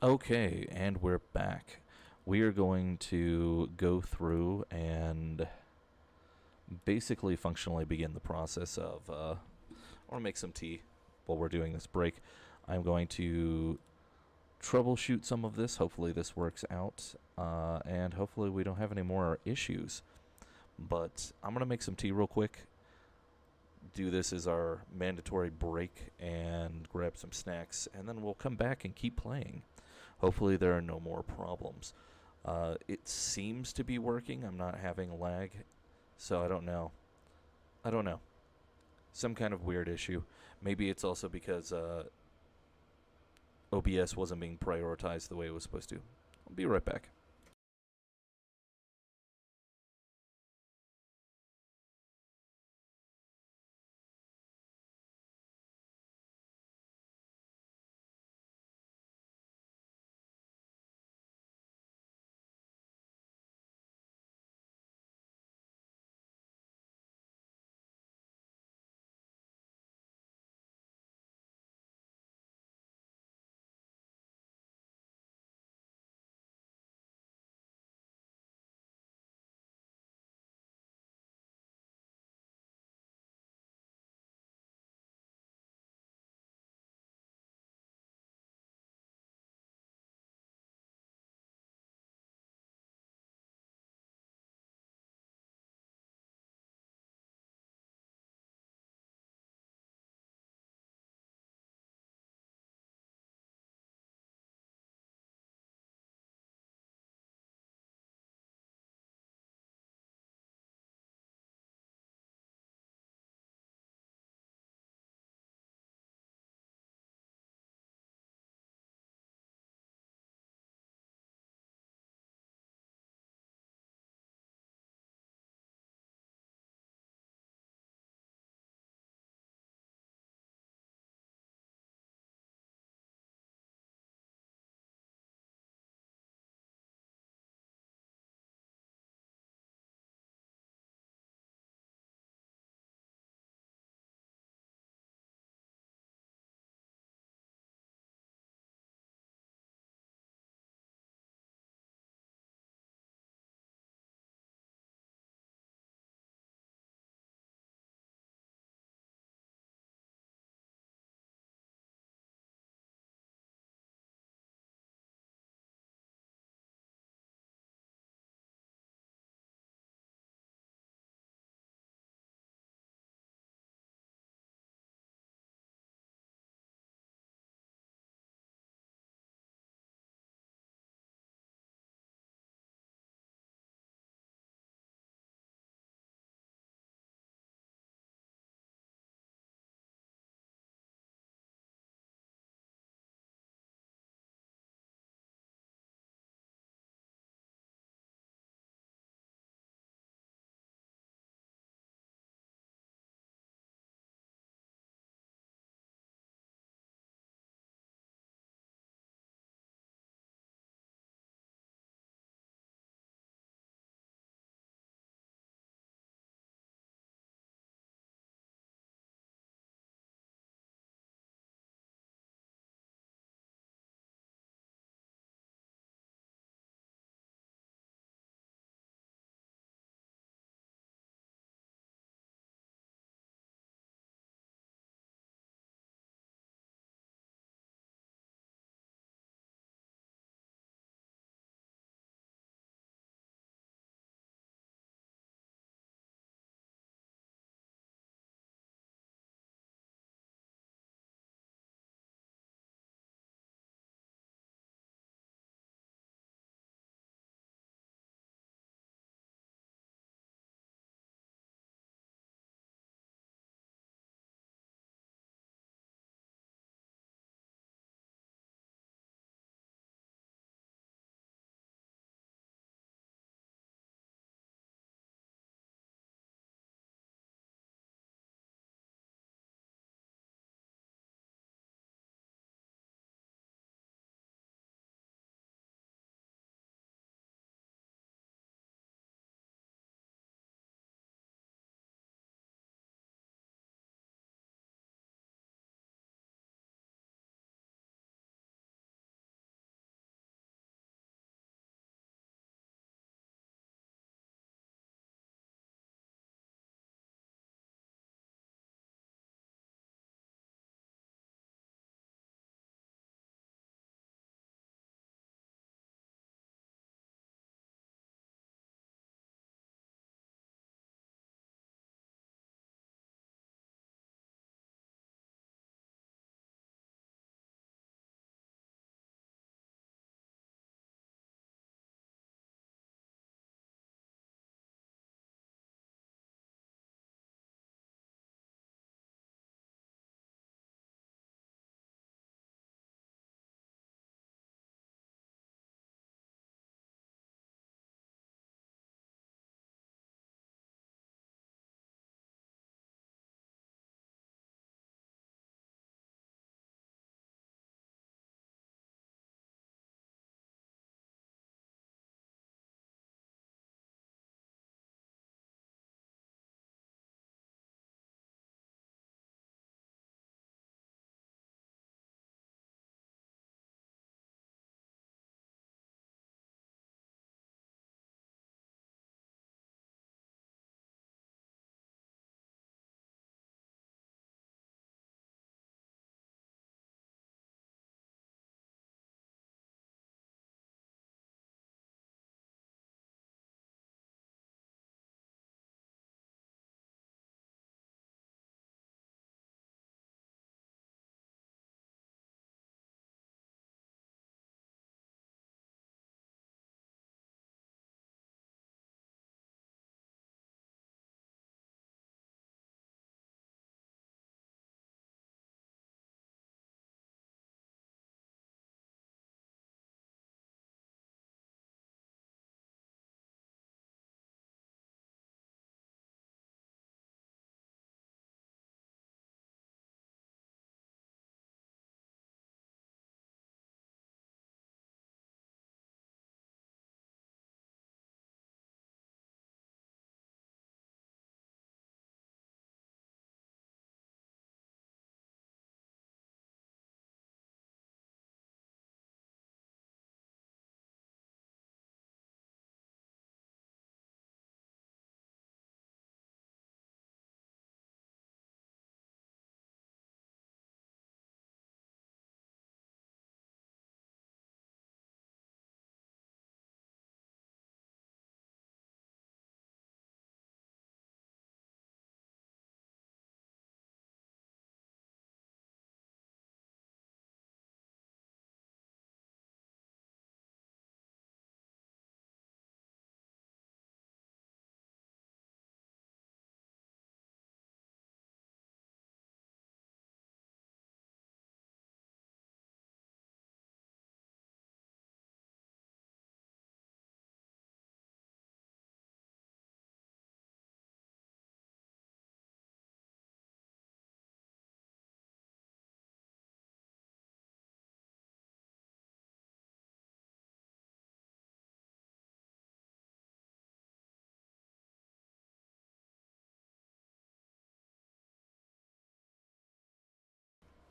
Okay, and we're back. We are going to go through and basically functionally begin the process of. I want to make some tea while we're doing this break. I'm going to troubleshoot some of this. Hopefully, this works out, and hopefully, we don't have any more issues. But I'm going to make some tea real quick. Do this as our mandatory break and grab some snacks, and then we'll come back and keep playing. Hopefully, there are no more problems. It seems to be working. I'm not having lag, so I don't know. I don't know. Some kind of weird issue. Maybe it's also because OBS wasn't being prioritized the way it was supposed to. I'll be right back.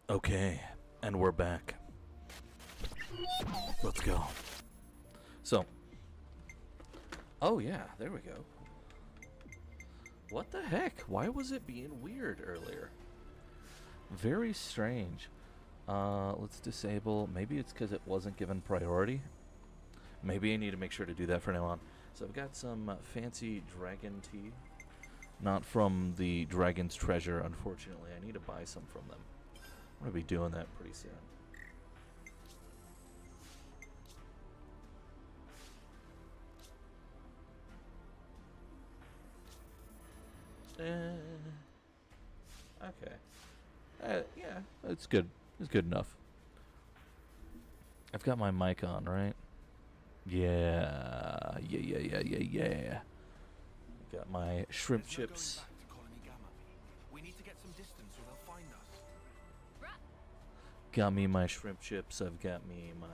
Okay, and we're back. Let's go. So, oh yeah, there we go. What the heck? Why was it being weird earlier? Very strange. Let's disable. Maybe it's because it wasn't given priority. Maybe I need to make sure to do that from now on. So I've got some fancy dragon tea. Not from the Dragon's Treasure, unfortunately. I need to buy some from them. I'm going to be doing that pretty soon. Okay. Yeah, it's good. It's good enough. I've got my mic on, right? Yeah. Yeah. Got my shrimp chips. We need to get some distance or they'll find us. Got me my shrimp chips. I've got me my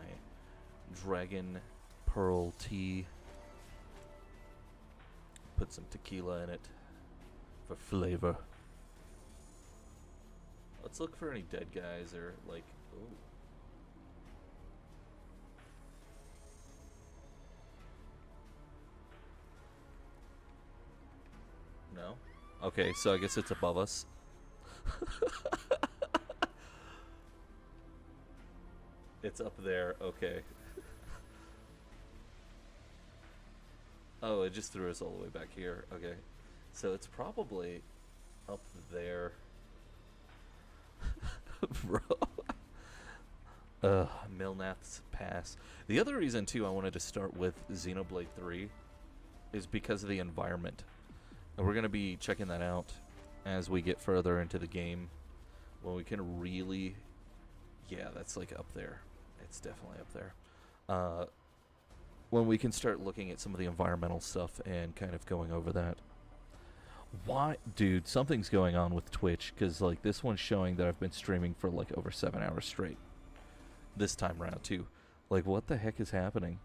dragon pearl tea. Put some tequila in it for flavor. Let's look for any dead guys or like. Ooh. No? Okay, so I guess it's above us. It's up there, okay. Oh, it just threw us all the way back here. Okay. So it's probably up there. Bro. Milnath's Pass. The other reason, too, I wanted to start with Xenoblade 3 is because of the environment. And we're going to be checking that out as we get further into the game. When we can really... Yeah, that's like up there. It's definitely up there. When we can start looking at some of the environmental stuff and kind of going over that. Why? Dude, something's going on with Twitch, because like this one's showing that I've been streaming for like over 7 hours straight. This time around, too. Like, what the heck is happening?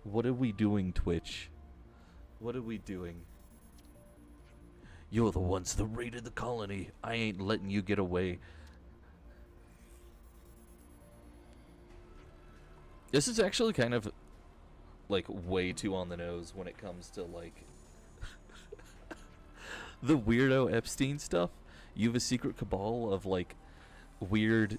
What are we doing, Twitch? What are we doing? You're the ones that raided the colony. I ain't letting you get away. This is actually kind of, like, way too on the nose when it comes to, like, the weirdo Epstein stuff. You have a secret cabal of, like, weird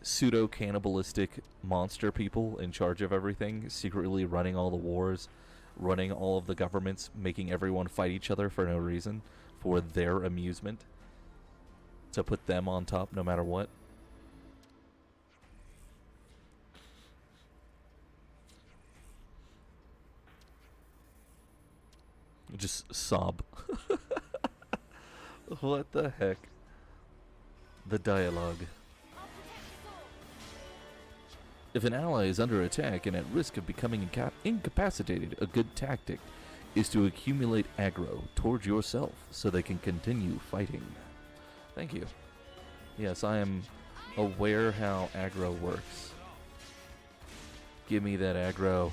pseudo-cannibalistic monster people in charge of everything, secretly running all the wars, running all of the governments, making everyone fight each other for no reason, for their amusement, to put them on top no matter what. Just sob. What the heck? The dialogue. If an ally is under attack and at risk of becoming incapacitated, a good tactic is to accumulate aggro towards yourself so they can continue fighting. Thank you. Yes, I am aware how aggro works. Give me that aggro.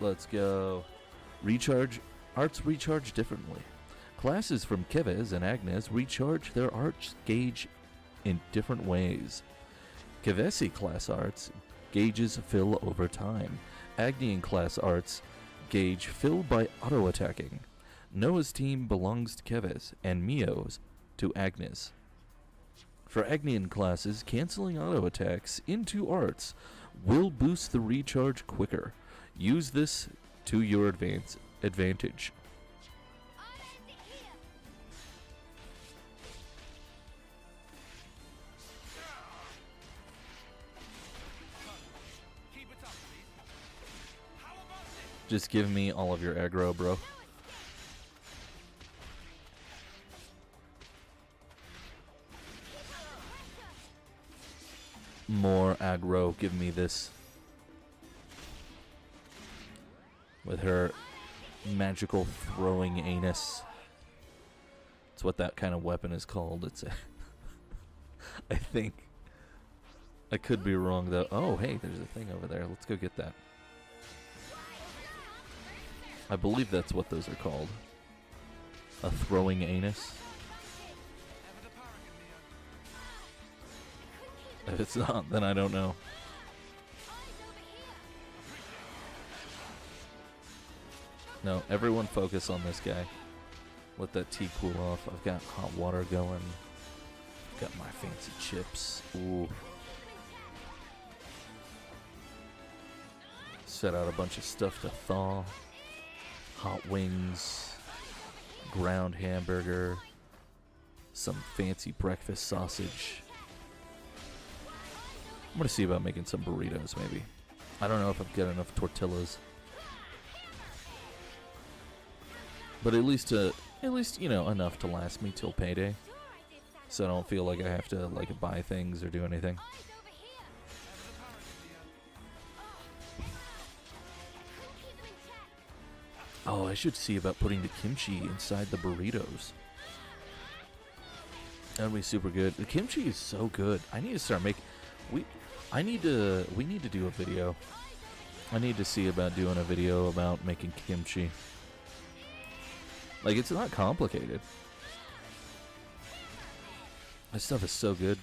Let's go. Recharge. Arts recharge differently. Classes from Keves and Agnes recharge their arts gauge in different ways. Kevesi class arts gauges fill over time. Agnian class arts gauge fill by auto-attacking. Noah's team belongs to Keves and Mio's to Agnes. For Agnian classes, canceling auto-attacks into arts will boost the recharge quicker. Use this to your advantage. Just give me all of your aggro, bro. More aggro. Give me this. With her magical throwing anus. It's what that kind of weapon is called. It's a I think. I could be wrong, though. Oh, hey, there's a thing over there. Let's go get that. I believe that's what those are called. A throwing anus. If it's not, then I don't know. No, everyone focus on this guy. Let that tea cool off. I've got hot water going. Got my fancy chips. Ooh. Set out a bunch of stuff to thaw. Hot wings. Ground hamburger. Some fancy breakfast sausage. I'm gonna see about making some burritos, maybe. I don't know if I've got enough tortillas. But at least, you know, enough to last me till payday. So I don't feel like I have to, like, buy things or do anything. Oh, I should see about putting the kimchi inside the burritos. That'd be super good. The kimchi is so good. I need to start making... We need to do a video. I need to see about doing a video about making kimchi. Like, it's not complicated. This stuff is so good.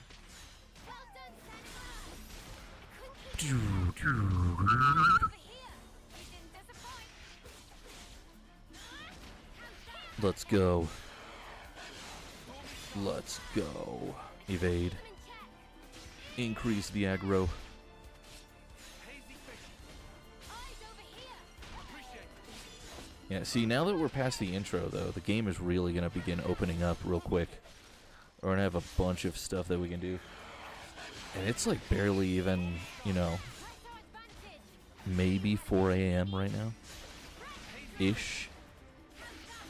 Let's go. Let's go. Evade. Increase the aggro. Yeah, see, now that we're past the intro, though, the game is really going to begin opening up real quick. We're going to have a bunch of stuff that we can do. And it's like barely even, you know, maybe 4 a.m. right now. Ish.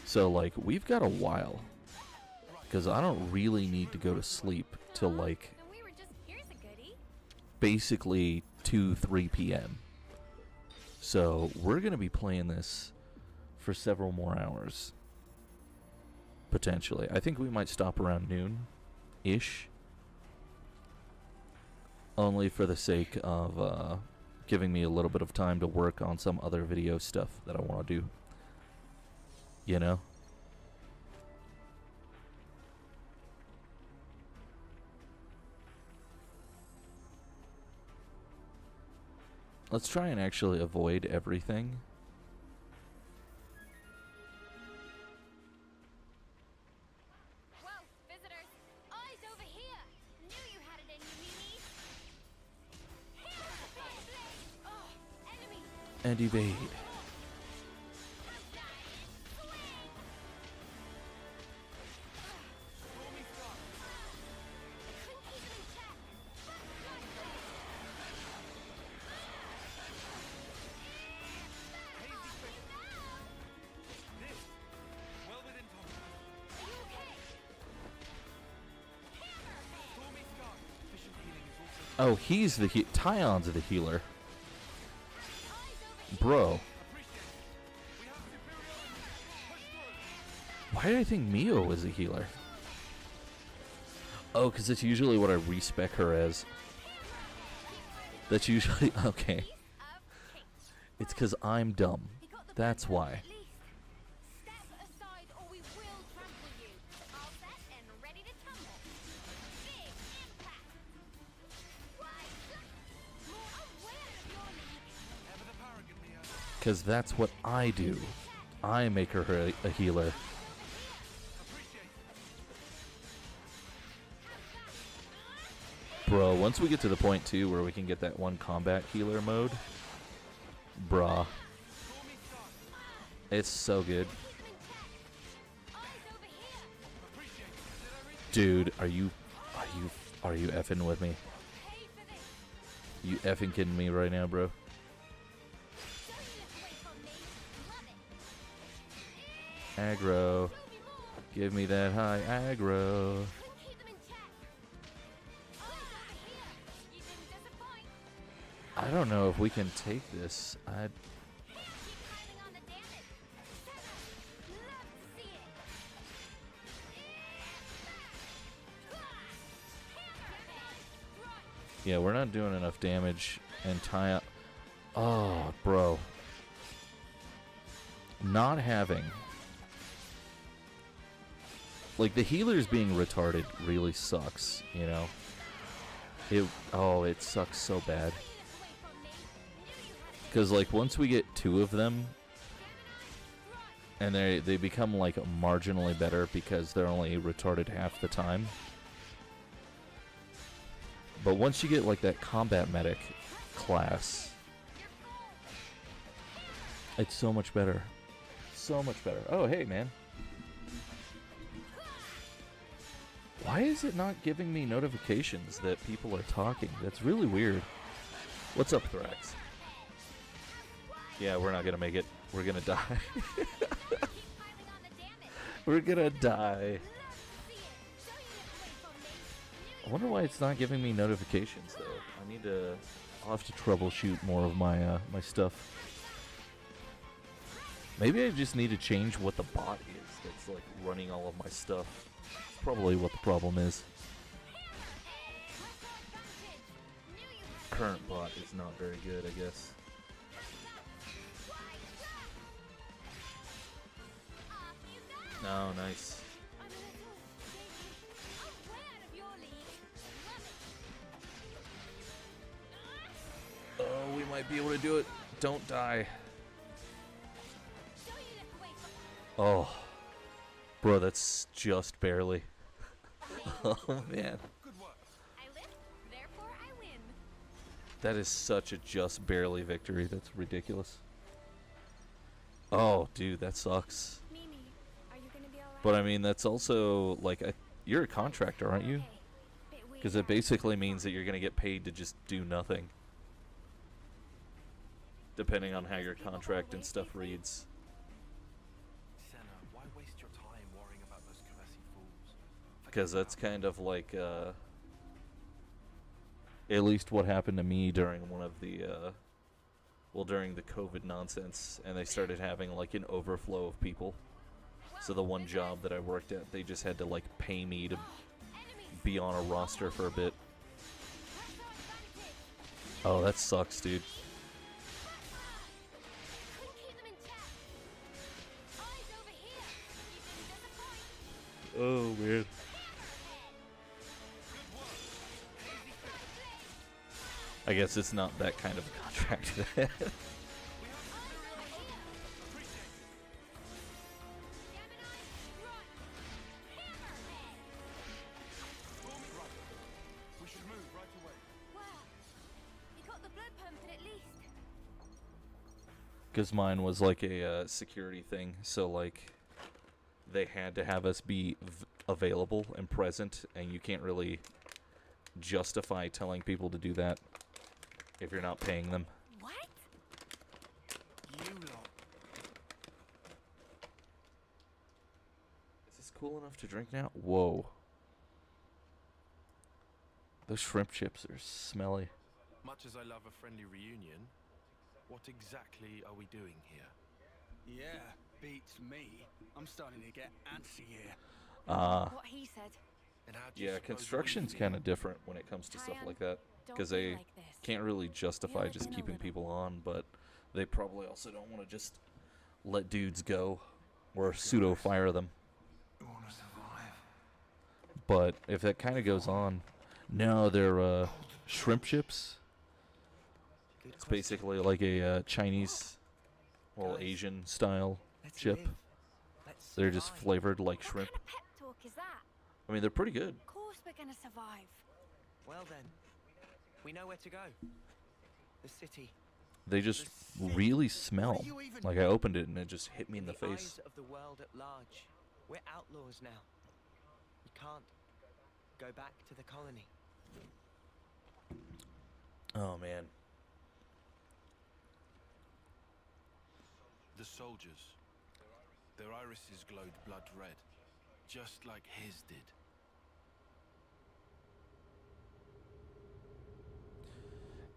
So, like, we've got a while. Because I don't really need to go to sleep till, like, basically 2, 3 p.m. So, we're going to be playing this for several more hours. Potentially. I think we might stop around noon-ish. Only for the sake of giving me a little bit of time to work on some other video stuff that I want to do. You know? Let's try and actually avoid everything. And evade. Oh, he's the Tyon's the healer. Bro. Why did I think Mio was a healer? Oh, because it's usually what I respec her as. That's usually... Okay. It's because I'm dumb. That's why. Because that's what I do. I make her a healer. Bro, once we get to the point, too, where we can get that one combat healer mode. Bruh. It's so good. Dude, are you effing with me? You effing kidding me right now, bro? Aggro. Give me that high aggro. I don't know if we can take this. Yeah, we're not doing enough damage and tie up. Oh, bro. Not having... Like, the healers being retarded really sucks, you know? it sucks so bad. Because, like, once we get 2 of them, and they become, like, marginally better because they're only retarded half the time. But once you get, like, that combat medic class, it's so much better. So much better. Oh, hey, man. Why is it not giving me notifications that people are talking? That's really weird. What's up, Thrax? Yeah, we're not gonna make it. We're gonna die. We're gonna die. I wonder why it's not giving me notifications, though. I'll have to troubleshoot more of my my stuff. Maybe I just need to change what the bot is that's, like, running all of my stuff. Probably what the problem is. Current bot is not very good, I guess. Oh, nice. Oh, we might be able to do it. Don't die. Oh. Bro, that's just barely. Oh, man. That is such a just barely victory. That's ridiculous. Oh, dude, that sucks. But I mean, that's also, like, you're a contractor, aren't you? Because it basically means that you're going to get paid to just do nothing. Depending on how your contract and stuff reads. Because that's kind of like, at least what happened to me during one of the, during the COVID nonsense, and they started having, like, an overflow of people. So the one job that I worked at, they just had to, like, pay me to be on a roster for a bit. Oh, that sucks, dude. Oh, weird. I guess it's not that kind of a contract. Because mine was like a security thing, so like they had to have us be available and present, and you can't really justify telling people to do that if you're not paying them. What? You lot. Is this cool enough to drink now? Whoa. Those shrimp chips are smelly. Much as I love a friendly reunion, what exactly are we doing here? Yeah, beats me. I'm starting to get antsy here. What he said. And how do you Yeah, suppose construction's we kind of different when it comes to stuff like that. Because they can't really justify just keeping people on, but they probably also don't want to just let dudes go or pseudo-fire them. You wanna survive? But if that kind of goes on... No, they're shrimp chips. Good It's question. basically like a Chinese, well, Guys, Asian style Let's chip. live. Let's They're just survive. flavored like What shrimp. kind of pep talk is that? I mean, they're pretty good. Of course we're gonna survive. Well then, we know where to go. The city. They just The city? really What smell. are you even Like, I opened it and it just hit me in the face. eyes of the world at large. We're outlaws now. We can't go back to the colony. Oh, man. The soldiers. Their irises glowed blood red, just like his did.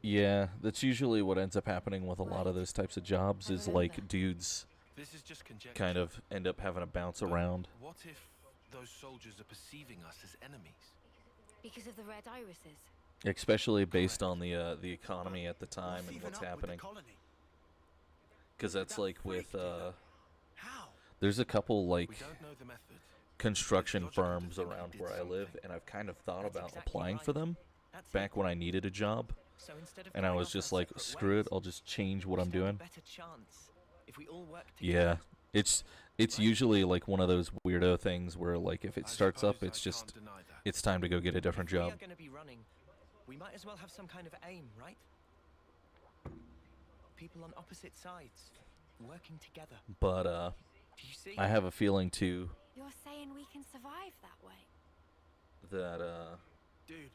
Yeah, that's usually what ends up happening with a lot of those types of jobs is, like, dudes This is just conjecture. kind of end up having to bounce but around. What if those soldiers are perceiving us as enemies? Because of the red irises. Especially based on the economy at the time What's and even what's up with happening. the colony? Because that's That like freak with, did that. How? there's a couple, like, We don't know the method. construction It's logical to firms think he around did where I live, something. and I've kind of thought That's about exactly applying right. for them. That's back it. when I needed a job, So instead of and I going was off just our like, separate screw it, ways, I'll just change what we I'm stand a doing. better chance if we all work Yeah, together. it's Right? usually like one of those weirdo things where like if it I starts up, suppose it's I just can't deny that. it's time to go get a different If we job. are going to be running, we might as well have some kind of aim, right? People on opposite sides, working together. But Do you see? I have a feeling too You're saying we can survive that way? that Dude,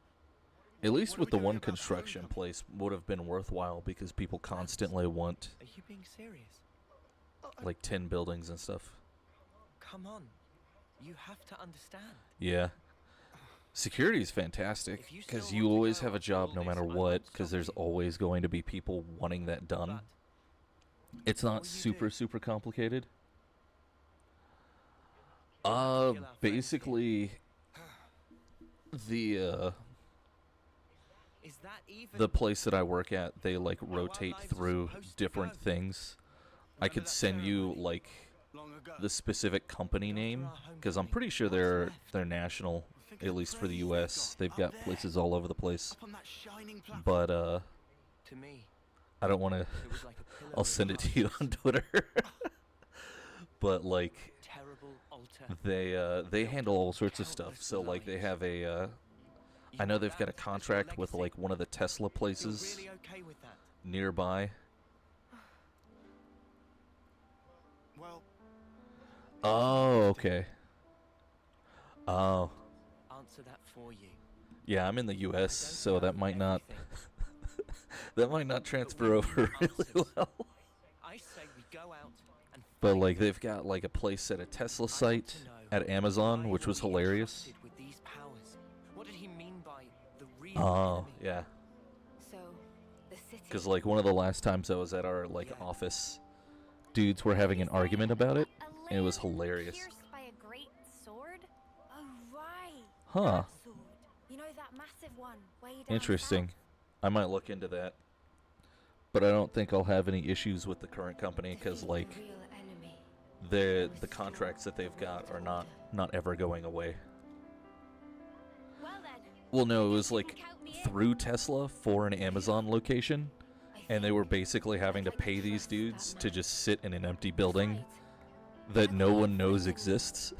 at least what are with we the doing one about the construction homecoming? place would have been worthwhile because people constantly want Are you being serious? like 10 buildings and stuff. Come on. You have to understand. Yeah. Security is fantastic If you because still you want to always go have a after job all no this, matter I what won't because stop there's you. always going to be people wanting that done. But It's what not will you super do? super complicated. We'll have to kill our friends here. Basically the Is that even the place that I work at, they like how our rotate lives are through supposed to different go? things. I Remember could that send you ceremony like long ago? the specific company After name our because I'm homecoming, pretty sure what's they're left? national, Think of at the least for the praise US. They've up got there, places all over the place. up on that shining platform. But To me, I don't want to it was like a pillar I'll of send it to you darkness. on Twitter. But like Terrible altar. they handle all sorts of stuff. Countless So like they lives. have a You I know want they've got a that as your contract with legacy? like one of the Tesla You're places really okay with that? nearby. Well, Oh, okay. Oh, Answer that for you. yeah, I'm in the I US, don't so know that might not everything, that might not transfer we over need really answers. well. I say we go out and But fight like them. they've got like a place at a Tesla I want site to know, at Amazon, why which was was he hilarious. entrusted with these powers? What did he mean by the real Oh, enemy? yeah. So, the city. Because like one of the last times I was at our like Yeah. office, dudes were having an You're saying argument about it, a and it was lane hilarious. Pierced by a great sword? Oh right. Huh. That sword. You know that massive one way down Interesting. south? I might look into that. But I don't think I'll have any issues with the current company because Defeat the like real enemy. the contracts that they've got are not ever going away. Well then. Well, no, it I was guess you like can count me in. through Tesla for an Amazon location, I and they were think basically having to I'd like pay these trust that dudes to man. just sit in an empty building Besides, that no one knows exists.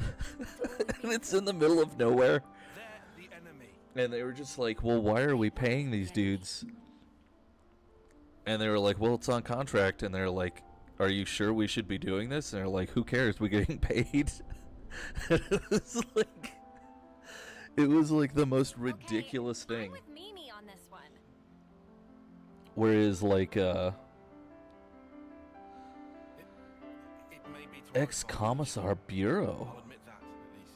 And it's in the middle of nowhere. they're the enemy. And they were just like, well, why are we paying these dudes? And they were like, well, it's on contract. And they're like, are you sure we should be doing this? And they're like, who cares? We're getting paid. It was like the most ridiculous okay, thing. I'm with Mimi on this one. Whereas like It may be to our ex-commissar advantage. bureau. I'll admit that, at least.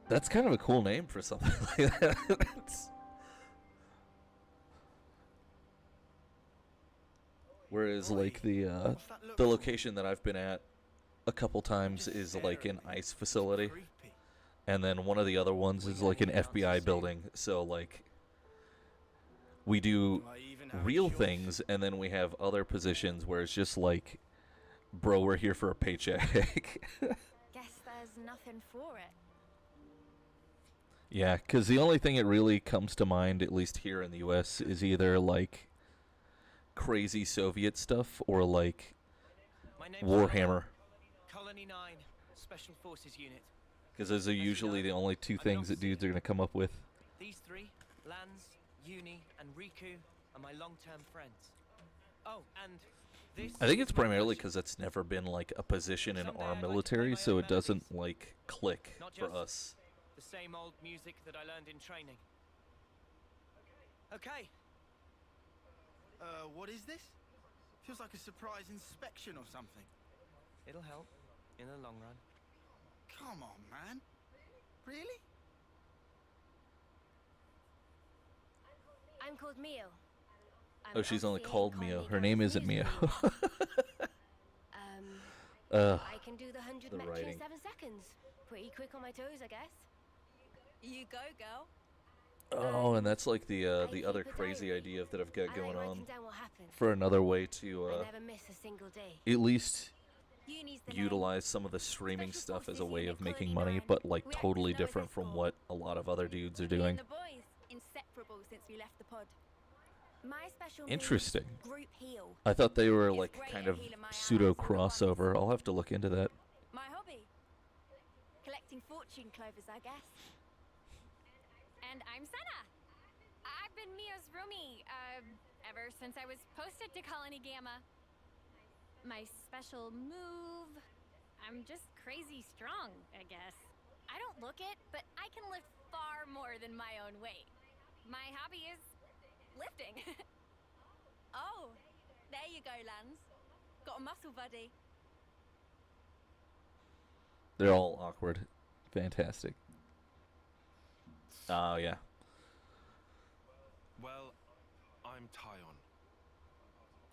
That's kind of a cool name for something like that. Whereas like the What's that look the for? location that I've been at a couple times Just is stare like at an me. ICE It's facility, creepy. and then one of the other ones is like an FBI building. So like we do Do I even have a real choice? things, and then we have other positions where it's just like, bro, we're here for a paycheck. Guess there's nothing for it. Yeah, because the only thing that really comes to mind, at least here in the US, is either like crazy Soviet stuff or like My name's Warhammer. Colony 9, Special Forces Unit. Because those are usually the only two things that dudes are going to come up with. These three, Lance, Uni, and Riku, are my long-term friends. Oh, and this I think is it's my primarily passion. because it's never been like a position in Someday our I'd like to play military, my so own it doesn't melodies. like click Not for just- us. The same old music that I learned in training. Okay, What is this? Feels like a surprise inspection or something. it'll help in the long run. Come on, man. Really? I'm called Mio. Oh, she's only obviously called can't Mio. make Her out name the isn't Mio. music Ugh. I can do the 100 The meters writing. in 7 seconds. Pretty quick on my toes, I guess. You go, girl. Oh, and that's like the I other keep a crazy diary. idea that I've I got going like on writing down what happened. for another way to I never miss a single day. at least Uni's the name. utilize some of the streaming Special stuff as a Forces way Unit of making Colony money, 9. but like We act as totally known as different from S4. what a lot of other dudes are Me doing. and the boys, inseparable since we left the pod. My special Interesting. move's group heal. I thought they were It's like great kind at of healing my pseudo allies and the ones- crossover. I'll have to look into that. My hobby. Collecting fortune clovers, I guess. And I'm Senna. I've been Mia's roomie, ever since I was posted to Colony Gamma. My special move... I'm just crazy strong, I guess. I don't look it, but I can lift far more than my own weight. My hobby is lifting. Oh, there you go, Lance. Got a muscle buddy. They're all awkward. Fantastic. Oh, yeah. Well, I'm Tyon.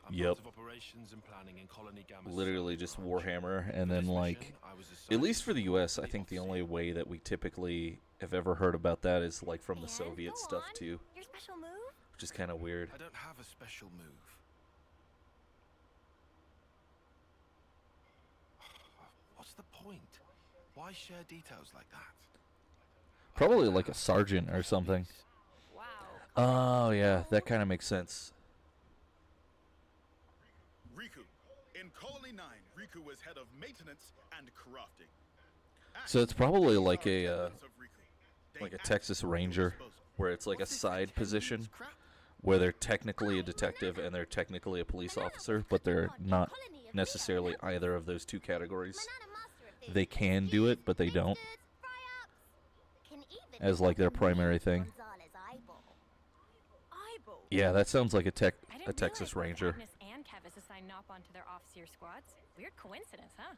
I'm Yep. part of operations and planning in Colony Gamma. Literally just Warhammer. And For then, this like, mission, I was at assigned least for the to US, I the think the officer. only way that we typically have ever heard about that is, like, from the And Soviet go stuff, on. too. Your special move? Which is kind of weird. I don't have a special move. What's the point? Why share details like that? I Probably don't like a have sergeant or hobbies. something. Wow. Oh, yeah. That kind of makes sense. Riku. In Colony 9, Riku was head of maintenance and crafting. So it's probably These like are a, elements of Riku. They like a act Texas at your Ranger, disposal. where it's like a What's this side position attendance crap? where they're technically a detective and they're technically a police officer, but they're not necessarily either of those two categories. They can do it, but they don't, as like their primary thing. Eyeball. Yeah, that sounds like a I didn't Texas realize both Ranger. Agnes and Kevis assigned Nop onto their off-seer squads. Weird coincidence, huh?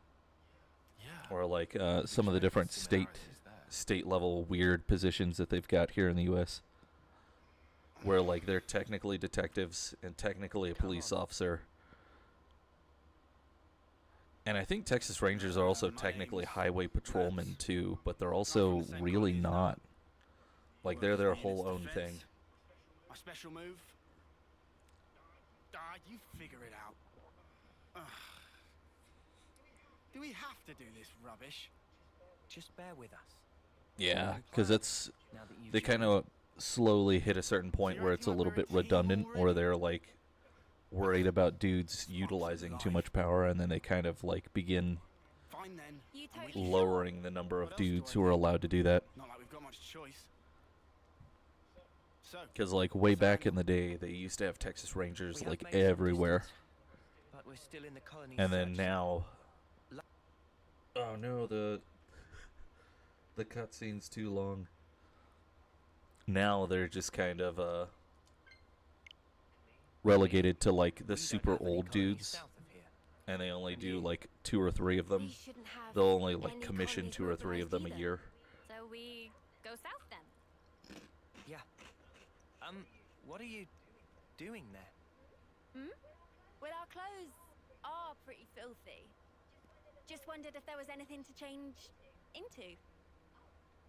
Yeah. Or like some of the different state level weird positions that they've got here in the U.S. Where like they're technically detectives and technically a police officer. And I think Texas Rangers are also technically highway patrolmen too, but they're also really not. Like they're their whole own thing. My special move? Ah, you figure it out. Ugh. Do we have to do this rubbish? Just bear with us. Yeah, because it's Now that you've they kind of slowly hit a certain point where it's a little bit redundant, or they're like worried about dudes utilizing too much power, and then they kind of like begin Fine then. You totally lowering the number of dudes who are allowed to do that. Not like we've got much choice. So, Because like way back in the day, they used to have Texas Rangers We have like made some everywhere, distance, but we're still in the colony and then search. now, oh no, the cutscene's too long. Now they're just kind of relegated to like the We don't super have any old colonies dudes, south of here. and they only do like 2 or 3 of them. We shouldn't have They'll only like any commission colonies 2 or 3 of them a mobilized year. So we go south then. Yeah. What are you doing there? Well, our clothes are pretty filthy. Just wondered if there was anything to change into.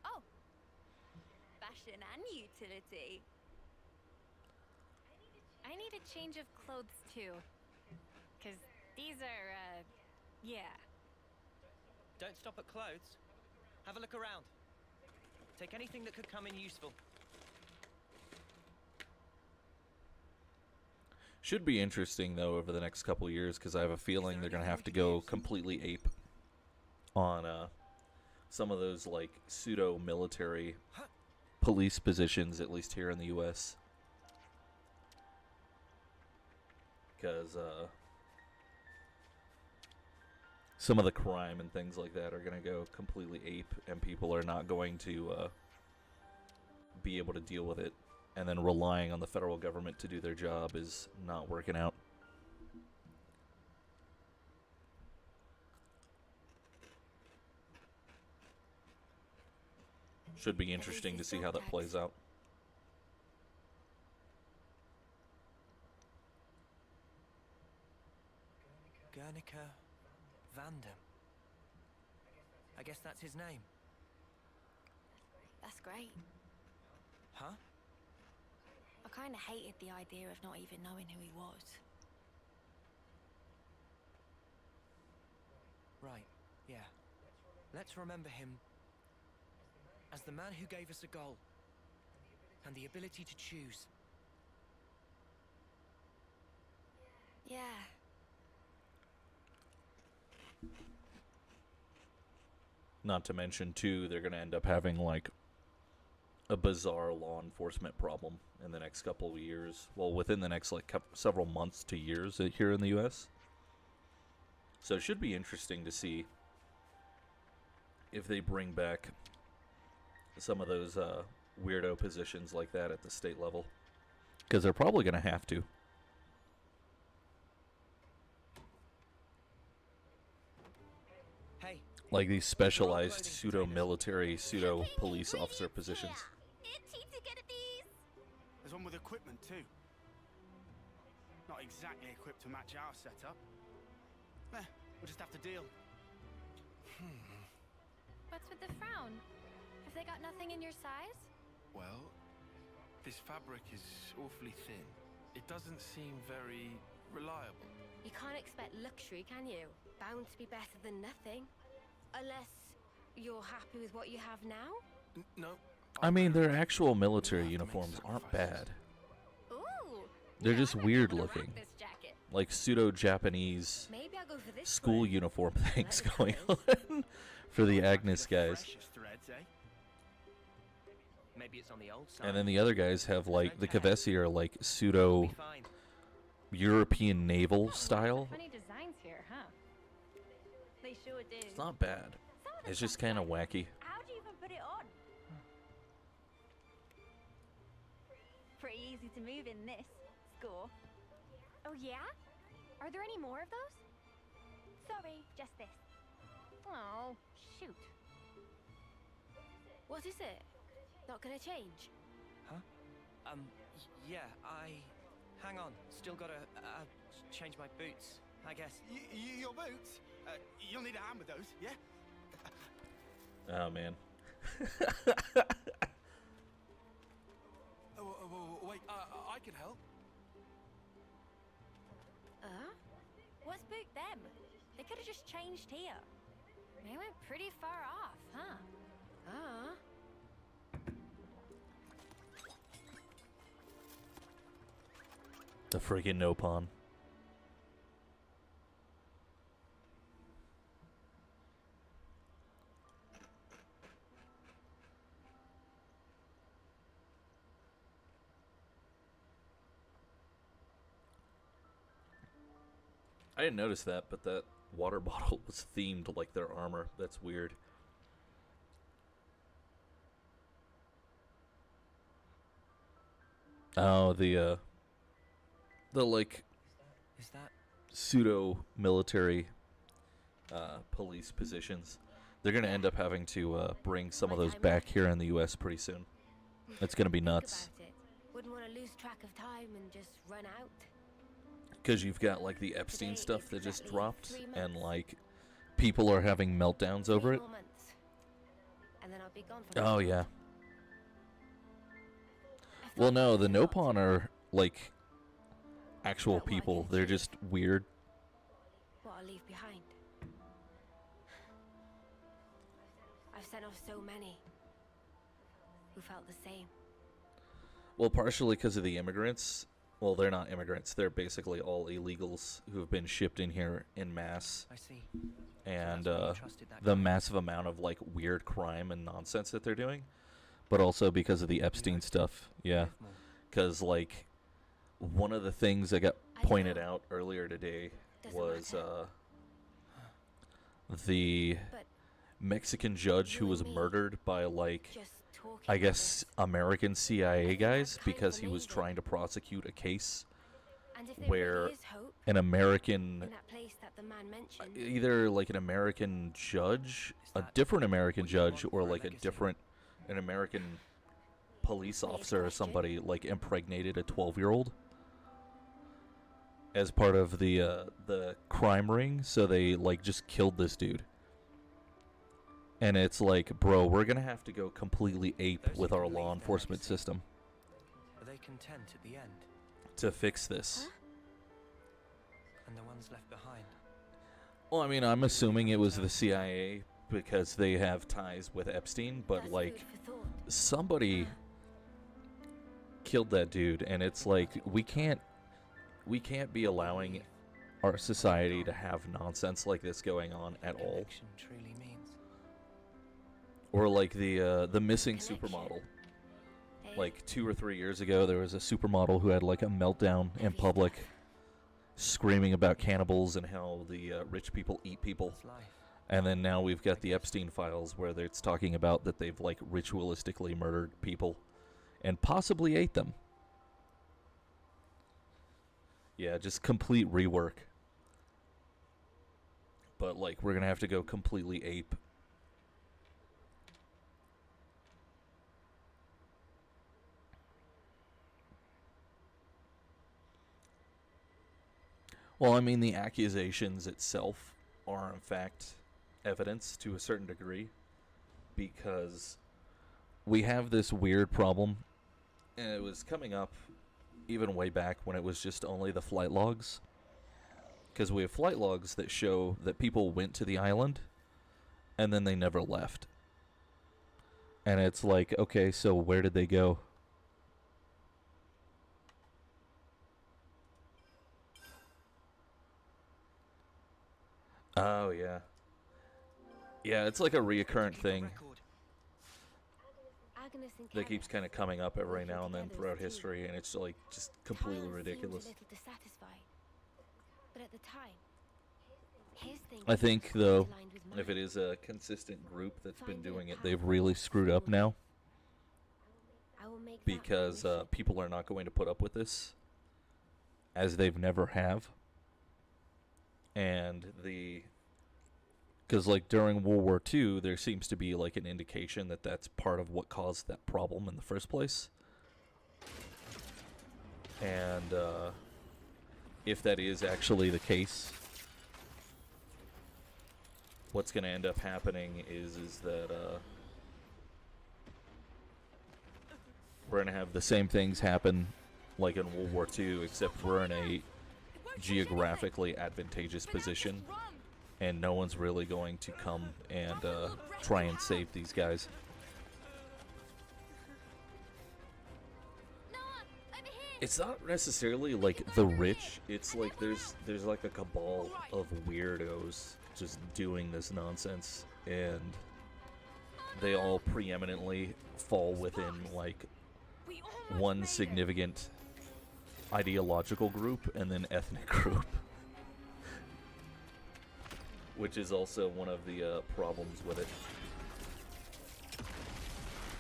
Oh. Fashion and utility. I need a change of clothes too. 'Cause these are, yeah. Don't stop at clothes. Have a look around. Take anything that could come in useful. Should be interesting though over the next couple years, because I have a feeling they're gonna have to go completely ape on some of those like pseudo military police positions, at least here in the U.S. Because some of the crime and things like that are gonna go completely ape, and people are not going to be able to deal with it. And then relying on the federal government to do their job is not working out. Should be interesting to see how that plays out. Guernica Vandam. I guess that's his name. That's great. Huh? I kind of hated the idea of not even knowing who he was. Right, yeah. Let's remember him as the man who gave us a goal. and the ability to choose. Yeah. Not to mention, too, they're going to end up having, like, a bizarre law enforcement problem in the next couple of years. Well, within the next, like, several months to years here in the U.S. So it should be interesting to see if they bring back some of those weirdo positions like that at the state level. Because they're probably going to have to. Hey, Like these specialized pseudo-military, pseudo-police officer positions. Itchy to get at these. There's one with equipment too. Not exactly equipped to match our setup. We'll just have to deal. What's with the frown? Have they got nothing in your size? Well, this fabric is awfully thin. It doesn't seem very reliable. You can't expect luxury, can you? Bound to be better than nothing. Unless you're happy with what you have now? No. I mean, their actual military uniforms aren't bad. Ooh. They're yeah, just I might be weird able to rock looking. this jacket. Like pseudo-Japanese Maybe I'll go for this school one. uniform things Like going colours. on for the Back to Agnes the guys. freshest threads, eh? maybe it's on the old side. And then the other guys have, like, the Kavesi are, like, We'll pseudo be fine. European naval style. Funny designs here, huh? They sure do. It's not bad. Some of them It's just sound kind of like- wacky. How do you even put it on? Pretty easy to move in this score. Oh yeah? Are there any more of those? Sorry, just this. Oh, shoot. What is it? Not gonna change? Yeah, hang on. Still gotta, change my boots, I guess. Your boots? You'll need a hand with those, yeah? Oh, man. Wait, I can help. What's booked them? They could have just changed here. They went pretty far off, huh? The freaking Nopon. I didn't notice that, but that water bottle was themed like their armor. That's weird. Oh, the like Is that... pseudo military police positions. They're gonna end up having to bring some of those back here in the U.S. pretty soon. It's gonna be Think nuts. about it. Wouldn't want to lose track of time and just run out. Because you've got like the Epstein Today stuff is that just exactly dropped, 3 and months. like people are having meltdowns 3 over it. more months. And then I'll be gone for Oh good. yeah. I Well, thought no, you the were not. Nopon are like actual That what I people. can They're achieve? just weird. What I'll leave behind. I've sent off so many who felt the same. Well, partially because of the immigrants. Well, they're not immigrants. They're basically all illegals who have been shipped in here in mass. I see. And that's why you trusted that the guy. massive amount of like weird crime and nonsense that they're doing. But also because of the Epstein have stuff. Yeah. Live more. Because like one of the things that got I pointed know. out earlier today Doesn't was matter. the But Mexican judge who you was and me, murdered by like just talking I about guess this, American CIA think guys that's kind of because he was amazing. trying to prosecute a case and if there where really is hope an American in that place that the man mentioned, either like an American judge, Is a that different American what you judge, want or for a like a legacy? different an American police Weird officer or question. somebody like impregnated a 12-year-old as part of the crime ring, so they like just killed this dude. And it's like, bro, we're gonna have to go completely ape Those who with our can law leave their enforcement legacy. system Are they content at the end? to fix this. Huh? And the ones left behind? Well, I mean, I'm assuming it was the CIA because they have ties with Epstein, but that's like food for thought. somebody killed that dude, and it's like we can't be allowing our society to have nonsense like this going on at all. Connection truly means. Or like the missing Connection. supermodel. Hey, Like 2 or 3 years ago, there was a supermodel who had like a meltdown in heavy public, stuff. screaming about cannibals and how the rich people eat people. It's life. And then now we've got the Epstein files where it's talking about that they've like ritualistically murdered people and possibly ate them. Yeah, just complete rework. But like we're gonna have to go completely ape. Well, I mean, the accusations itself are, in fact, evidence to a certain degree, because we have this weird problem, and it was coming up even way back when it was just only the flight logs, because we have flight logs that show that people went to the island, and then they never left. And it's like, okay, so where did they go? Oh, yeah. Yeah, it's like a reoccurrent Keep a thing record. Agnes and that Kenneth keeps kind of coming up every working now and then together throughout as a team. history, and it's like just completely Talent seemed ridiculous. a little dissatisfied. But at the time, his thinking I think, was though, aligned with if mine. it is a consistent group that's been Finding a doing it, path they've really screwed up now, I will make that my because mission. people are not going to put up with this, as they've never have. And because like during World War II, there seems to be like an indication that that's part of what caused that problem in the first place. And if that is actually the case, what's going to end up happening is that we're going to have the same things happen like in World War II, except we're in a geographically advantageous position, and no one's really going to come and try and save these guys. Noah, over here! It's not necessarily like the rich. It's like there's like a cabal of weirdos just doing this nonsense, and they all preeminently fall within like We almost one made it. significant ideological group and then ethnic group, which is also one of the problems with it.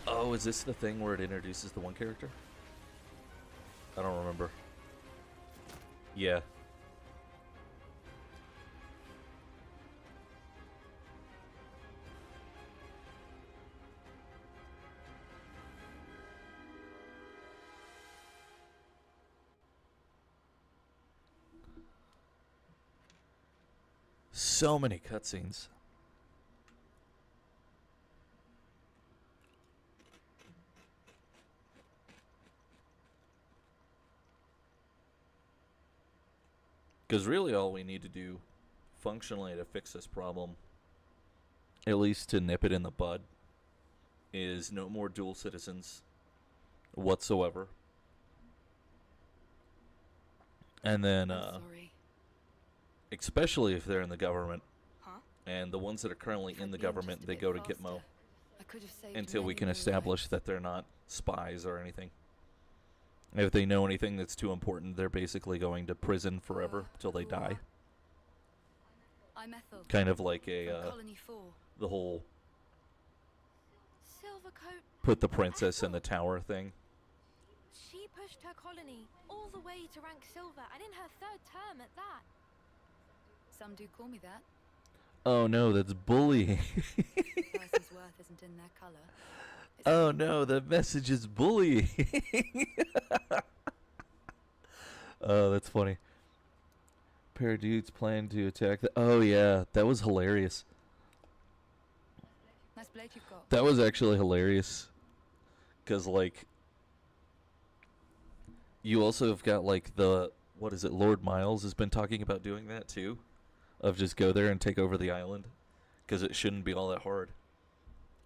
Oh, is this the thing where it introduces the one character? I don't remember. Yeah. So many cutscenes. Because really all we need to do functionally to fix this problem, at least to nip it in the bud, is no more dual citizens whatsoever. And then, Sorry. especially if they're in the government, Huh? and the ones that are currently in the Could be government, just a they bit go to faster. Gitmo I could have saved until we many can more establish lives. that they're not spies or anything. If they know anything that's too important, they're basically going to prison forever till they die. I'm Ethel. Kind of like From a Colony 4. the whole Silvercoat. put the princess in the tower thing. She pushed her colony all the way to rank silver, and in her third term at that. Some do call me that. Oh no, that's bullying. Person's worth isn't in their color. Oh no, the message is bullying. Oh, that's funny. Pair of dudes plan to attack the. Oh yeah, that was hilarious. Nice blade you've got. That was actually hilarious. Cause like, you also have got like the what is it? Lord Miles has been talking about doing that too, of just go there and take over the island, cause it shouldn't be all that hard.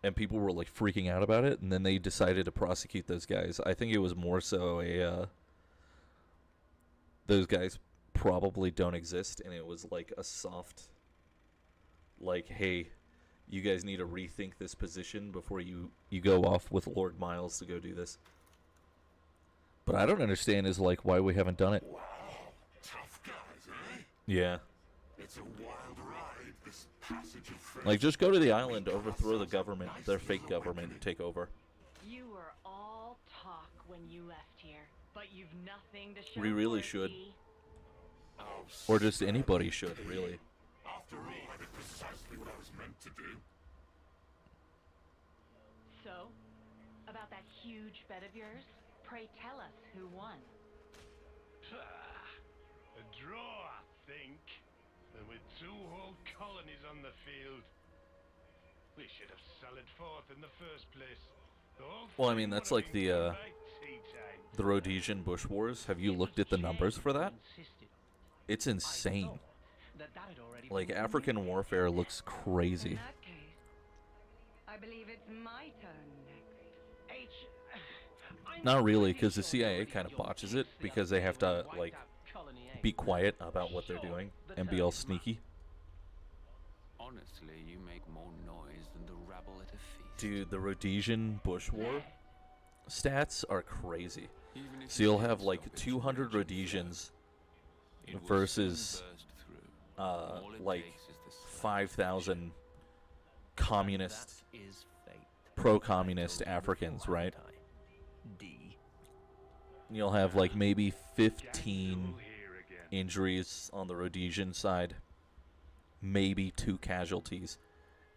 and people were like freaking out about it, and then they decided to prosecute those guys. I think it was more so those guys probably don't exist, and it was like a soft, like, hey, you guys need to rethink this position before you go off with Lord Miles to go do this. But I don't understand is like why we haven't done it. Wow, tough guys, eh? Yeah. It's a wild ride, this passage of faith. Like, just go to the island, overthrow the government, their fake government, and take over. You were all talk when you left here, but you've nothing to show We really for it, should. see? Or just anybody should, really. After all, I did precisely what I was meant to do. So, about that huge bet of yours, pray tell us who won. A draw, I think. And with 2 whole colonies on the field. We should have sallied forth in the first place. Well, I mean, that's like the Rhodesian Bush Wars. Have you looked at the numbers for that? It's insane. Like, African warfare looks crazy. In that case, I believe it's my turn next. Not really, because the CIA kind of botches it, because they have to, like, be quiet about what they're doing and be all sneaky. Honestly, you make more noise than the rabble at a feast. Dude, the Rhodesian Bush War stats are crazy. So you'll have, like, 200 Rhodesians versus, like, 5,000 communist, pro-communist Africans, right? You'll have, like, maybe 15 injuries on the Rhodesian side, maybe 2 casualties,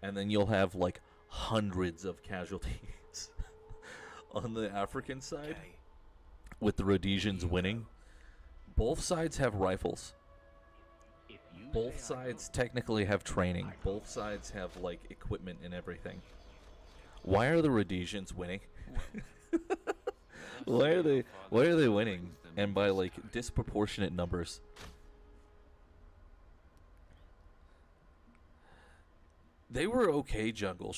and then you'll have, like, hundreds of casualties on the African side, with the Rhodesians winning. Both sides have rifles. Both sides technically have training. Both sides have, like, equipment and everything. Why are the Rhodesians winning? Why are they winning? And by, like, disproportionate numbers. They were okay jungle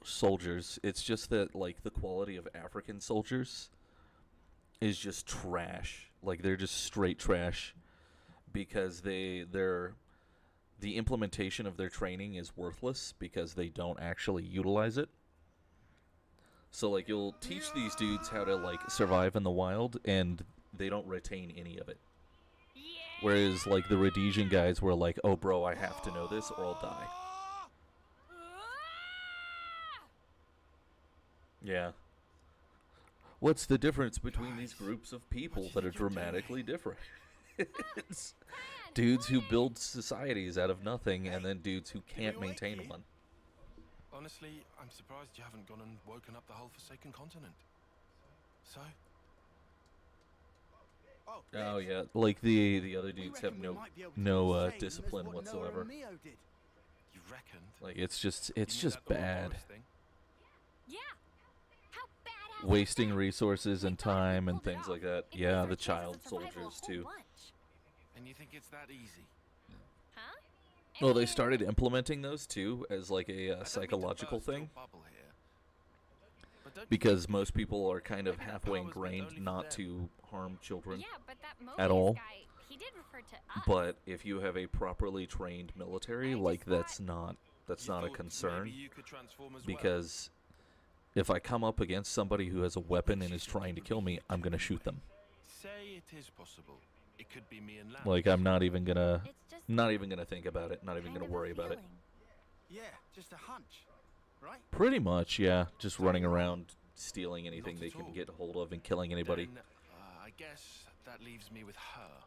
soldiers. It's just that, like, the quality of African soldiers is just trash. Like, they're just straight trash, because the implementation of their training is worthless because they don't actually utilize it. So, like, you'll teach these dudes how to, like, survive in the wild, and they don't retain any of it. Whereas, like, the Rhodesian guys were like, oh, bro, I have to know this or I'll die. Yeah. What's the difference between these groups of people that are dramatically different? It's dudes who build societies out of nothing, and then dudes who can't maintain one. Honestly, I'm surprised you haven't gone and woken up the whole Forsaken Continent. So? Oh yeah, like the other dudes have no discipline whatsoever. You reckon? Like, it's just bad. Yeah. How badass Wasting resources and time and things like that. Yeah, the child soldiers too. And you think it's that easy? Huh? Well, they started implementing those too as like a psychological thing, because most people are kind of halfway ingrained not to harm children Yeah, but that at all. Guy, he did refer to us. But if you have a properly trained military, like, that's not a concern, because if I come up against somebody who has a weapon and is trying to kill me, I'm gonna shoot them. Say it is possible. It could be me and Lance. Like, I'm not even gonna It's think about it, not even gonna worry about it. Yeah, just a hunch, right? Pretty much, yeah. Just running around stealing anything Not they at can all. get hold of and killing anybody. Then, I guess that leaves me with her.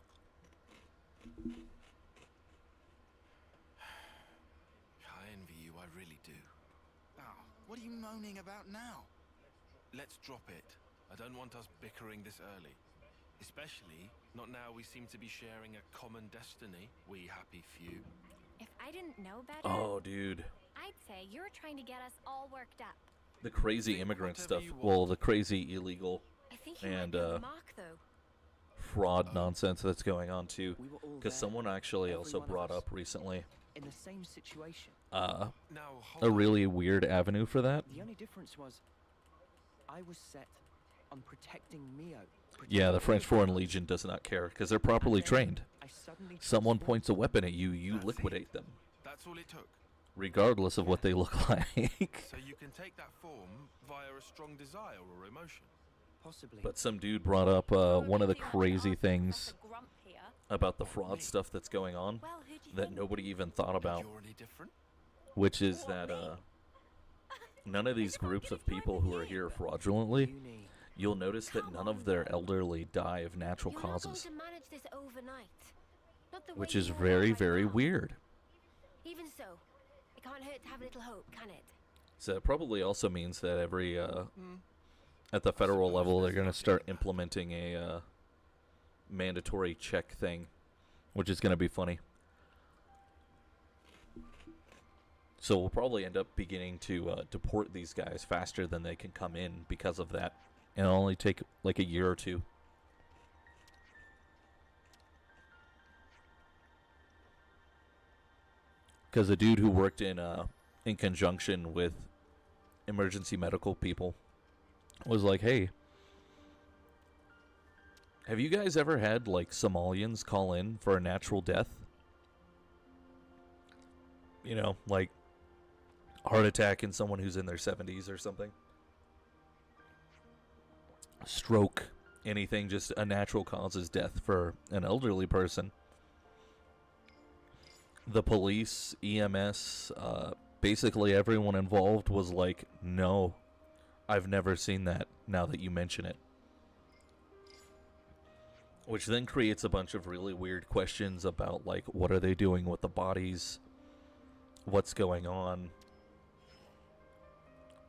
I envy you, I really do. Oh, what are you moaning about now? Let's drop it. I don't want us bickering this early. Especially not now we seem to be sharing a common destiny, we happy few. If I didn't know better, Oh, dude. I'd say you were trying to get us all worked up. The crazy immigrant whatever stuff. you Well, want. the crazy illegal I think he and might be on the mark, though. fraud nonsense that's going on too. We were all Because there, someone actually every also one of brought us. up recently in the same situation. Now, hold a on. really weird avenue for that. The only difference was I was set on protecting Mio. Yeah, the French Foreign Legion does not care because they're properly And then trained. I suddenly Someone transformed. points a weapon at you, you That's it. liquidate them, That's all it took. regardless of what they look like. So you can take that form via a strong desire or emotion. Possibly. But some dude brought up one of the crazy things Grump here. about the fraud stuff that's going on Well, who do you that think? nobody even thought about, You're any different? which is that none of these groups of people who are here fraudulently, Uni. you'll notice that none of their elderly die of natural You're not going causes, to manage this overnight. Not the way which you is are very, right very now. weird. Even so, it can't hurt to have a little hope, can it? So it probably also means that every at the federal level they're going to start implementing a mandatory check thing, which is going to be funny. So we'll probably end up beginning to deport these guys faster than they can come in because of that. And it'll only take like a year or two. Because a dude who worked in conjunction with emergency medical people was like, hey, have you guys ever had like Somalians call in for a natural death? You know, like heart attack in someone who's in their 70s or something. Stroke, anything, just a natural causes death for an elderly person. The police, EMS, basically everyone involved was like, no, I've never seen that now that you mention it. Which then creates a bunch of really weird questions about like, what are they doing with the bodies? What's going on?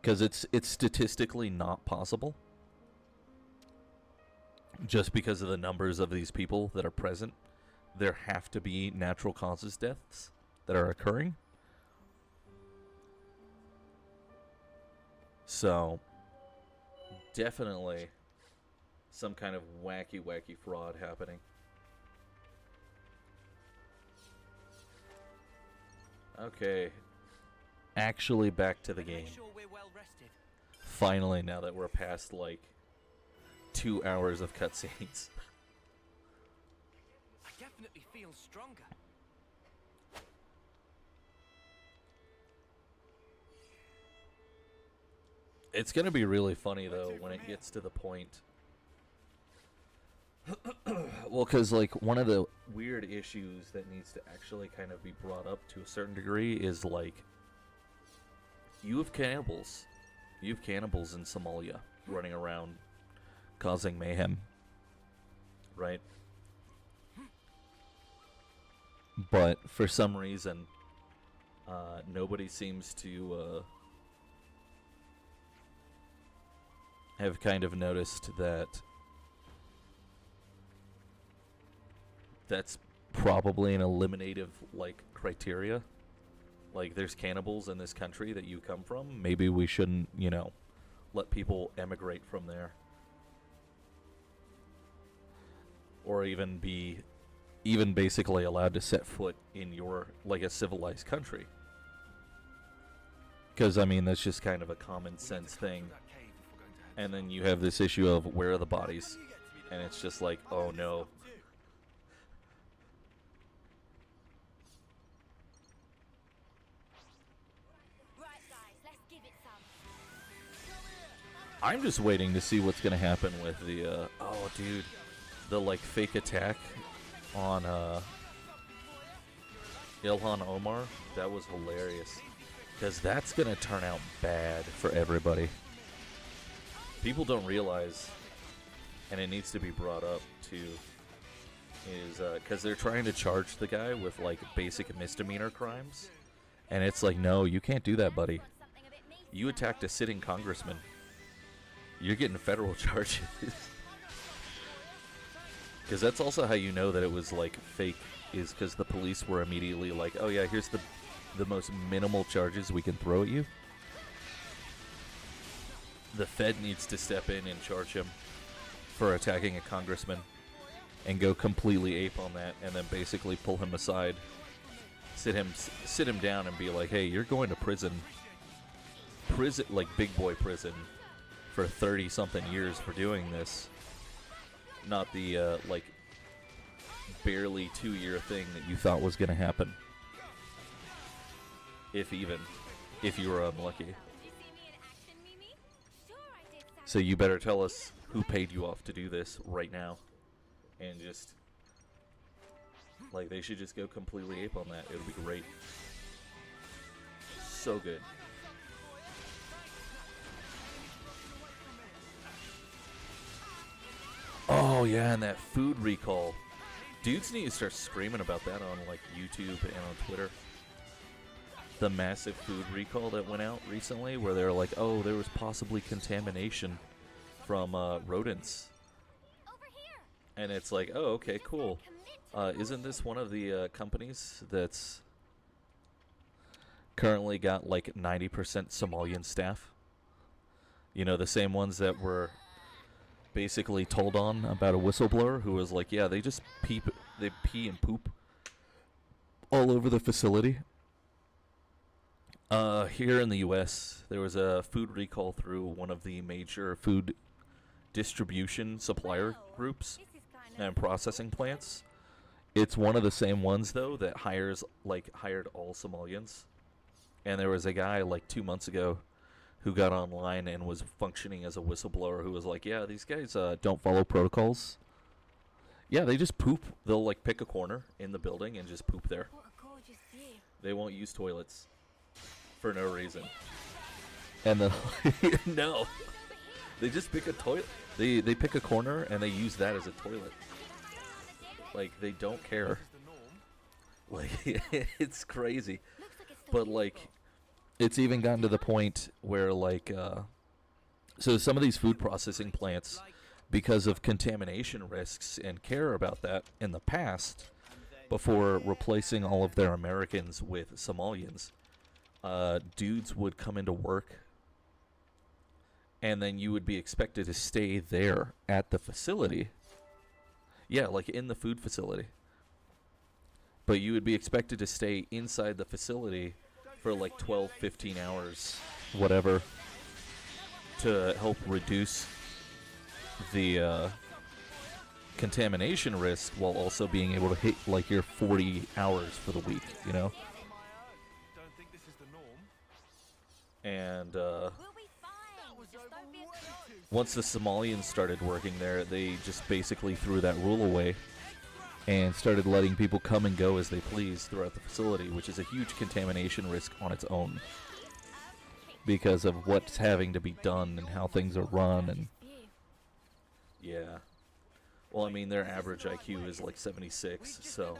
Because it's statistically not possible. Just because of the numbers of these people that are present, there have to be natural causes deaths that are occurring. So, definitely some kind of wacky fraud happening. Okay. Actually back to the game. Make sure we're well rested. Finally, now that we're past like 2 hours of cutscenes. I definitely feel stronger. It's going to be really funny, though, when it gets to the point. Well, because, like, one of the weird issues that needs to actually kind of be brought up to a certain degree is, like, you have cannibals. You have cannibals in Somalia running around causing mayhem. Right? But for some reason, nobody seems to have kind of noticed that that's probably an eliminative like criteria. Like, there's cannibals in this country that you come from. Maybe we shouldn't, you know, let people emigrate from there. Or even be basically allowed to set foot in your, like, a civilized country. Because, I mean, that's just kind of a common sense thing. And then you have this issue of where are the bodies? And it's just like, oh no. Right, guys, let's give it some. I'm just waiting to see what's going to happen with the, oh dude, the like fake attack on Ilhan Omar. That was hilarious. Because that's going to turn out bad for everybody. People don't realize, and it needs to be brought up too, is because they're trying to charge the guy with like basic misdemeanor crimes. And it's like, no, you can't do that, buddy. You attacked a sitting congressman. You're getting federal charges. Because that's also how you know that it was like fake, is because the police were immediately like, oh yeah, here's the most minimal charges we can throw at you. The Fed needs to step in and charge him for attacking a congressman and go completely ape on that and then basically pull him aside sit him down and be like, hey, you're going to prison, like big boy prison, for 30-something years for doing this. Not the like barely 2-year thing that you thought was going to happen. If you were unlucky. So you better tell us who paid you off to do this right now. And just, like, they should just go completely ape on that. It would be great. So good. Oh, yeah, and that food recall. Dudes need to start screaming about that on, like, YouTube and on Twitter. The massive food recall that went out recently where they're like, oh, there was possibly contamination from rodents. And it's like, oh, okay, cool. Isn't this one of the companies that's currently got like 90% Somalian staff? You know, the same ones that were basically told on about a whistleblower who was like, yeah, they just pee and poop all over the facility. Here in the U.S., there was a food recall through one of the major food distribution supplier groups and processing plants. It's one of the same ones, though, that hired all Somalians. And there was a guy, like, 2 months ago who got online and was functioning as a whistleblower who was like, yeah, these guys don't follow protocols. Yeah, they just poop. They'll, like, pick a corner in the building and just poop there. What a gorgeous view. They won't use toilets. For no reason. And then no, they just pick a toilet. They pick a corner and they use that as a toilet. Like, they don't care. Like, it's crazy. But like, it's even gotten to the point where like, so some of these food processing plants, because of contamination risks and care about that in the past, before replacing all of their Americans with Somalians. Dudes would come into work, and then you would be expected to stay there at the facility. Yeah, like in the food facility. But you would be expected to stay inside the facility for like 12, 15 hours, whatever, to help reduce the contamination risk while also being able to hit like your 40 hours for the week, you know? And once the Somalians started working there, they just basically threw that rule away and started letting people come and go as they please throughout the facility, which is a huge contamination risk on its own because of what's having to be done and how things are run. And yeah, well, I mean, their average IQ is like 76, so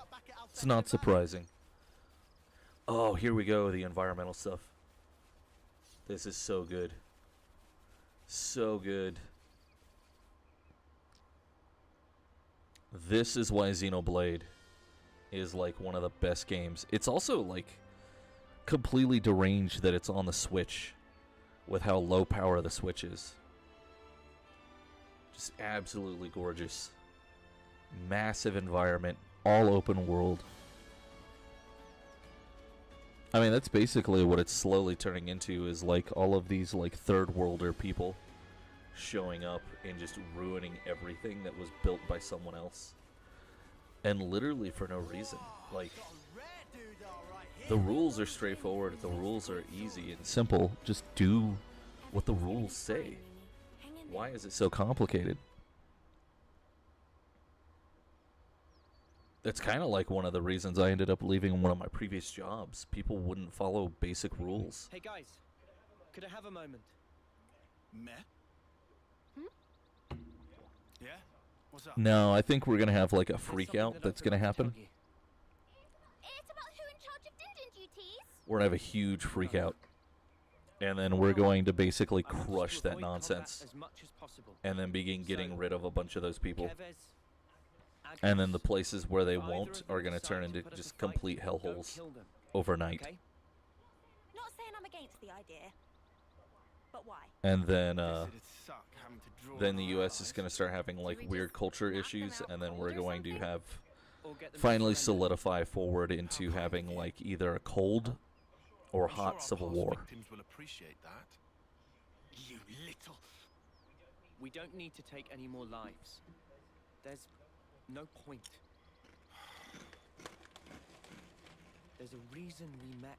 it's not surprising. Oh, here we go, the environmental stuff. This is so good. So good. This is why Xenoblade is like one of the best games. It's also like completely deranged that it's on the Switch with how low power the Switch is. Just absolutely gorgeous. Massive environment, all open world. I mean, that's basically what it's slowly turning into, is like all of these like third worlder people showing up and just ruining everything that was built by someone else. And literally for no reason. Like, the rules are straightforward, the rules are easy and simple. Just do what the rules say. Why is it so complicated? That's kind of like one of the reasons I ended up leaving one of my previous jobs. People wouldn't follow basic rules. Hey guys, could I have a moment? Meh? Yeah? What's up? No, I think we're going to have like a freak out that's going to happen. It's about who in charge of Din duties. We're going to have a huge freak out. And then we're going to basically crush that nonsense. And then begin getting rid of a bunch of those people. And then the places where they won't are going to turn into just complete hellholes overnight. Not saying I'm against the idea, but why? And then the U.S. is going to start having like weird culture issues, and then we're going to have or get them to finally surrender. solidify forward into having like either a cold or I'm sure hot our civil past war. victims will appreciate that. You little. We don't need to take any more lives. There's no point. There's a reason we met.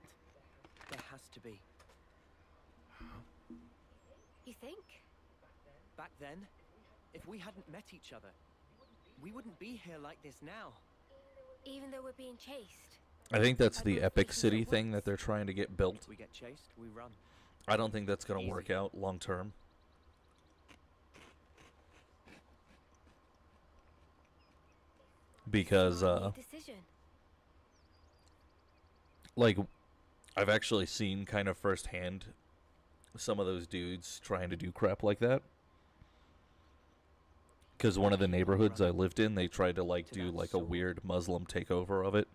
There has to be. You think? Back then, if we hadn't met each other, we wouldn't be here like this now. Even though we're being chased. I think that's Like the both epic nations city at thing that once. they're trying to get built. We get chased, we run. I don't think that's going to Easy. work out long term. Because, Smart decision. like, I've actually seen kind of firsthand some of those dudes trying to do crap like that. Because one of the neighborhoods I lived in, they tried to, like, do, like, a weird Muslim takeover of it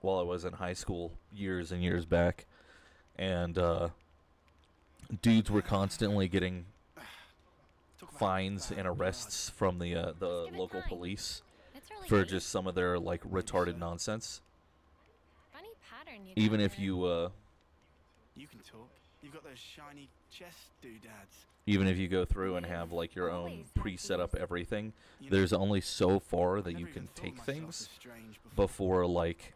while I was in high school years and years back. And, dudes were constantly getting Talk about fines and bad arrests from the give it local time. police That's really for neat. just some of their, like, retarded nonsense. Funny pattern you Even got if there. you, blood. You can talk. You've got those shiny chest doodads. even if you go through and have, like, your own Always had pre-set up these. everything, You know, there's only so far I that you never can even thought take myself things as strange before. before, like,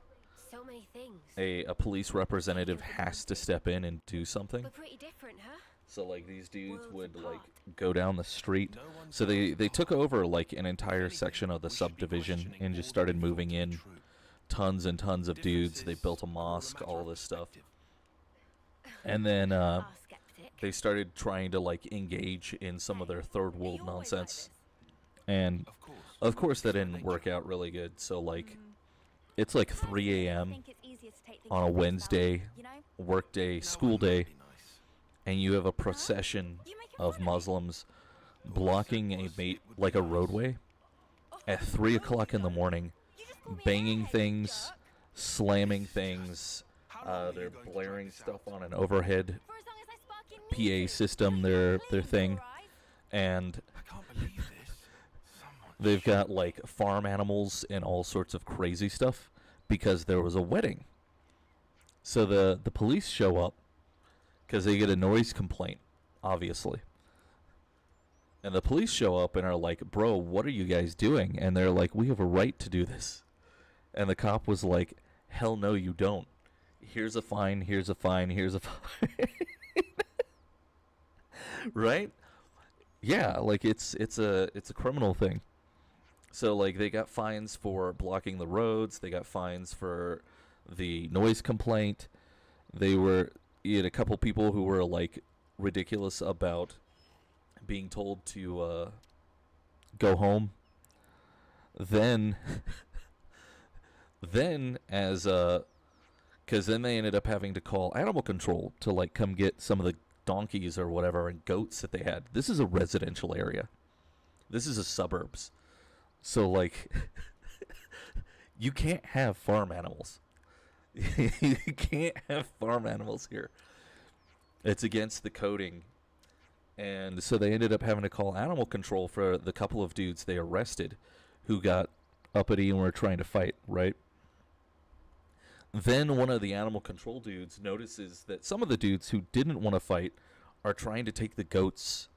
So many things. a police representative has to step in and do something. We're pretty different, huh? So, like, these dudes Worlds would, like, apart. go down the street. No one's So they ever took caught. over, like, an If entire anything, section of the we should be subdivision questioning and all just that started we thought moving to be in true. tons and tons of dudes. They built a Differences are all mosque, matter all of this stuff. perspective. And then, Our skeptic. they started trying to, like, engage in some of their third world You always like nonsense. this. And Of course. that It's my didn't work nature. out really good. So, like, it's like 3 Personally, I a.m. think it's easier to take things on a at face Wednesday, value, you know? work day, No, school I'm day, really nice. and you have a procession You make it of funny. Muslims All I blocking said a was mate it would be like a nice. roadway at 3 o'clock in the morning, You just call me an banging airhead, you things, jerk. slamming things. How long are you They're going to drag blaring this stuff out? on an overhead For as long as I spark in PA me to. system, Just their please, thing, alright? and I can't believe this. Someone they've shot got like farm animals and all sorts of crazy stuff because there was a wedding. So the police show up because they get a noise complaint, obviously. And the police show up and are like, "Bro, what are you guys doing?" And they're like, "We have a right to do this." And the cop was like, "Hell no, you don't. Here's a fine, here's a fine, here's a fine." Right? Yeah, like it's a criminal thing. So like they got fines for blocking the roads, they got fines for the noise complaint. You had a couple people who were like ridiculous about being told to go home. Then because then they ended up having to call animal control to like come get some of the donkeys or whatever and goats that they had. This is a residential area. This is a suburbs. So like you can't have farm animals. You can't have farm animals here. It's against the coding. And so they ended up having to call animal control for the couple of dudes they arrested who got uppity and were trying to fight, right? Then one of the animal control dudes notices that some of the dudes who didn't want to fight are trying to take the goats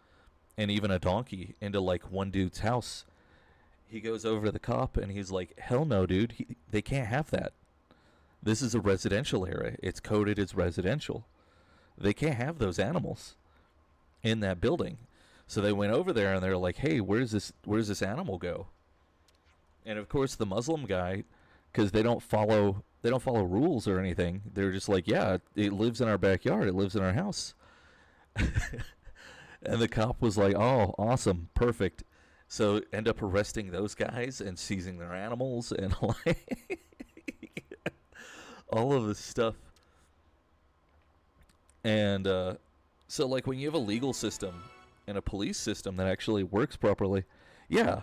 and even a donkey into like one dude's house. He goes over to the cop and he's like, "Hell no, dude. They can't have that. This is a residential area. It's coded as residential. They can't have those animals in that building." So they went over there and they're like, "Hey, where does this animal go?" And of course the Muslim guy, because they don't follow rules or anything, they're just like, "Yeah, it lives in our backyard. It lives in our house." And the cop was like, "Oh, awesome, perfect." So end up arresting those guys and seizing their animals and like all of this stuff. And so like when you have a legal system and a police system that actually works properly, yeah.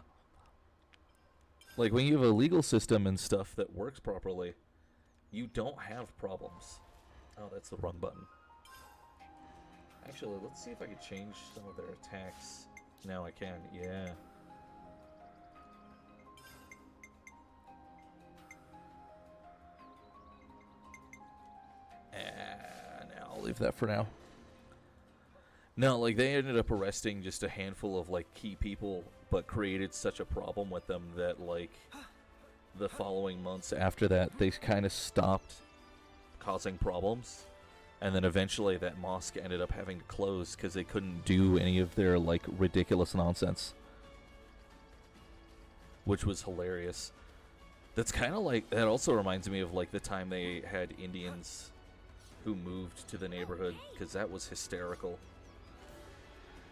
Like when you have a legal system and stuff that works properly, you don't have problems. Oh, that's the wrong button. Actually, let's see if I can change some of their attacks. Now I can, yeah. leave that for now. No, like, they ended up arresting just a handful of, like, key people, but created such a problem with them that, like, the following months after that, they kind of stopped causing problems. And then eventually that mosque ended up having to close because they couldn't do any of their, like, ridiculous nonsense. Which was hilarious. That's kind of like, that also reminds me of, like, the time they had Indians who moved to the neighborhood, because that was hysterical.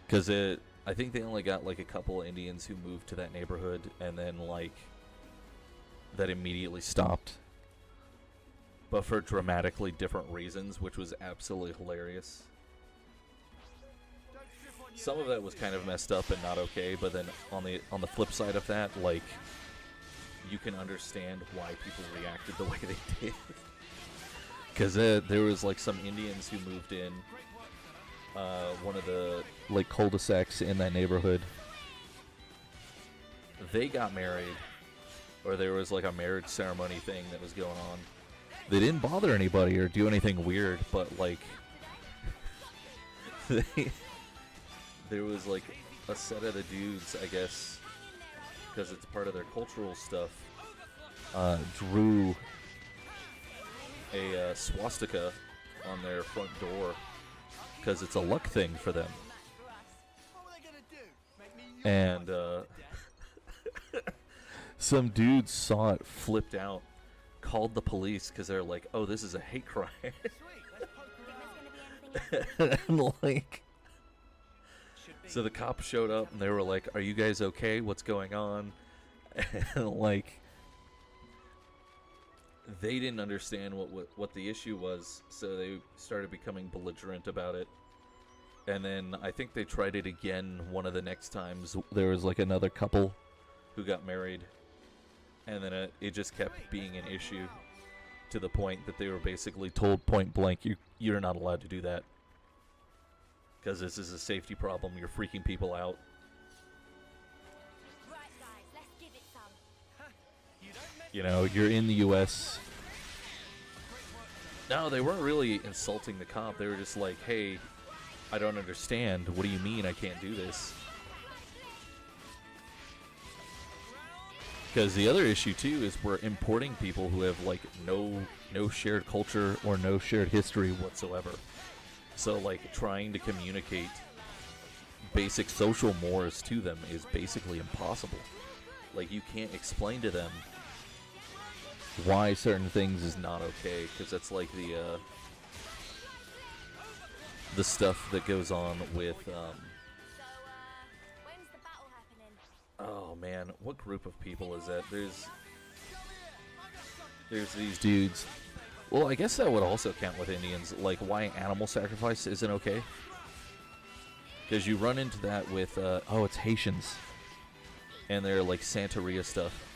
Because I think they only got, like, a couple Indians who moved to that neighborhood, and then, like, that immediately stopped. But for dramatically different reasons, which was absolutely hilarious. Some of that was kind of messed up and not okay, but then on the flip side of that, like, you can understand why people reacted the way they did. Because there was, like, some Indians who moved in one of the, like, cul-de-sacs in that neighborhood. They got married, or there was, like, a marriage ceremony thing that was going on. They didn't bother anybody or do anything weird, but, like, there was, like, a set of the dudes, I guess, because it's part of their cultural stuff, drew a swastika on their front door because it's a luck thing for them. And some dudes saw it, flipped out, called the police because they're like, oh, this is a hate crime. And, like, so the cops showed up and they were like, are you guys okay? What's going on? And, like, they didn't understand what the issue was, so they started becoming belligerent about it. And then I think they tried it again one of the next times. There was, like, another couple who got married, and then it just kept being an issue to the point that they were basically told point blank, you're not allowed to do that because this is a safety problem. You're freaking people out. You know, you're in the U.S. No, they weren't really insulting the cop. They were just like, hey, I don't understand. What do you mean I can't do this? Because the other issue, too, is we're importing people who have, like, no shared culture or no shared history whatsoever. So, like, trying to communicate basic social mores to them is basically impossible. Like, you can't explain to them why certain things is not okay, because that's like the stuff that goes on with when's the battle happening? oh man, what group of people is that? There's these dudes. Well, I guess that would also count with Indians, like why animal sacrifice isn't okay, because you run into that with oh, it's Haitians and their, like, Santeria stuff.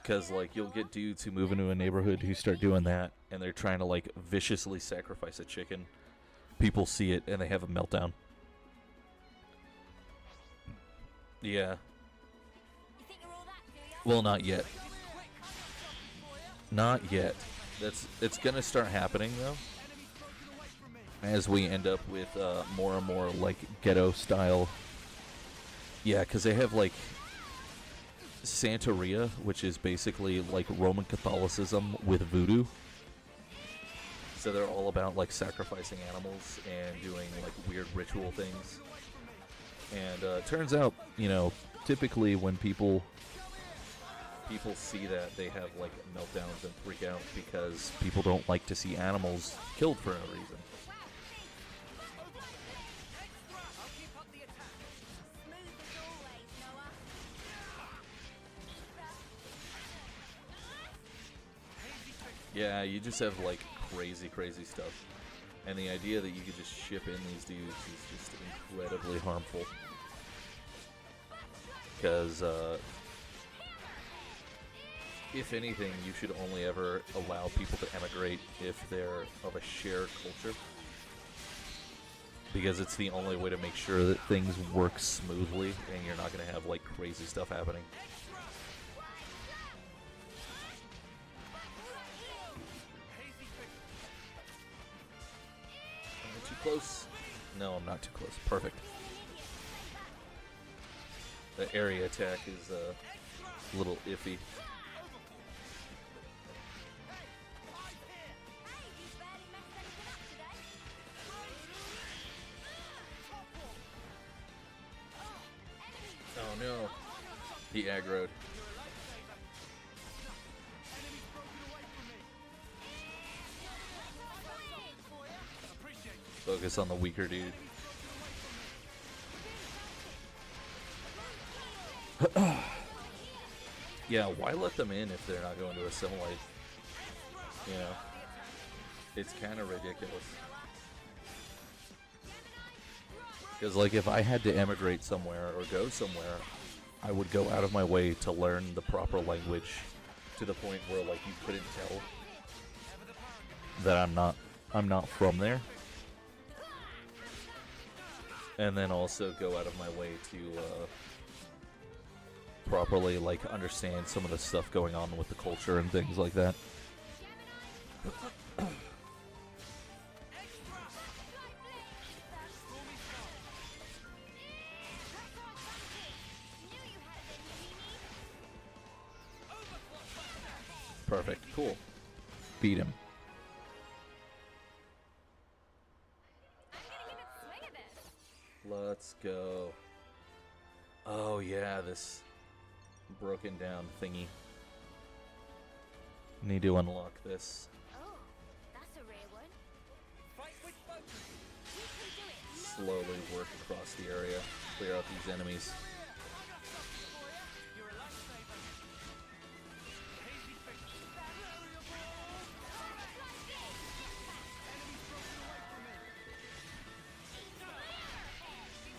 Because, like, you'll get dudes who move into a neighborhood who start doing that, and they're trying to, like, viciously sacrifice a chicken. People see it, and they have a meltdown. Yeah. Well, not yet. Not yet. It's gonna start happening, though, as we end up with more and more, like, ghetto style. Yeah, because they have, like, Santeria, which is basically like Roman Catholicism with voodoo. So they're all about, like, sacrificing animals and doing, like, weird ritual things. And turns out, you know, typically when people see that, they have, like, meltdowns and freak out because people don't like to see animals killed for no reason. Yeah, you just have, like, crazy stuff. And the idea that you could just ship in these dudes is just incredibly harmful. Because, if anything, you should only ever allow people to emigrate if they're of a shared culture. Because it's the only way to make sure that things work smoothly and you're not going to have, like, crazy stuff happening. close? No, I'm not too close. Perfect. The area attack is a little iffy. Oh no. He aggroed. Focus on the weaker dude. Yeah, why let them in if they're not going to assimilate? You know, it's kind of ridiculous. Because, like, if I had to emigrate somewhere or go somewhere, I would go out of my way to learn the proper language to the point where, like, you couldn't tell that I'm not from there. And then also go out of my way to properly, like, understand some of the stuff going on with the culture and things like that. Perfect. Cool. Beat him. Let's go. Oh yeah, this broken down thingy. Need to unlock this. Oh, that's a rare one. Slowly work across the area, clear out these enemies.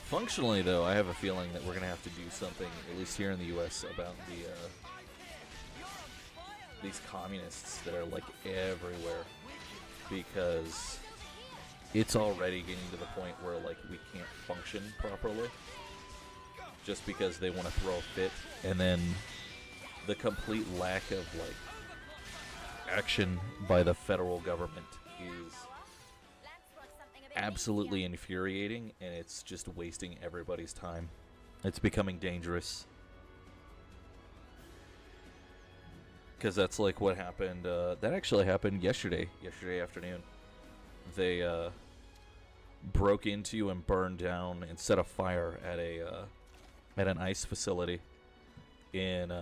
Functionally, though, I have a feeling that we're going to have to do something, at least here in the U.S., about these communists that are, like, everywhere. Because it's already getting to the point where, like, we can't function properly. Just because they want to throw a fit. And then the complete lack of, like, action by the federal government is absolutely infuriating, and it's just wasting everybody's time. It's becoming dangerous. Because that's like what happened. That actually happened yesterday afternoon. They broke into and burned down and set a fire at an ice facility in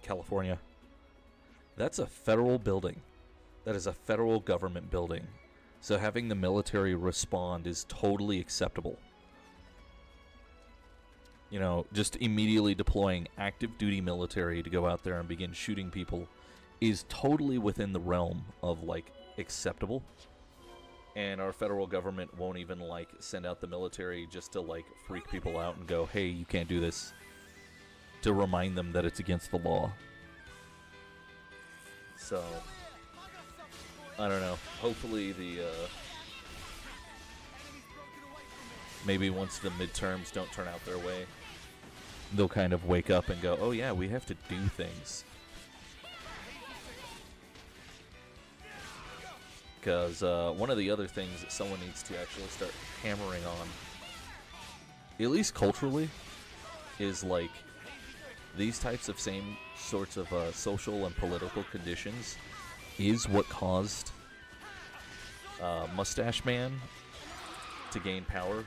California. That's a federal building. That is a federal government building. So having the military respond is totally acceptable. You know, just immediately deploying active duty military to go out there and begin shooting people is totally within the realm of, like, acceptable. And our federal government won't even, like, send out the military just to, like, freak people out and go, hey, you can't do this, to remind them that it's against the law. So I don't know. Hopefully maybe once the midterms don't turn out their way, they'll kind of wake up and go, oh yeah, we have to do things. Because one of the other things that someone needs to actually start hammering on, at least culturally, is like these types of same sorts of social and political conditions is what caused Mustache Man to gain power.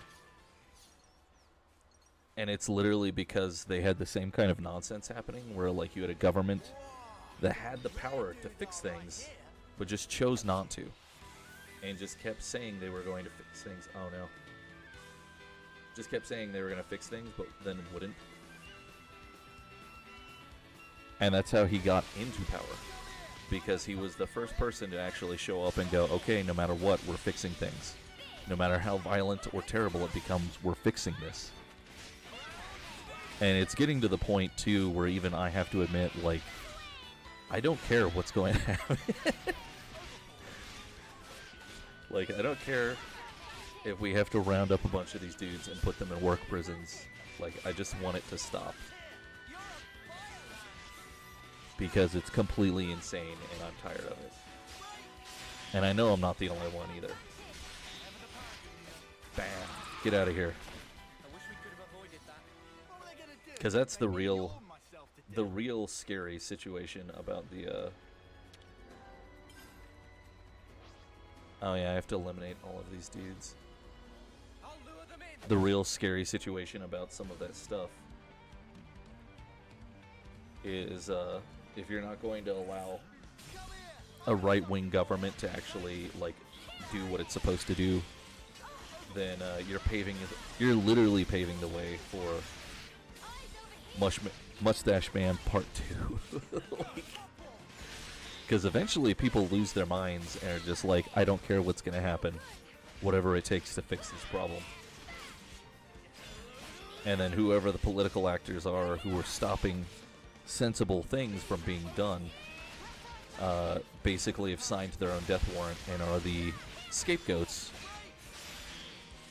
And it's literally because they had the same kind of nonsense happening where, like, you had a government that had the power to fix things but just chose not to, and just kept saying they were going to fix things. Oh no. Just kept saying they were going to fix things but then wouldn't. And that's how he got into power. Because he was the first person to actually show up and go, okay, no matter what, we're fixing things. No matter how violent or terrible it becomes, we're fixing this. And it's getting to the point, too, where even I have to admit, like, I don't care what's going to happen. Like, I don't care if we have to round up a bunch of these dudes and put them in work prisons. Like, I just want it to stop. Because it's completely insane, and I'm tired of it. And I know I'm not the only one either. Bam. Get out of here. I wish we could have avoided that. What were they gonna do? Because that's the Make me real, yawn myself to the death? real scary situation about the, Oh yeah, I have to eliminate all of these dudes. I'll lure them in. The real scary situation about some of that stuff is, if you're not going to allow a right-wing government to actually, like, do what it's supposed to do, then you're literally paving the way for Mustache Man Part 2. Because eventually people lose their minds and are just like, I don't care what's going to happen, whatever it takes to fix this problem. And then whoever the political actors are who are stopping sensible things from being done basically have signed their own death warrant and are the scapegoats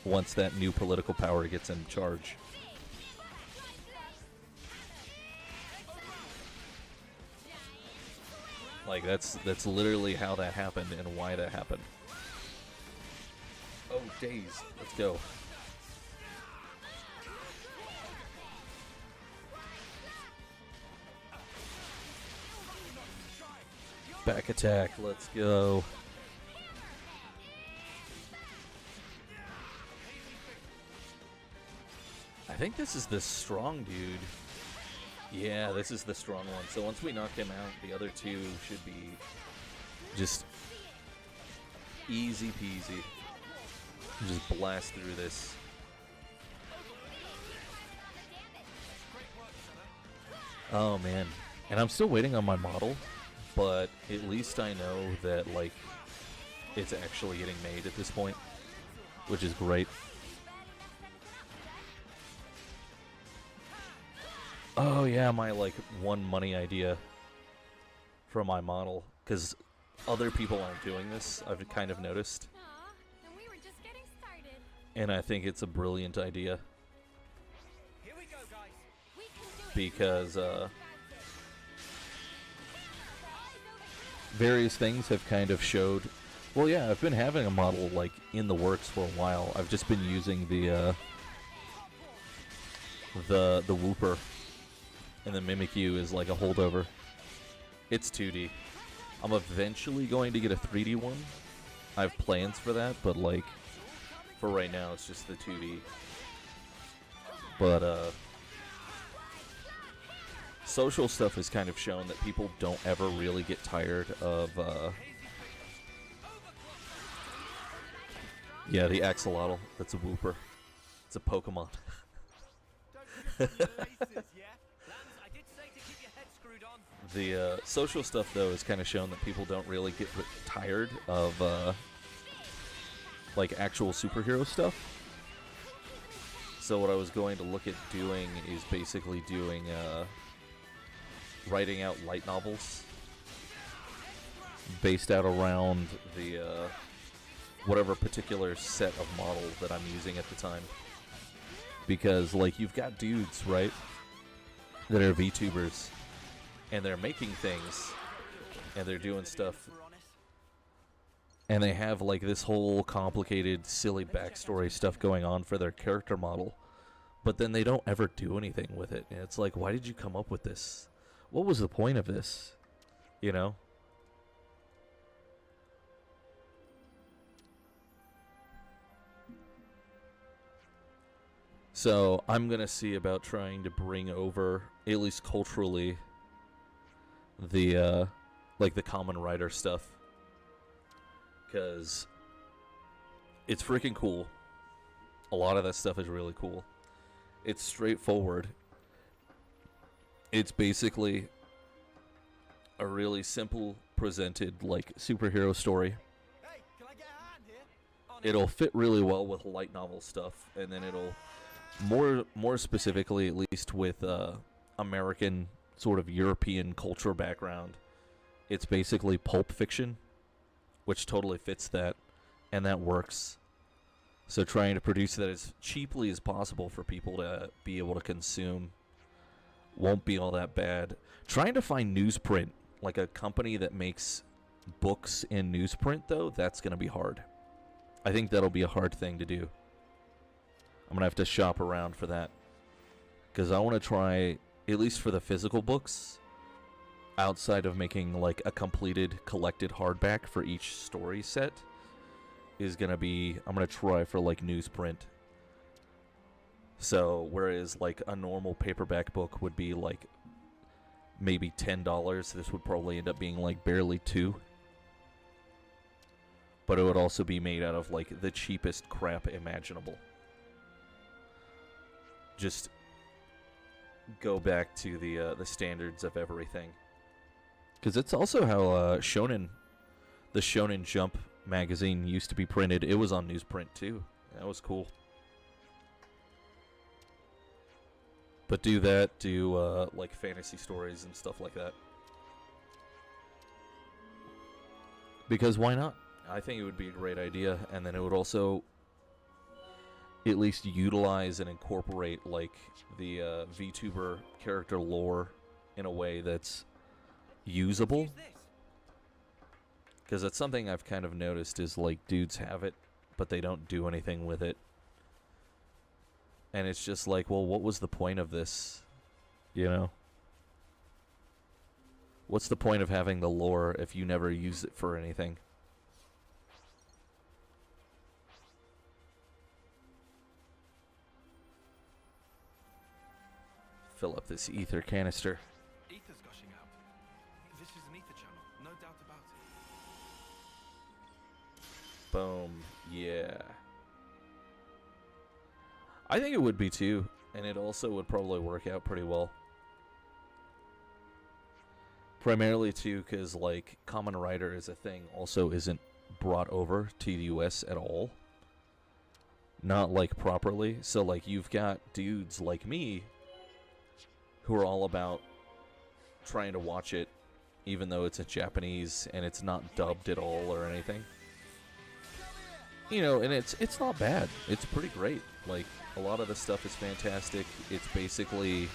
once that new political power gets in charge. Like, that's literally how that happened and why that happened. Oh, days. Let's go. Back attack. Let's go. I think this is the strong dude. Yeah, this is the strong one. So once we knock him out, the other two should be just easy peasy. Just blast through this. Oh man. And I'm still waiting on my model, but at least I know that, like, it's actually getting made at this point, which is great. Oh yeah, my, like, one money idea for my model, because other people aren't doing this, I've kind of noticed. Aw, and we were just getting started. And I think it's a brilliant idea. Here we go, guys. We can do it. Because various things have kind of showed. Well, yeah, I've been having a model, like, in the works for a while. I've just been using the Whooper, and the Mimikyu is like a holdover. It's 2D. I'm eventually going to get a 3D one. I have plans for that, but, like, for right now, it's just the 2D. But social stuff has kind of shown that people don't ever really get tired of, yeah, the axolotl. That's a Whooper. It's a Pokemon. The social stuff, though, has kind of shown that people don't really get tired of, like, actual superhero stuff. So what I was going to look at doing is basically doing, writing out light novels based out around the, whatever particular set of model that I'm using at the time. Because, like, you've got dudes, right, that are VTubers, and they're making things, and they're doing stuff, and they have, like, this whole complicated, silly backstory stuff going on for their character model, but then they don't ever do anything with it. And it's like, why did you come up with this? What was the point of this? You know? So I'm gonna see about trying to bring over, at least culturally, the like the common writer stuff, because it's freaking cool. A lot of that stuff is really cool. It's straightforward. It's basically a really simple presented, like, superhero story. Hey, can I get a hand here? It'll fit really well with light novel stuff, and then it'll more specifically, at least with American sort of European culture background, it's basically pulp fiction, which totally fits that, and that works. So trying to produce that as cheaply as possible for people to be able to consume won't be all that bad. Trying to find newsprint, like a company that makes books in newsprint, though, that's going to be hard. I think that'll be a hard thing to do. I'm gonna have to shop around for that, because I want to try, at least for the physical books, outside of making like a completed collected hardback for each story set, is gonna be, I'm gonna try for like newsprint. So whereas like a normal paperback book would be like maybe $10, this would probably end up being like barely $2. But it would also be made out of like the cheapest crap imaginable. Just go back to the standards of everything. Because it's also how the Shonen Jump magazine used to be printed. It was on newsprint too. That was cool. But do that, do like fantasy stories and stuff like that. Because why not? I think it would be a great idea, and then it would also at least utilize and incorporate like the VTuber character lore in a way that's usable. Because that's something I've kind of noticed is like dudes have it, but they don't do anything with it. And it's just like, well, what was the point of this? You know? What's the point of having the lore if you never use it for anything? Fill up this ether canister. Ether's gushing out. This is an ether channel, no doubt about it. Boom. Yeah. I think it would be too, and it also would probably work out pretty well. Primarily too, because like Common Writer as a thing also isn't brought over to the US at all. Not like properly. So like you've got dudes like me who are all about trying to watch it even though it's in Japanese and it's not dubbed at all or anything. You know, and it's not bad. It's pretty great. Like, a lot of the stuff is fantastic. It's basically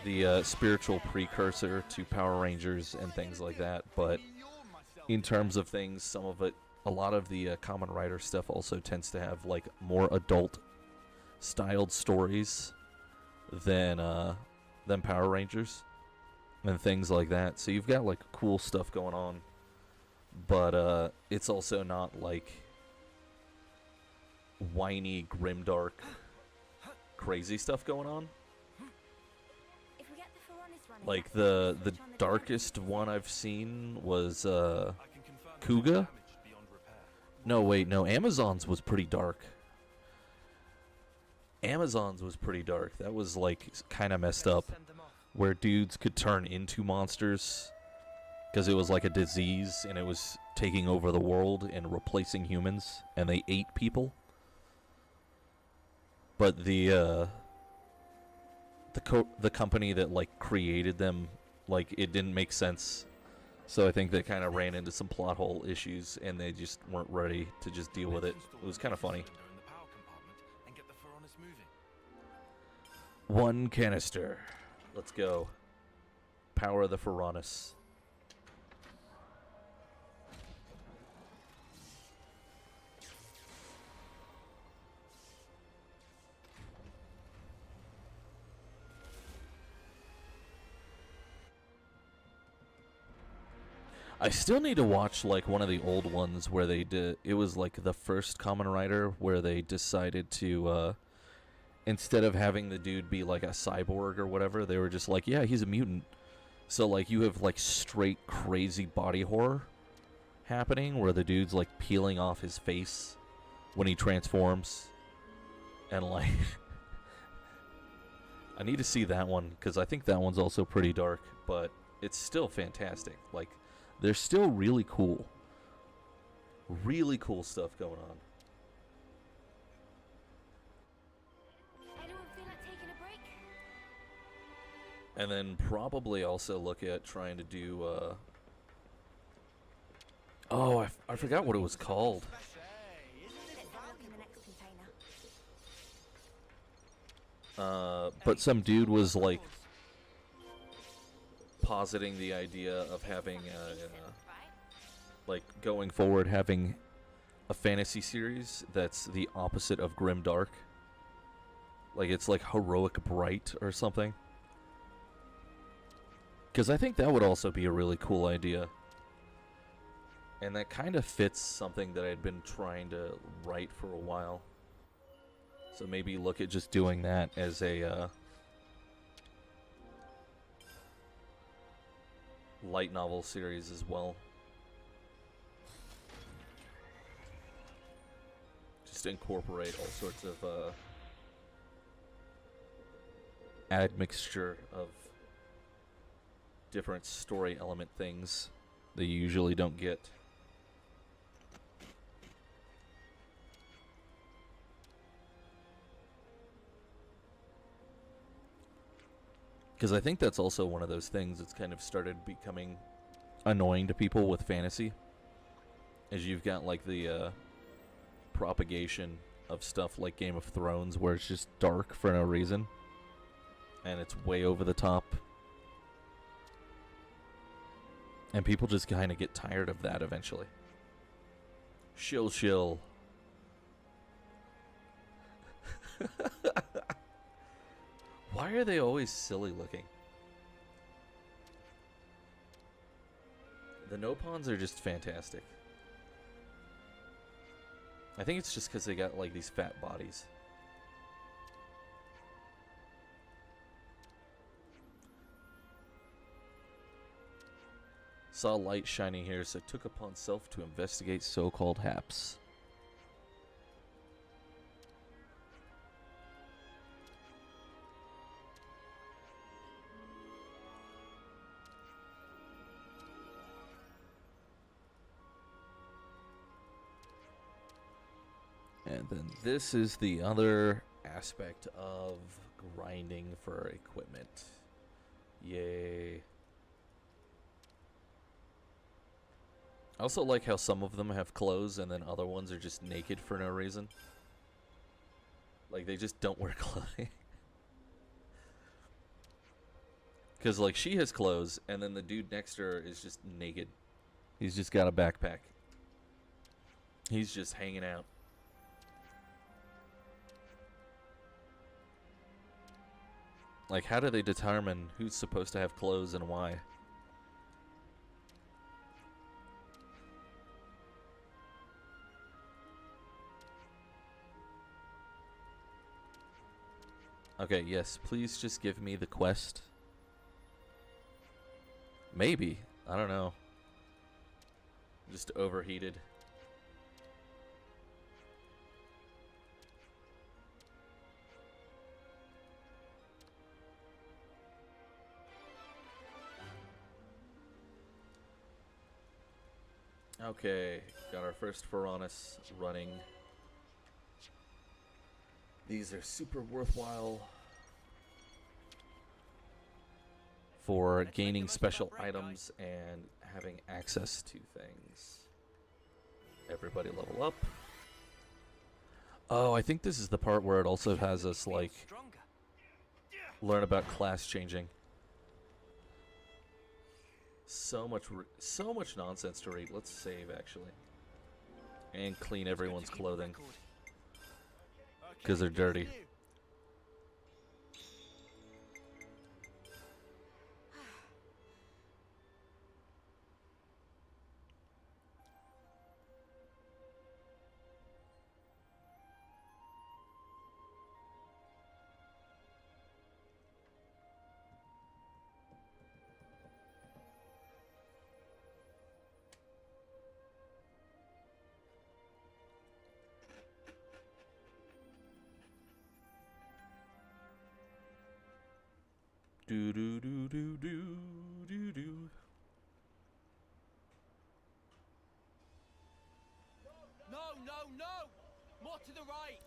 the spiritual precursor to Power Rangers and things like that. But in terms of things, some of it, a lot of the Common Writer stuff also tends to have, like, more adult-styled stories than Power Rangers and things like that. So you've got, like, cool stuff going on. But it's also not like whiny, grimdark, crazy stuff going on. Like the darkest one I've seen was Kuga. No, wait, no. Amazon's was pretty dark. Amazon's was pretty dark. That was like kind of messed up, where dudes could turn into monsters. Because it was like a disease, and it was taking over the world and replacing humans, and they ate people. But the company that like created them, like it didn't make sense. So I think they kind of ran into some plot hole issues, and they just weren't ready to just deal with it. It was kind of funny. One canister. Let's go. Power of the Pharaonis. I still need to watch like one of the old ones where they did. It was like the first Kamen Rider where they decided to, instead of having the dude be like a cyborg or whatever, they were just like, yeah, he's a mutant. So like you have like straight crazy body horror happening where the dude's like peeling off his face when he transforms, and like I need to see that one because I think that one's also pretty dark, but it's still fantastic. Like. They're still really cool. Really cool stuff going on. Anyone feel like taking a break? And then probably also look at trying to do, oh, I forgot what it was called. But some dude was like positing the idea of having like going forward having a fantasy series that's the opposite of grim dark. Like it's like heroic bright or something. Because I think that would also be a really cool idea. And that kind of fits something that I'd been trying to write for a while. So maybe look at just doing that as a light novel series as well. Just incorporate all sorts of admixture of different story element things that you usually don't get. Because I think that's also one of those things that's kind of started becoming annoying to people with fantasy. Is you've got like the propagation of stuff like Game of Thrones where it's just dark for no reason. And it's way over the top. And people just kind of get tired of that eventually. Shill. Why are they always silly looking? The Nopons are just fantastic. I think it's just because they got like these fat bodies. Saw light shining here, so took upon self to investigate so-called haps. And then this is the other aspect of grinding for equipment. Yay. I also like how some of them have clothes and then other ones are just naked for no reason. Like they just don't wear clothing. Because like she has clothes and then the dude next to her is just naked. He's just got a backpack. He's just hanging out. Like, how do they determine who's supposed to have clothes and why? Okay, yes, please just give me the quest. Maybe. I don't know. Just overheated. Okay, got our first Piranhas running. These are super worthwhile for gaining special items and having access to things. Everybody level up. Oh, I think this is the part where it also has us like learn about class changing. So much nonsense to read. Let's save actually, and clean everyone's clothing because they're dirty. Do do do do do do do. No, no, no! More to the right!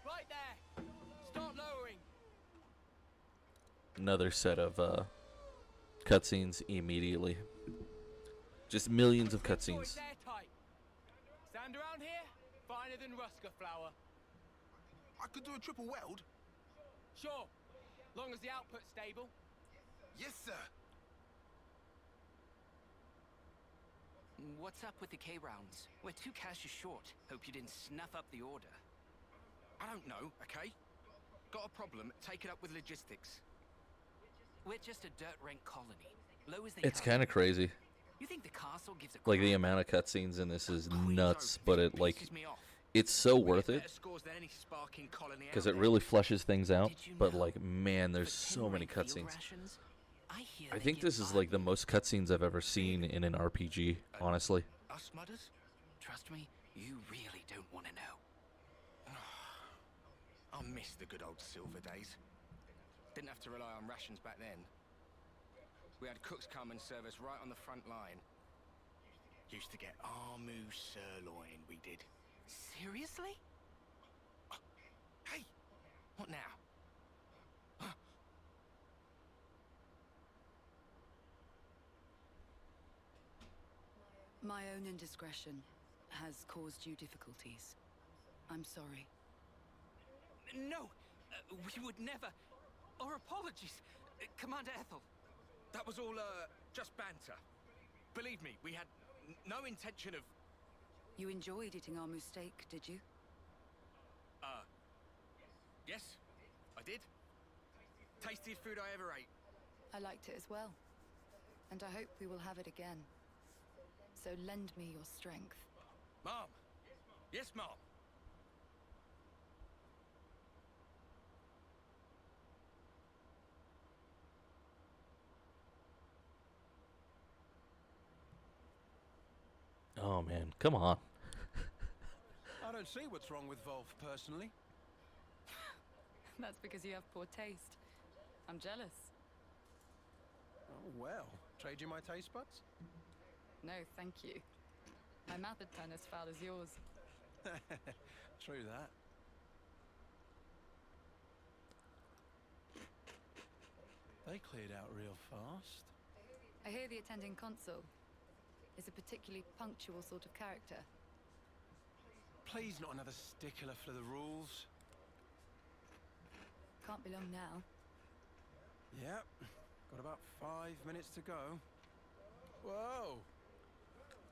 Right there! Start lowering! Another set of cutscenes immediately. Just millions of cutscenes. Stand around here, finer than Rusker flour. I could do a triple weld. Sure, long as the output's stable. Yes, sir. What's up with the K-rounds? We're 2 caches short. Hope you didn't snuff up the order. I don't know, okay? Got a problem, take it up with logistics. We're just a dirt rank colony. Low as they It's come. kind of crazy. You think the castle gives a Like the crap? amount of cutscenes in this is Queen's nuts, Oath, but this it like pisses me off. it's so We get worth it better scores than any sparking colony because out it there. really fleshes things out. Did you But know like, man, there's for so many 10 rank field cutscenes. rations, I hear I they think give this is like the Arden most cutscenes I've ever seen in an RPG. Honestly. Us mudders? Trust me, you really don't want to know. I miss the good old silver days. Didn't have to rely on rations back then. We had cooks come and serve us right on the front line. Used to get armu sirloin, we did. Seriously? Hey, what now? My own indiscretion has caused you difficulties. I'm sorry. No, we would never. Our apologies, Commander Ethel. That was all, just banter. Believe me, we had no intention of... You enjoyed eating our moose steak, did you? Yes, I did. Tastiest food I ever ate. I liked it as well. And I hope we will have it again. So lend me your strength. Mom! Yes, Mom! Oh man, come on. I don't see what's wrong with Volf, personally. That's because you have poor taste. I'm jealous. Oh, well. Trade you my taste buds? No, thank you. My mouth would turn as foul as yours. True that. They cleared out real fast. I hear the attending consul is a particularly punctual sort of character. Please, not another stickler for the rules. Can't be long now. Yep. Got about 5 minutes to go. Whoa!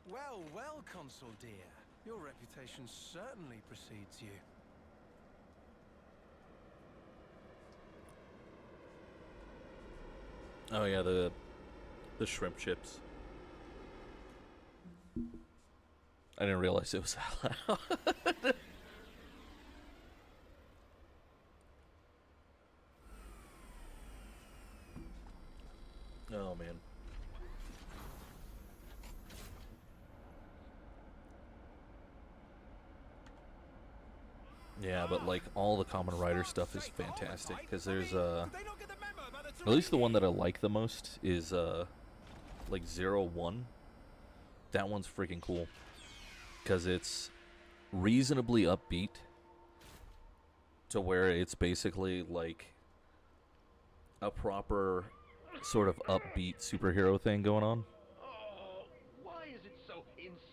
Well, well, Consul dear. Your reputation certainly precedes you. Oh yeah, the shrimp chips. I didn't realize it was that loud. Oh man. Yeah, but like all the Common Rider stuff is fantastic because there's at least the one that I like the most is like 01. That one's freaking cool because it's reasonably upbeat to where it's basically like a proper sort of upbeat superhero thing going on. Oh, why is it so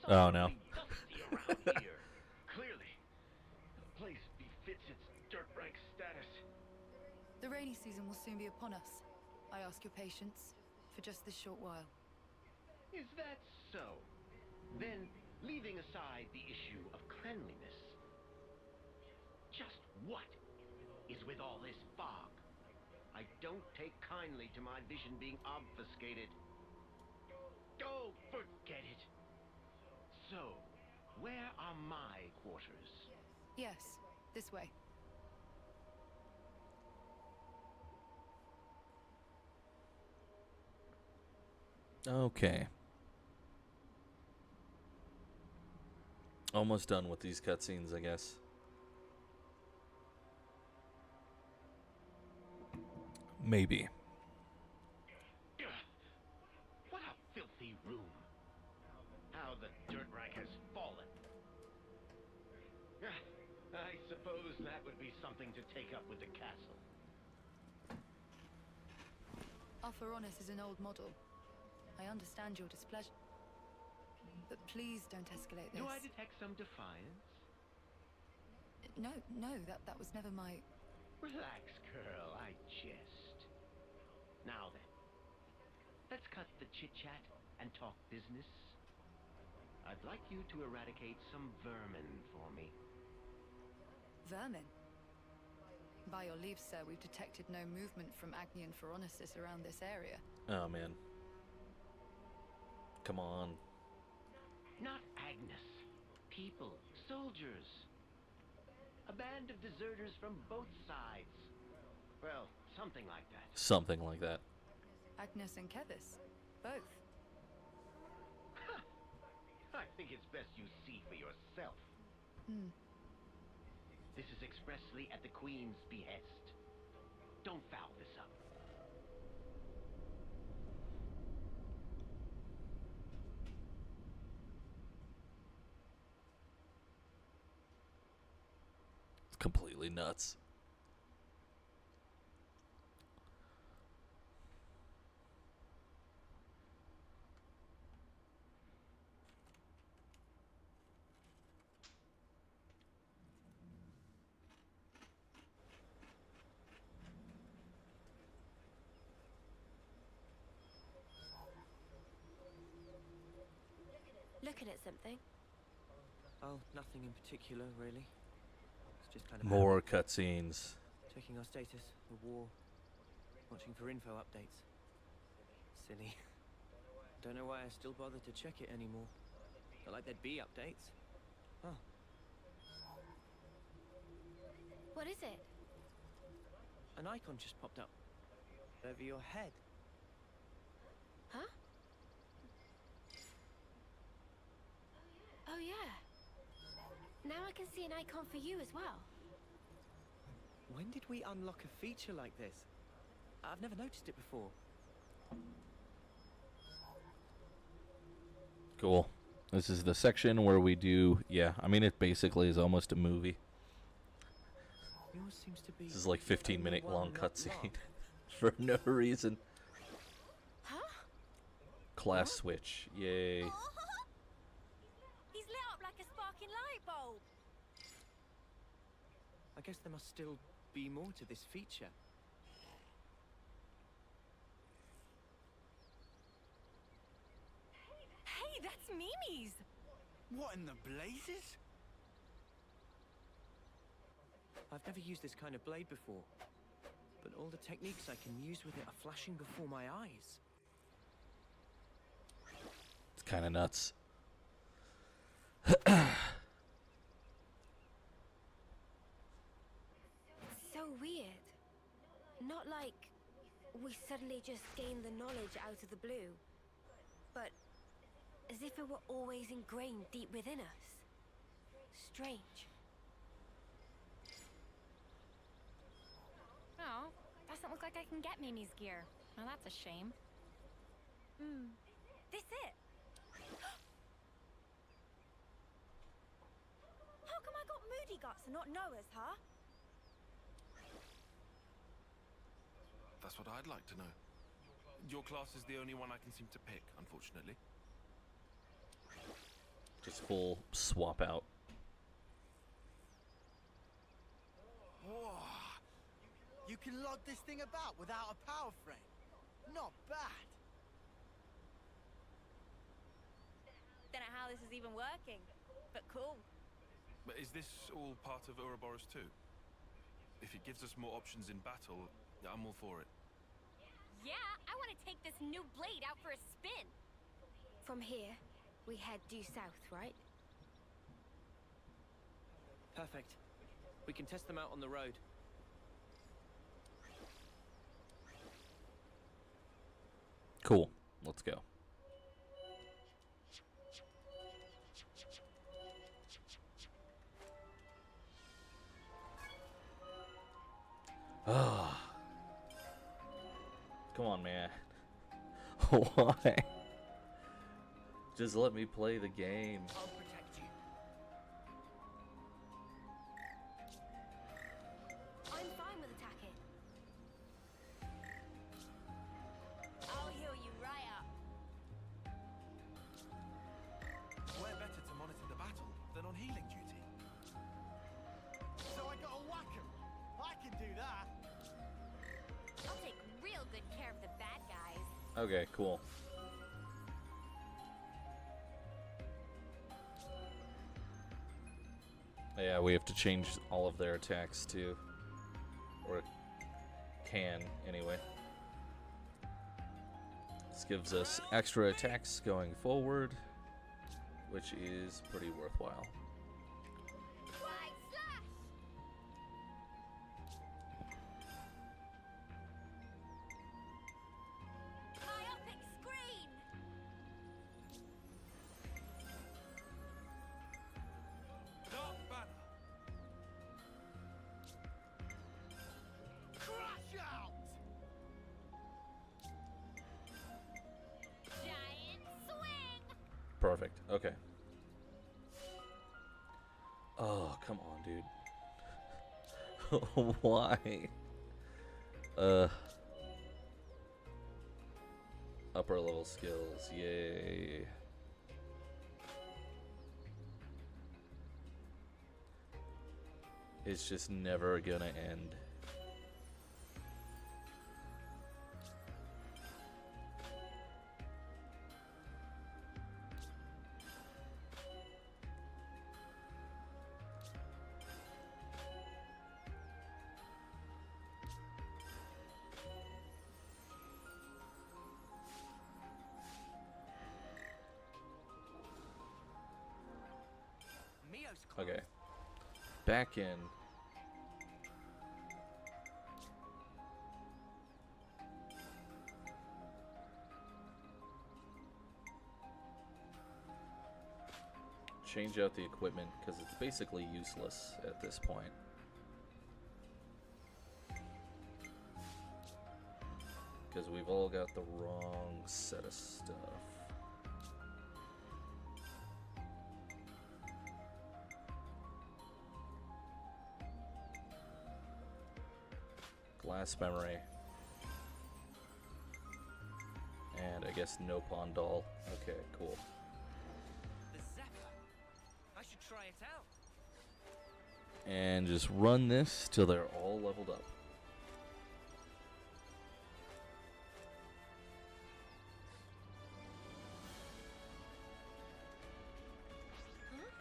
Oh no. dusty around here? Clearly, the place befits its dirt rank status. The rainy season will soon be upon us. I ask your patience for just this short while. Is that so? Then, leaving aside the issue of cleanliness, just what is with all this fog? I don't take kindly to my vision being obfuscated. Oh, forget it. So, where are my quarters? Yes, this way. Okay. Almost done with these cutscenes, I guess. Maybe. What a filthy room. How the dirt rag has fallen. I suppose that would be something to take up with the castle. Alpharonis is an old model. I understand your displeasure. But please don't escalate this. Do I detect some defiance? No, that was never my... Relax, girl, I jest. Now then, let's cut the chit-chat and talk business. I'd like you to eradicate some vermin for me. Vermin? By your leave, sir, we've detected no movement from Agni and Phoronesis around this area. Oh, man. Come on. Not Agnes. People. Soldiers. A band of deserters from both sides. Well, something like that. Something like that. Agnes and Kevis? Both? I think it's best you see for yourself. This is expressly at the Queen's behest. Don't foul this up. It's completely nuts. Looking at something? Oh, nothing in particular, really. It's just kind of More cutscenes. checking our status, the war, watching for info updates. Silly. Don't know why I still bother to check it anymore. Not like there'd be updates. Oh. What is it? An icon just popped up over your head. Huh? Oh yeah. Now I can see an icon for you as well. When did we unlock a feature like this? I've never noticed it before. Cool. This is the section where we do, yeah, I mean, it basically is almost a movie. Yours seems to be This is like 15-minute only long one not cutscene locked. for no reason. Huh? Class switch. Yay. He's lit up like a sparking light bulb. I guess there must still be more to this feature. Hey, that's Mimi's. What in the blazes? I've never used this kind of blade before, but all the techniques I can use with it are flashing before my eyes. It's kind of nuts. It's so weird. Not like we suddenly just gained the knowledge out of the blue, but as if it were always ingrained deep within us. Strange. Oh, doesn't look like I can get Mimi's gear. Well, that's a shame. This it? How come I got moody guts and not Noah's, huh? That's what I'd like to know. Your class is the only one I can seem to pick, unfortunately. Just full swap out. Whoa. You can lug this thing about without a power frame. Not bad. Don't know how this is even working, but cool. But is this all part of Ouroboros too? If it gives us more options in battle, I'm all for it. Yeah, I want to take this new blade out for a spin. From here, we head due south, right? Perfect. We can test them out on the road. Cool. Let's go. Ah. Come on, man. Why? Just let me play the game. I'll protect you. I'm fine with attacking. I'll heal you right up. Where better to monitor the battle than on healing duty? So I gotta whack him. I can do that. I'll take real good care of the bad guys. Okay, cool. Yeah, we have to change all of their attacks too. Or can, anyway. This gives us extra attacks going forward, which is pretty worthwhile. Perfect. Okay. Oh, come on, dude. Why? Upper level skills. Yay. It's just never gonna end. Okay. Back in. Change out the equipment because it's basically useless at this point. Because we've all got the wrong set of stuff. Glass memory. And I guess no pawn doll. Okay, cool. The Zephyr. I should try it out. And just run this till they're all leveled up.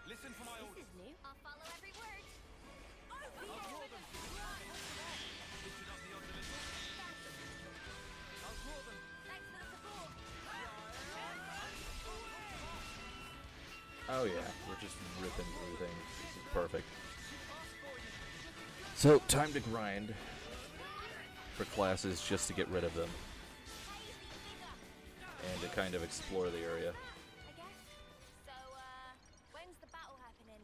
Listen for my orders. I'll follow every word. Oh yeah, we're just ripping through things. This is perfect. So, time to grind for classes just to get rid of them. And to kind of explore the area. So, when's the battle happening?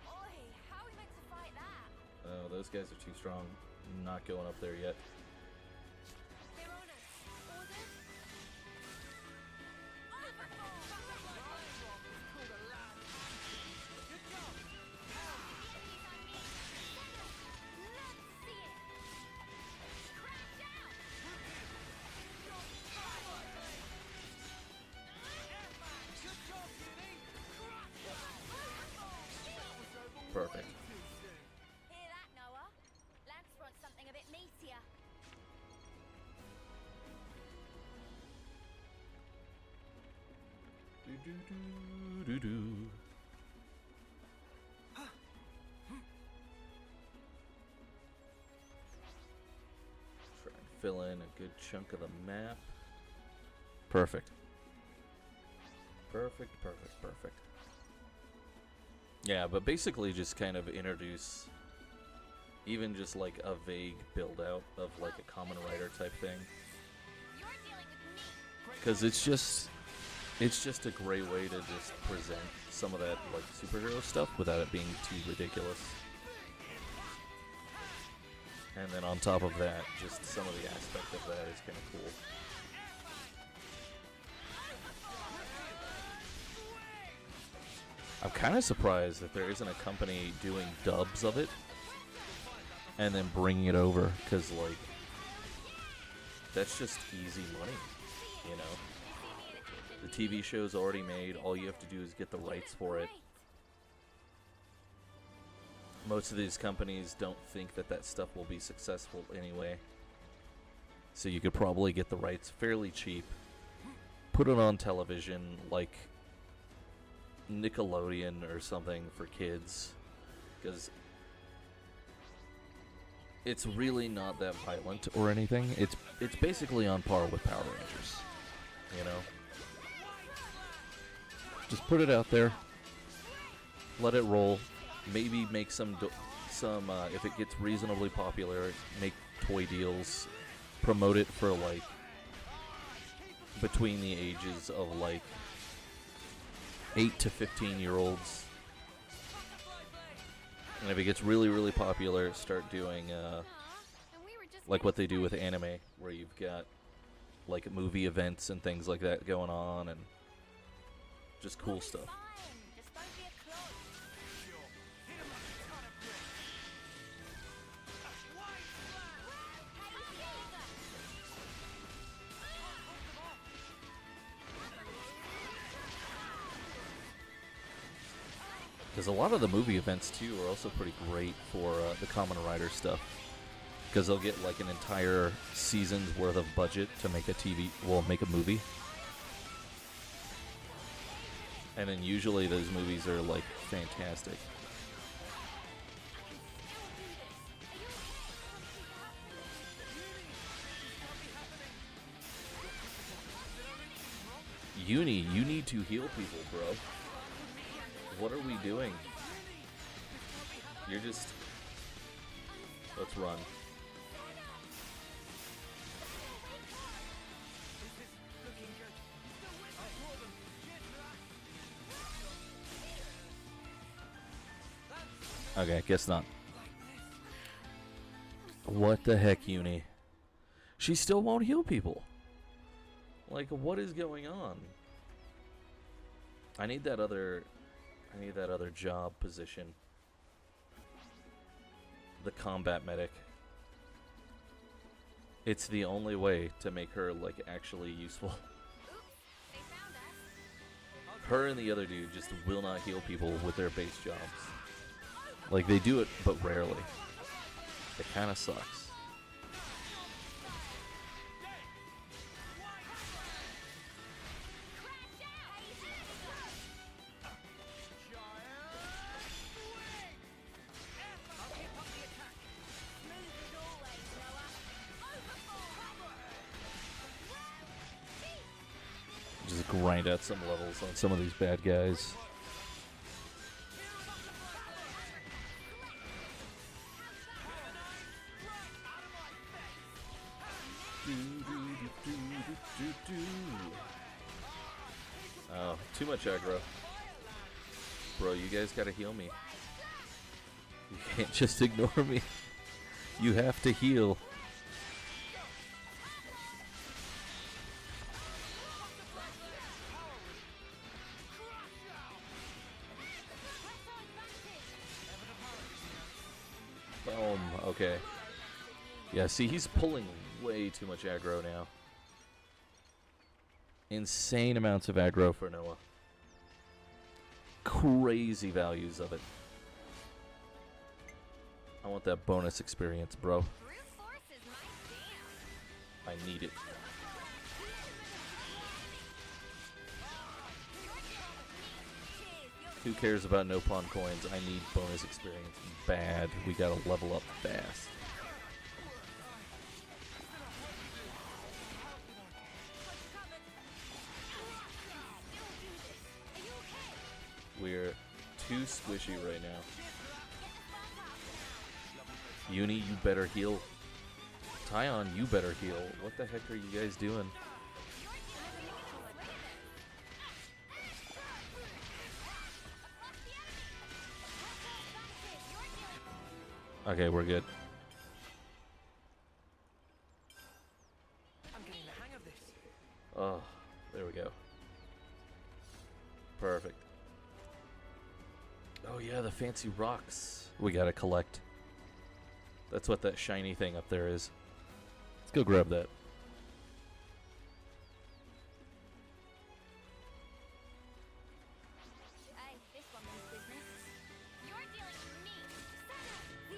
Oi, how are we meant to fight that? Oh, those guys are too strong. Not going up there yet. Perfect. Hear that, Noah? Lance wants something a bit meatier. Do-do-do-do-do. Try and fill in a good chunk of the map. Perfect. Perfect, perfect, perfect. Yeah, but basically just kind of introduce even just like a vague build out of like a common writer type thing. Because it's just a great way to just present some of that like superhero stuff without it being too ridiculous. And then on top of that, just some of the aspect of that is kind of cool. I'm kind of surprised that there isn't a company doing dubs of it and then bringing it over, because like that's just easy money, you know. The TV show's already made. All you have to do is get the rights for it. Most of these companies don't think that that stuff will be successful anyway, so you could probably get the rights fairly cheap, put it on television like Nickelodeon or something for kids, because it's really not that violent or anything. It's basically on par with Power Rangers, you know. Just put it out there, let it roll. Maybe make some if it gets reasonably popular, make toy deals, promote it for like between the ages of like 8 to 15-year-olds. And if it gets really, really popular, start doing like what they do with anime, where you've got like movie events and things like that going on, and just cool stuff. Because a lot of the movie events, too, are also pretty great for the Kamen Rider stuff. Because they'll get, like, an entire season's worth of budget to make make a movie. And then usually those movies are, like, fantastic. Uni, you need to heal people, bro. What are we doing? You're just... Let's run. Okay, guess not. What the heck, Uni? She still won't heal people. Like, what is going on? I need that other job position. The combat medic. It's the only way to make her, like, actually useful. Her and the other dude just will not heal people with their base jobs. Like, they do it, but rarely. It kind of sucks. Just grind out some levels on some of these bad guys. Oh, too much aggro. Bro, you guys gotta heal me. You can't just ignore me. You have to heal. Boom. Okay. Yeah, see, he's pulling way too much aggro now. Insane amounts of aggro for Noah. Crazy values of it. I want that bonus experience, bro. I need it. Who cares about no pawn coins? I need bonus experience bad. We gotta level up fast. We're too squishy right now. Uni, you better heal. Tyon, you better heal. What the heck are you guys doing? Okay, we're good. I'm getting the hang of this. Oh, there we go. Perfect. Oh yeah, the fancy rocks we gotta collect. That's what that shiny thing up there is. Let's go grab that.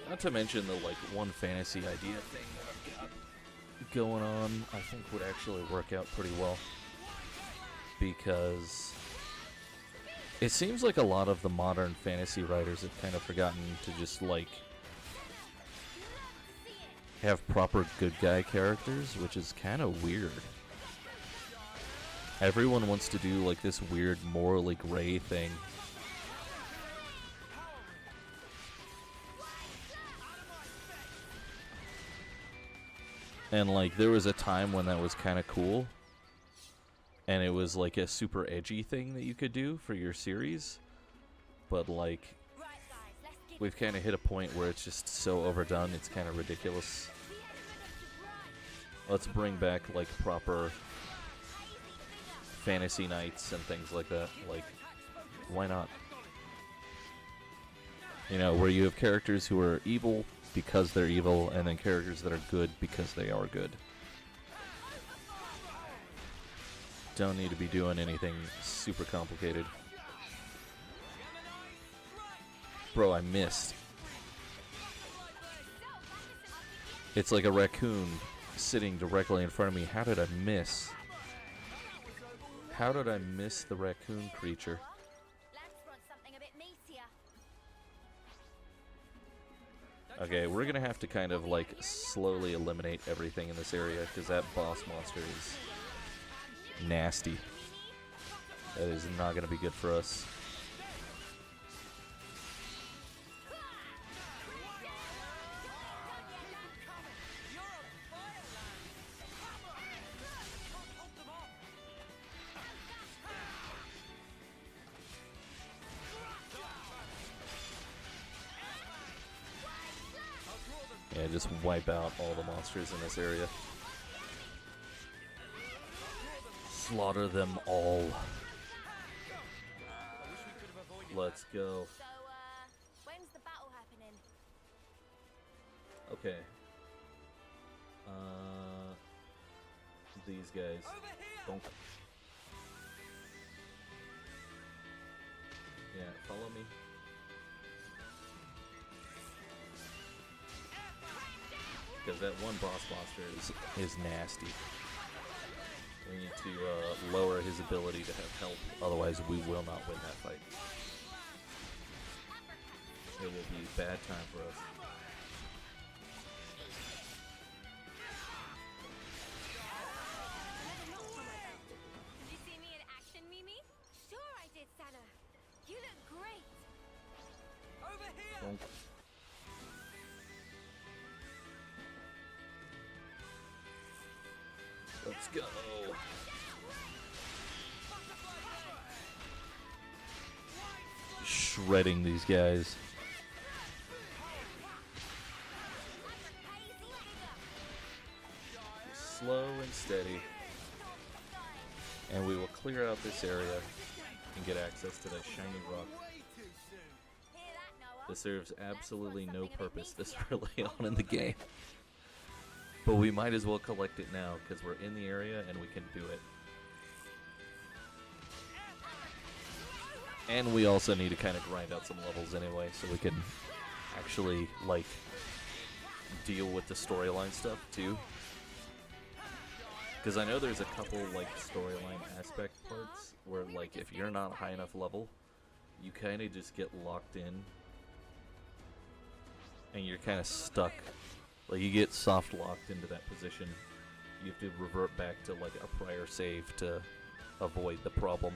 Not to mention the like one fantasy idea thing that I've got going on, I think would actually work out pretty well. Because It seems like a lot of the modern fantasy writers have kind of forgotten to just, like, have proper good guy characters, which is kind of weird. Everyone wants to do, like, this weird morally gray thing. And, like, there was a time when that was kind of cool. And it was, like, a super edgy thing that you could do for your series. But, like, we've kind of hit a point where it's just so overdone, it's kind of ridiculous. Let's bring back, like, proper fantasy nights and things like that. Like, why not? You know, where you have characters who are evil because they're evil, and then characters that are good because they are good. Don't need to be doing anything super complicated. Bro, I missed. It's like a raccoon sitting directly in front of me. How did I miss? How did I miss the raccoon creature? Okay, we're gonna have to kind of like slowly eliminate everything in this area because that boss monster is nasty. That is not gonna be good for us. Yeah, just wipe out all the monsters in this area. Slaughter them all. Let's go. So, when's the battle happening? Okay. These guys. Don't. Yeah, follow me. Because that one boss monster is nasty. We need to lower his ability to have health, otherwise we will not win that fight. It will be a bad time for us. Did you see me in action, Mimi? Sure I did, Sana. You look great. Over here! Don't. Let's go. Shredding these guys. Slow and steady. And we will clear out this area and get access to that shiny rock. This serves absolutely no purpose this early on in the game. But we might as well collect it now, because we're in the area and we can do it. And we also need to kind of grind out some levels anyway, so we can actually, like, deal with the storyline stuff, too. Because I know there's a couple, like, storyline aspect parts where, like, if you're not high enough level, you kind of just get locked in. And you're kind of stuck. Like, you get soft locked into that position. You have to revert back to, like, a prior save to avoid the problem.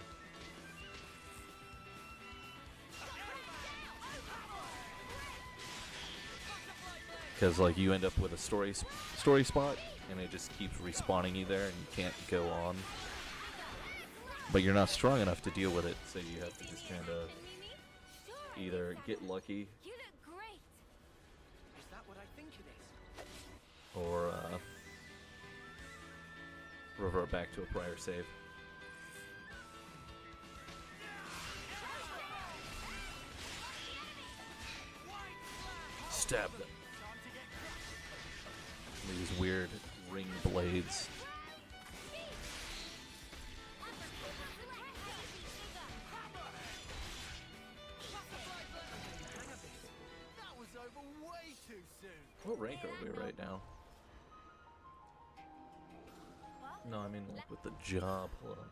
Because, like, you end up with a story spot, and it just keeps respawning you there, and you can't go on. But you're not strong enough to deal with it, so you have to just kind of either get lucky or revert back to a prior save. Stab them. These weird ring blades. What rank are we right now? No, I mean like with the job. Hold on.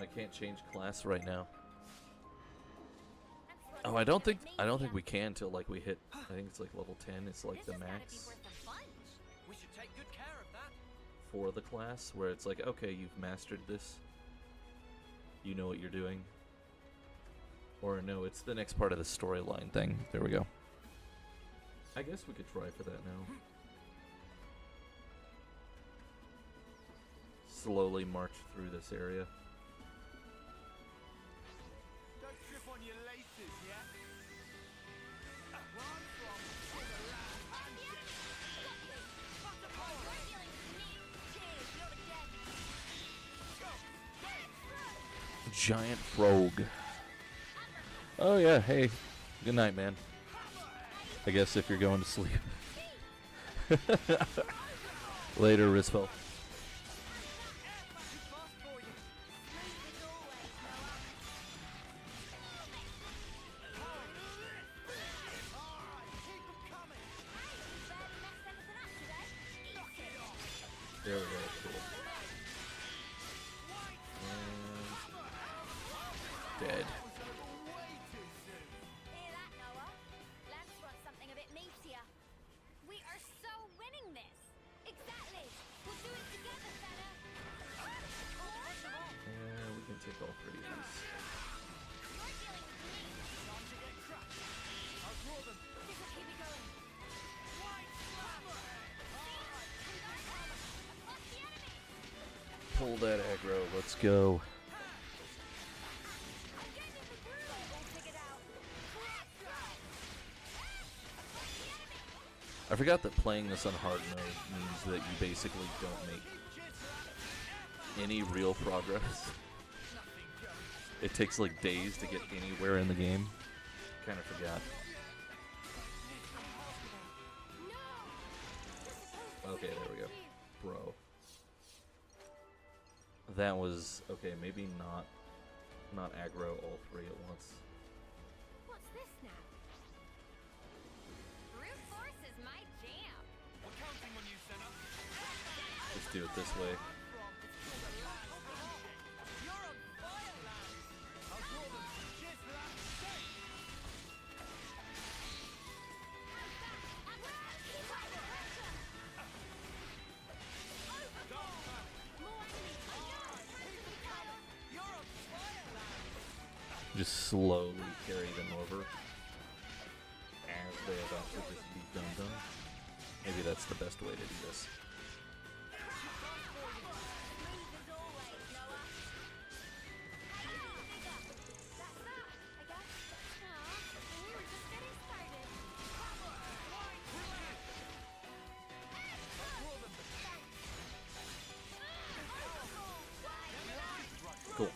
I can't change class right now. Oh, I don't think we can till like we hit. I think it's like level 10. It's like the max We should take good care of that. for the class, where it's like, okay, you've mastered this. You know what you're doing. Or no, it's the next part of the storyline thing. There we go. I guess we could try for that now. Slowly march through this area. Don't trip on your laces, yeah? Giant frog. Oh yeah, hey. Good night, man. I guess if you're going to sleep. Later, Rispel. There we go. Cool. And dead. Hear that, Noah? Lance wants something a bit meatier. We are so winning this. Exactly. We'll do it together, Senna. Yeah, we can take all three of these. You're dealing with me. Time to get crushed. I'll draw them. This will keep me going. White slammer! Across the enemy. Pull that aggro. Let's go. I forgot that playing this on hard mode means that you basically don't make any real progress. It takes like days to get anywhere in the game. Kind of forgot. Okay, there we go. Bro. That was okay, maybe not aggro all three at once. What's this now? Brute force is my jam. We're counting on you, Senna. Let's do it this way. You're on fire, Lance. I'll draw them. Cheers for that. Just slowly carry them over as they're about to just be done. Maybe that's the best way to do this. Cool.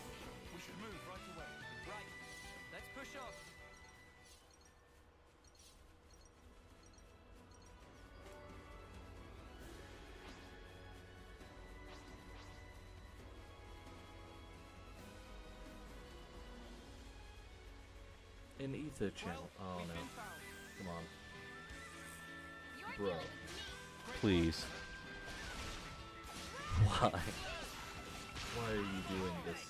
We should move right away. Right. Let's push on. An ether channel. Oh no. Come on. Bro. Please. Why? Why are you doing this?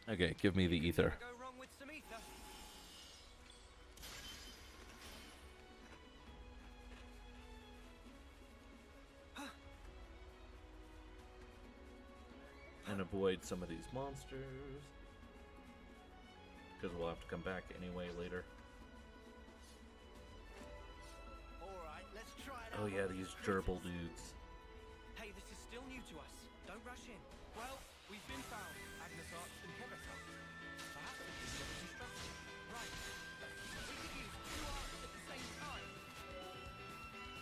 Okay, give me the ether. Go wrong with some ether. And avoid some of these monsters. Because we'll have to come back anyway later. Alright, let's try it Oh out. yeah, these gerbil dudes. Hey, this is still new to us. Don't rush in. Well, we've been found. Agnes Arts and Kebetos. Perhaps we can get a destruction. Right. We could use two arts at the same time.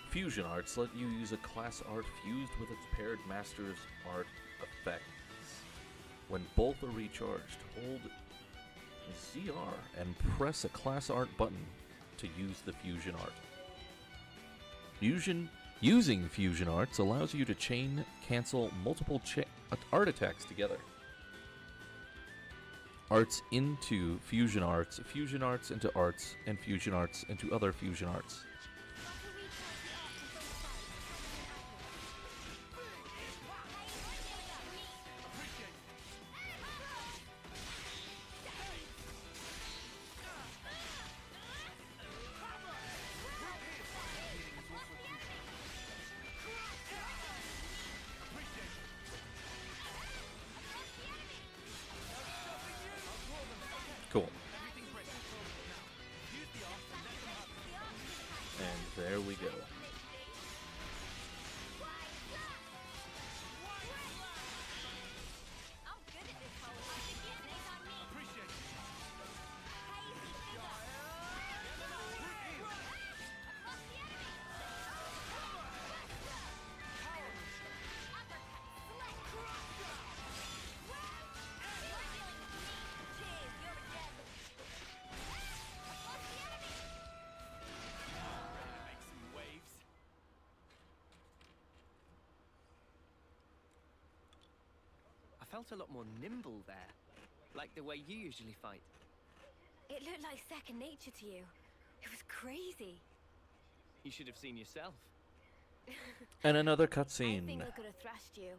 Fusion arts let you use a class art fused with its paired master's art effects. When both are recharged, hold ZR and press a class art button. to use the fusion art. Using fusion arts allows you to chain cancel multiple art attacks together. Arts into fusion arts into arts, and fusion arts into other fusion arts. Cool. And there we go. I felt a lot more nimble there, like the way you usually fight. It looked like second nature to you. It was crazy. You should have seen yourself. And another I cutscene. think I could have thrashed you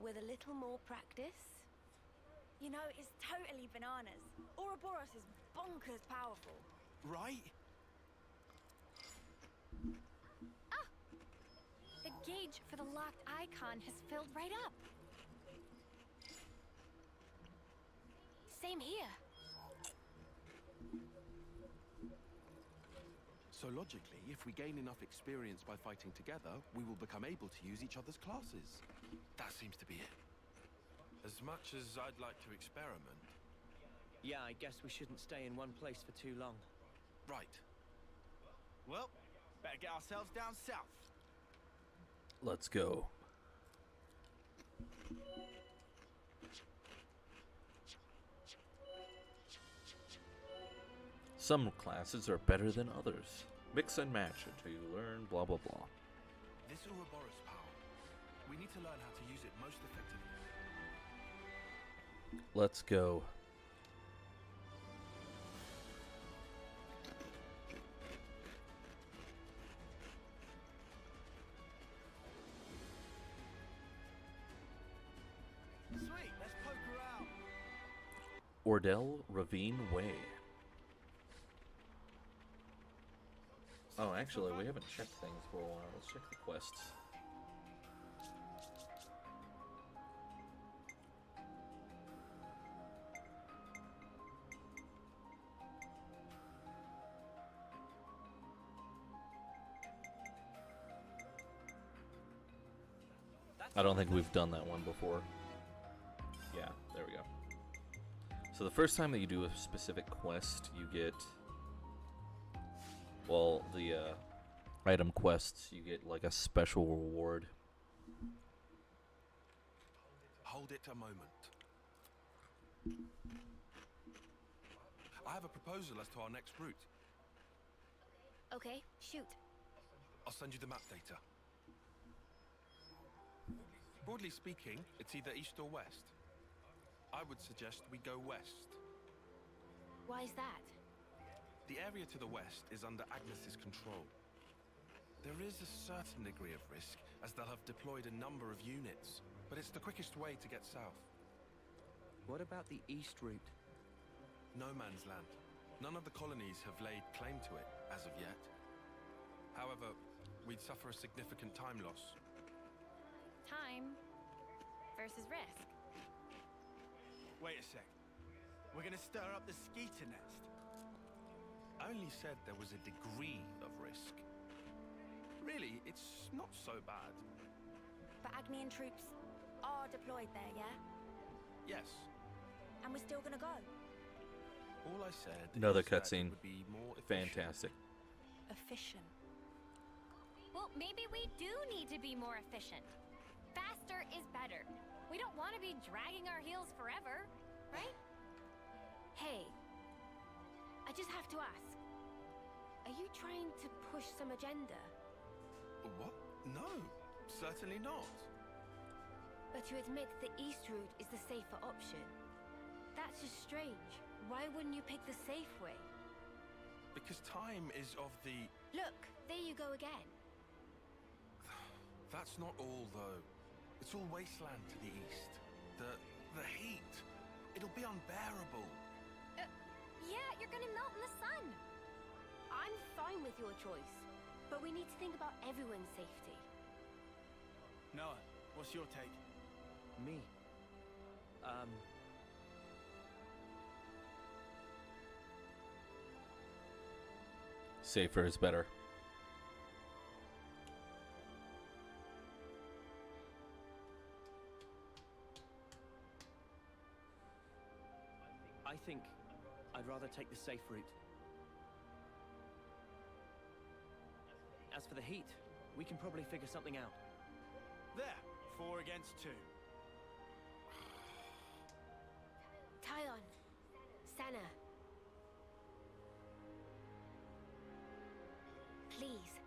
with a little more practice. You know, it's totally bananas. Ouroboros is bonkers powerful. Right? Ah! The gauge for the locked icon has filled right up. Same here. So logically, if we gain enough experience by fighting together, we will become able to use each other's classes. That seems to be it. As much as I'd like to experiment. Yeah, I guess we shouldn't stay in one place for too long. Right. Well, better get ourselves down south. Let's go. Some classes are better than others. Mix and match until you learn blah blah blah. This Ouroboros power, we need to learn how to use it most effectively. Let's go. Sweet, let's poke around. Ordell Ravine Way. Oh, actually, we haven't checked things for a while. Let's check the quests. I don't think we've done that one before. Yeah, there we go. So the first time that you do a specific quest, you get... Well, the item quests, you get like a special reward. Hold it a moment. I have a proposal as to our next route. Okay, shoot. I'll send you the map data. Broadly speaking, it's either east or west. I would suggest we go west. Why is that? The area to the west is under Agnes's control. There is a certain degree of risk, as they'll have deployed a number of units, but it's the quickest way to get south. What about the east route? No man's land. None of the colonies have laid claim to it, as of yet. However, we'd suffer a significant time loss. Time versus risk. Wait a sec. We're gonna stir up the skeeter nest. I only said there was a degree of risk. Really, it's not so bad. But Agnian troops are deployed there, yeah? Yes. And we're still gonna go? All I said Another is that it cutscene. would be more efficient. Fantastic. Efficient. Well, maybe we do need to be more efficient. Faster is better. We don't want to be dragging our heels forever, right? Hey, I just have to ask. Are you trying to push some agenda? What? No, certainly not. But you admit the east route is the safer option. That's just strange. Why wouldn't you pick the safe way? Because time is of the... Look, there you go again. That's not all, though. It's all wasteland to the east. The heat. It'll be unbearable. Yeah, you're gonna melt in the sun. I'm fine with your choice, but we need to think about everyone's safety. Noah, what's your take? Me? Safer is better. I think I'd rather take the safe route. As for the heat, we can probably figure something out. There, 4 against 2. Tyon, Sana. Please.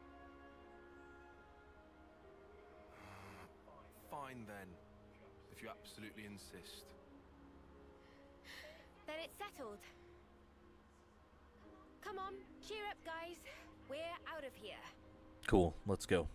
Fine then, if you absolutely insist. Then it's settled. Come on, cheer up, guys. We're out of here. Cool, let's go.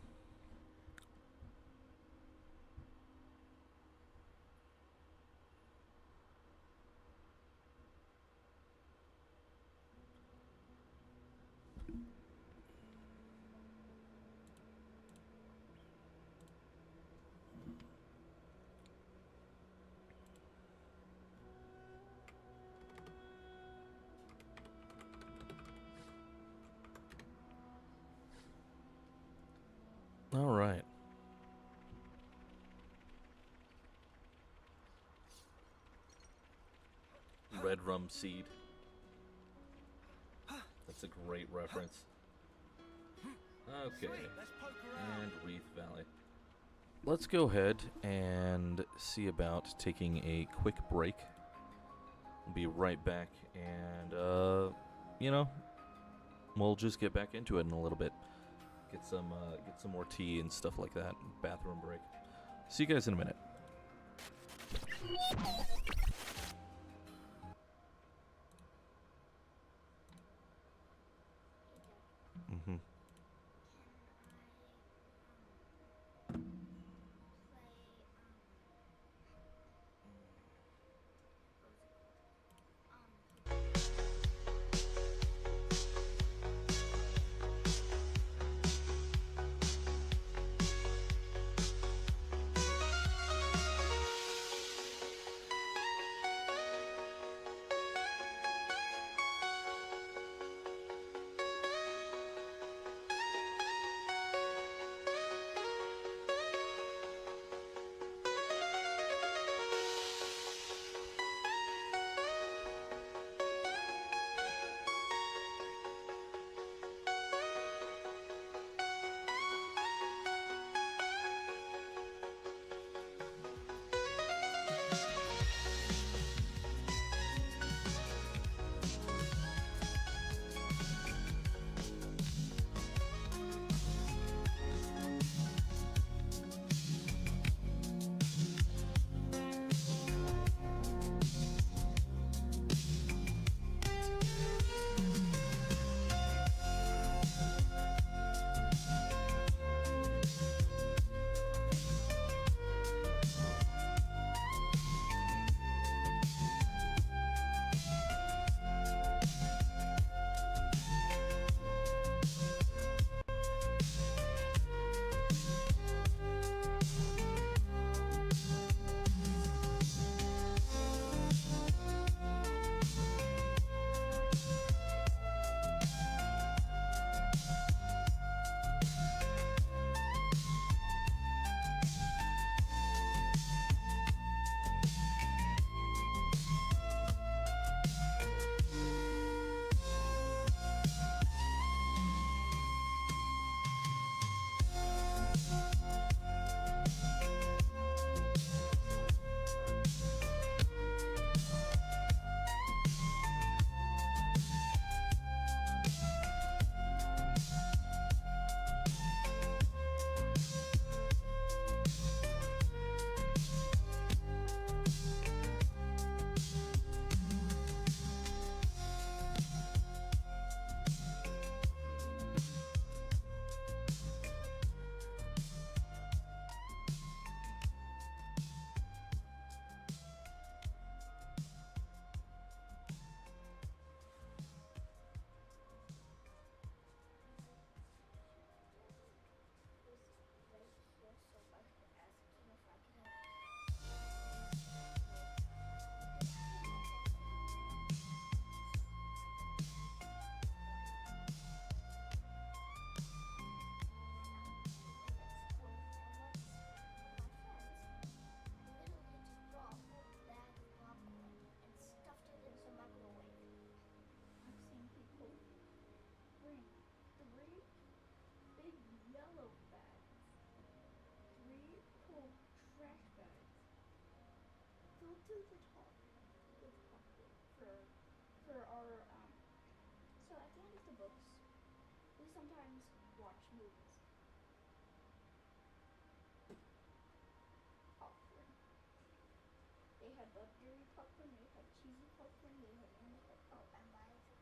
All right. Red Rum Seed. That's a great reference. Okay. And Wreath Valley. Let's go ahead and see about taking a quick break. We'll be right back, and we'll just get back into it in a little bit. Get some more tea and stuff like that. Bathroom break. See you guys in a minute. Mm-hmm. to the top for our so at the end of the books we sometimes watch movies. Popcorn. They had buttery popcorn, they had cheesy popcorn, they had any popcorn. Oh, and mine is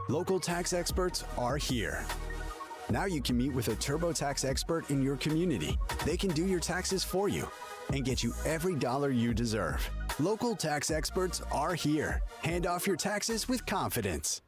Local tax experts are here. Now you can meet with a TurboTax expert in your community. They can do your taxes for you and get you every dollar you deserve. Local tax experts are here. Hand off your taxes with confidence.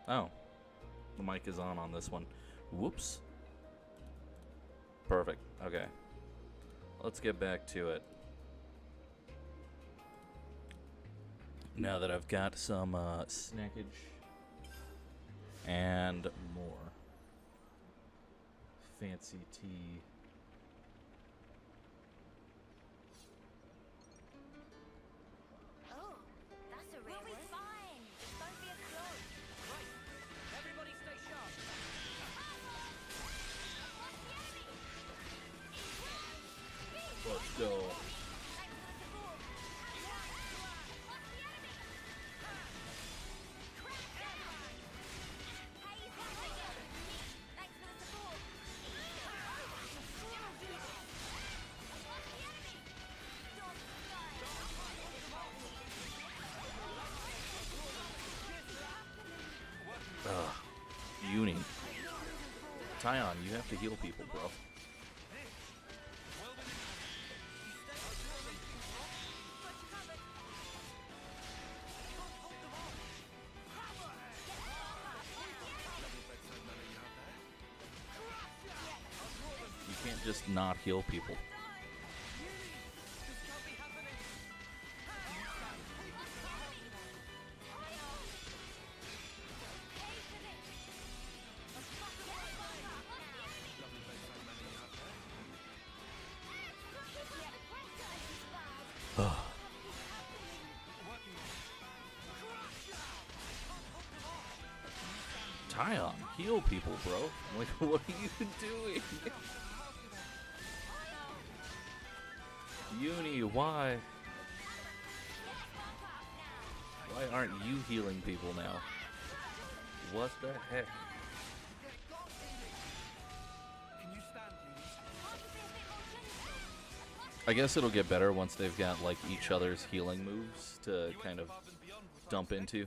Oh. The mic is on this one. Whoops. Perfect. Okay. Let's get back to it. Now that I've got some snackage and more fancy tea. Oh, that's a real one. We'll be fine. Don't be a clone. Right. Everybody stay sharp. Let's go. Uni. Tyon, you have to heal people, bro. You can't just not heal people. Tyon, heal people, bro. Like, what are you doing? Uni, why? Why aren't you healing people now? What the heck? I guess it'll get better once they've got, like, each other's healing moves to kind of dump into.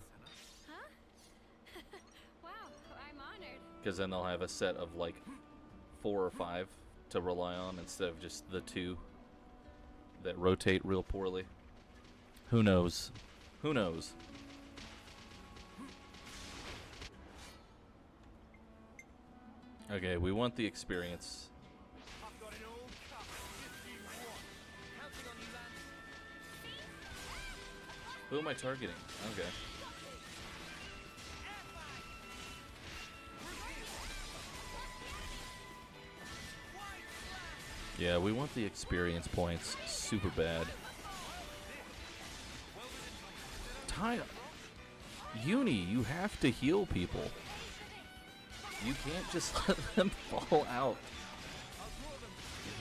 Because then they'll have a set of, like, 4 or 5 to rely on instead of just the 2 that rotate real poorly. Who knows? Who knows? Okay, we want the experience. Who am I targeting? Okay. Yeah, we want the experience points super bad. Uni, you have to heal people. You can't just let them fall out.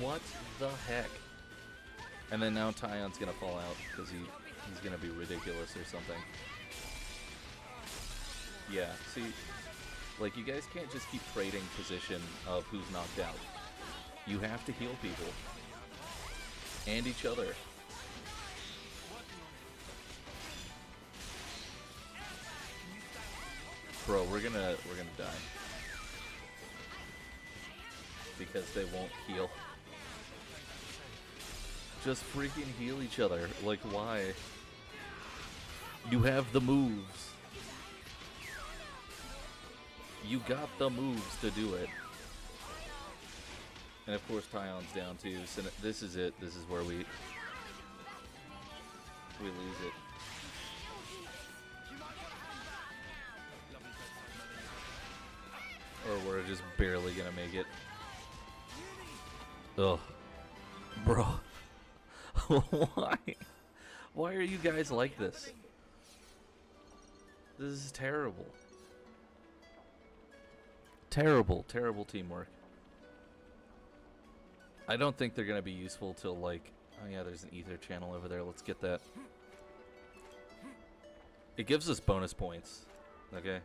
What the heck? And then now Tyon's gonna fall out because he's gonna be ridiculous or something. Yeah, see, like, you guys can't just keep trading position of who's knocked out. You have to heal people. And each other. Bro, we're gonna die. Because they won't heal. Just freaking heal each other. Like, why? You have the moves. You got the moves to do it. And of course Tyon's down too, so this is it. This is where we lose it. Or we're just barely gonna make it. Ugh. Bro. Why? Why are you guys like this? This is terrible. Terrible, terrible teamwork. I don't think they're going to be useful till, like... Oh yeah, there's an ether channel over there. Let's get that. It gives us bonus points. Okay.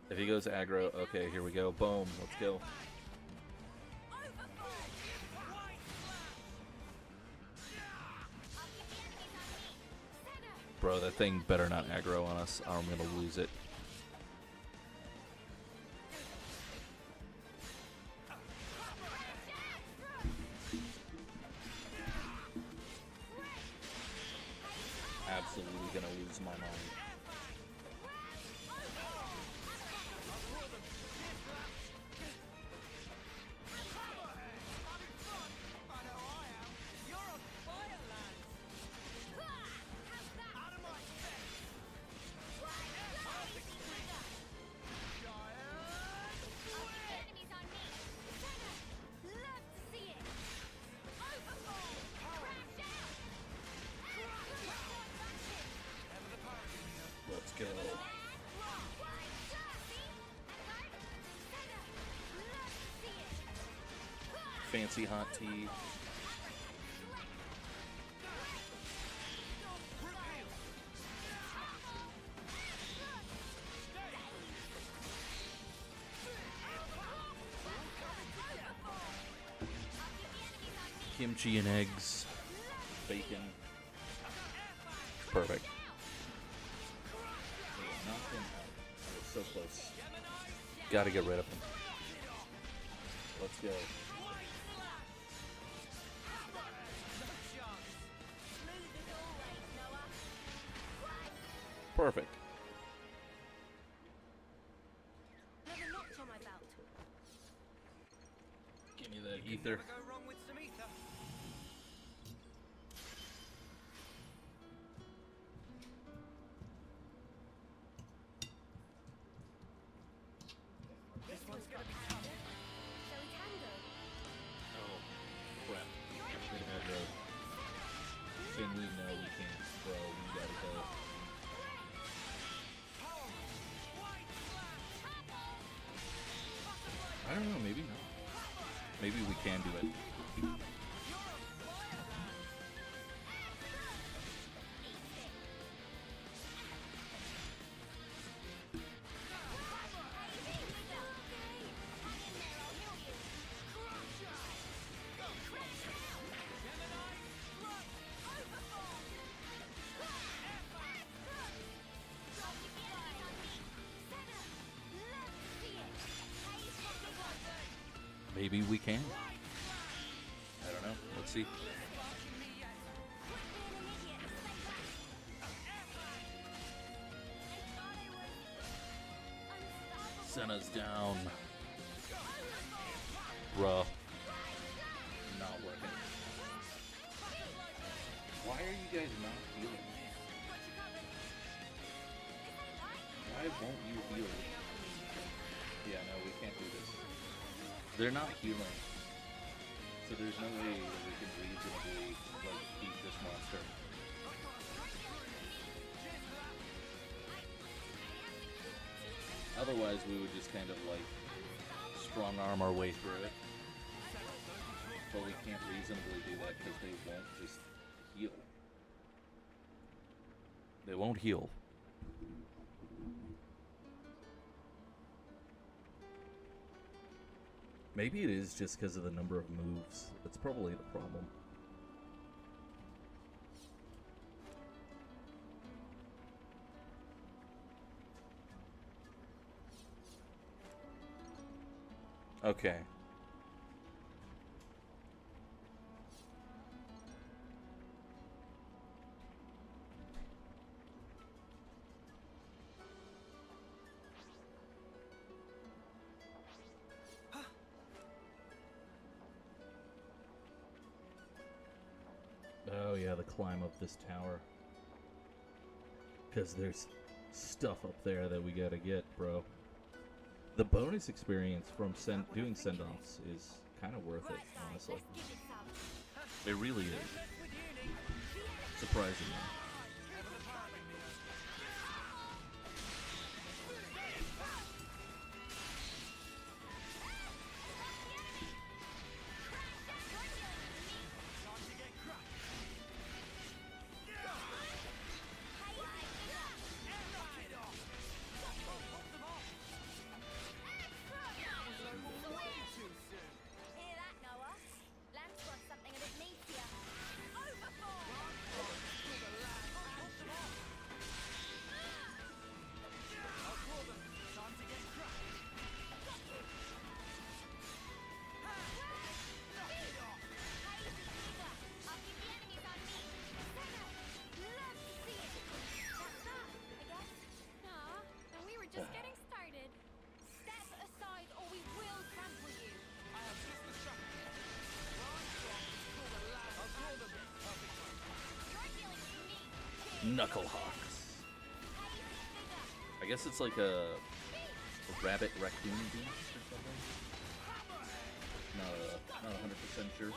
If he goes aggro... Okay, here we go. Boom. Let's go. Bro, that thing better not aggro on us, or I'm going to lose it. Absolutely gonna lose my mind. go. Fancy hot tea. Kimchi and eggs. Bacon. Perfect. Knock him out. I was so close. Gotta get rid of him. Let's go. Perfect. Another notch on my belt. Give me that ether. Never go wrong with some ether. This one's got powder, so we can go. Oh, crap. Finley, no, we can't. Bro, we gotta go. I don't know, maybe not. Maybe we can do it. Maybe we can. I don't know. Let's see. Senna's down. Bruh. Not working. Why are you guys not healing? Why won't you heal? Yeah, no, we can't do this. They're not healing. So there's no way that we can reasonably, like, beat this monster. Otherwise, we would just kind of, like, strong arm our way through it. But we can't reasonably do that because they won't just heal. They won't heal. Maybe it is just because of the number of moves. That's probably the problem. Okay. Oh yeah, the climb up this tower. Because there's stuff up there that we gotta get, bro. The bonus experience from doing send-offs is kind of worth it, honestly. It really is. Surprisingly. Just getting started. Step aside or we will trample you. I have just the strategy. You're dealing with me. Knucklehawks. I guess it's like a rabbit raccoon beast or something. Not 100% sure.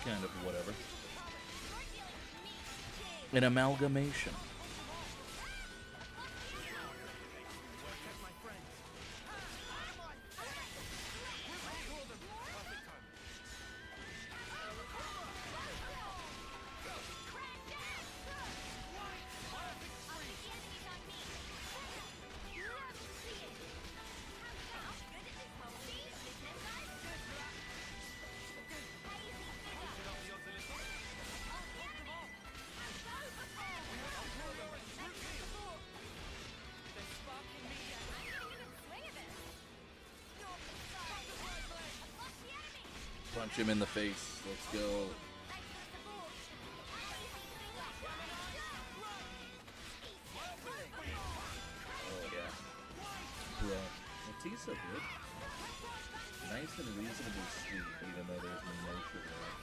Kind of whatever. An amalgamation. Punch him in the face. Let's go. Oh, yeah. Bruh. The tea's so good. Nice and reasonably sweet, even though there's no sugar in it.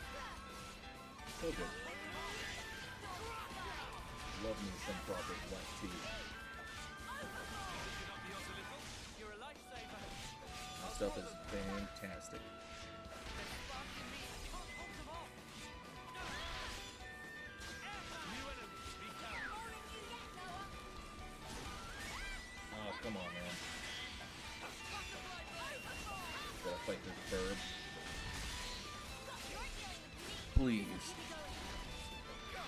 So good. Love me some proper black tea. This stuff is fantastic. Oh, come on, man. Gotta fight this bird. Please.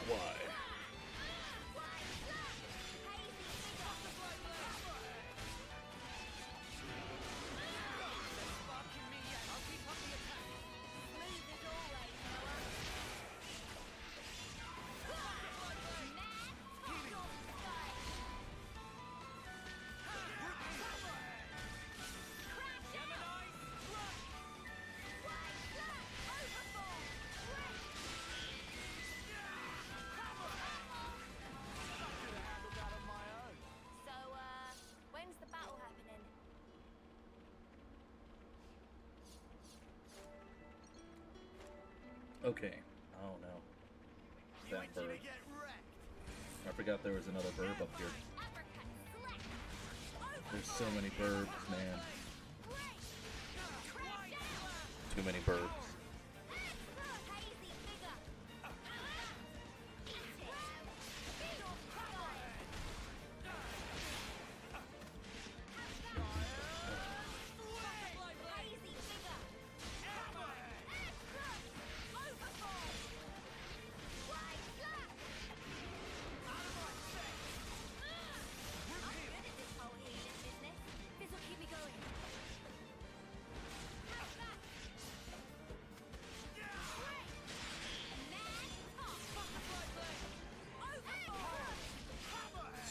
Why? When's the battle happening? Okay. Oh no. That bird. I forgot there was another burb up here. There's so many burbs, man. Too many burbs.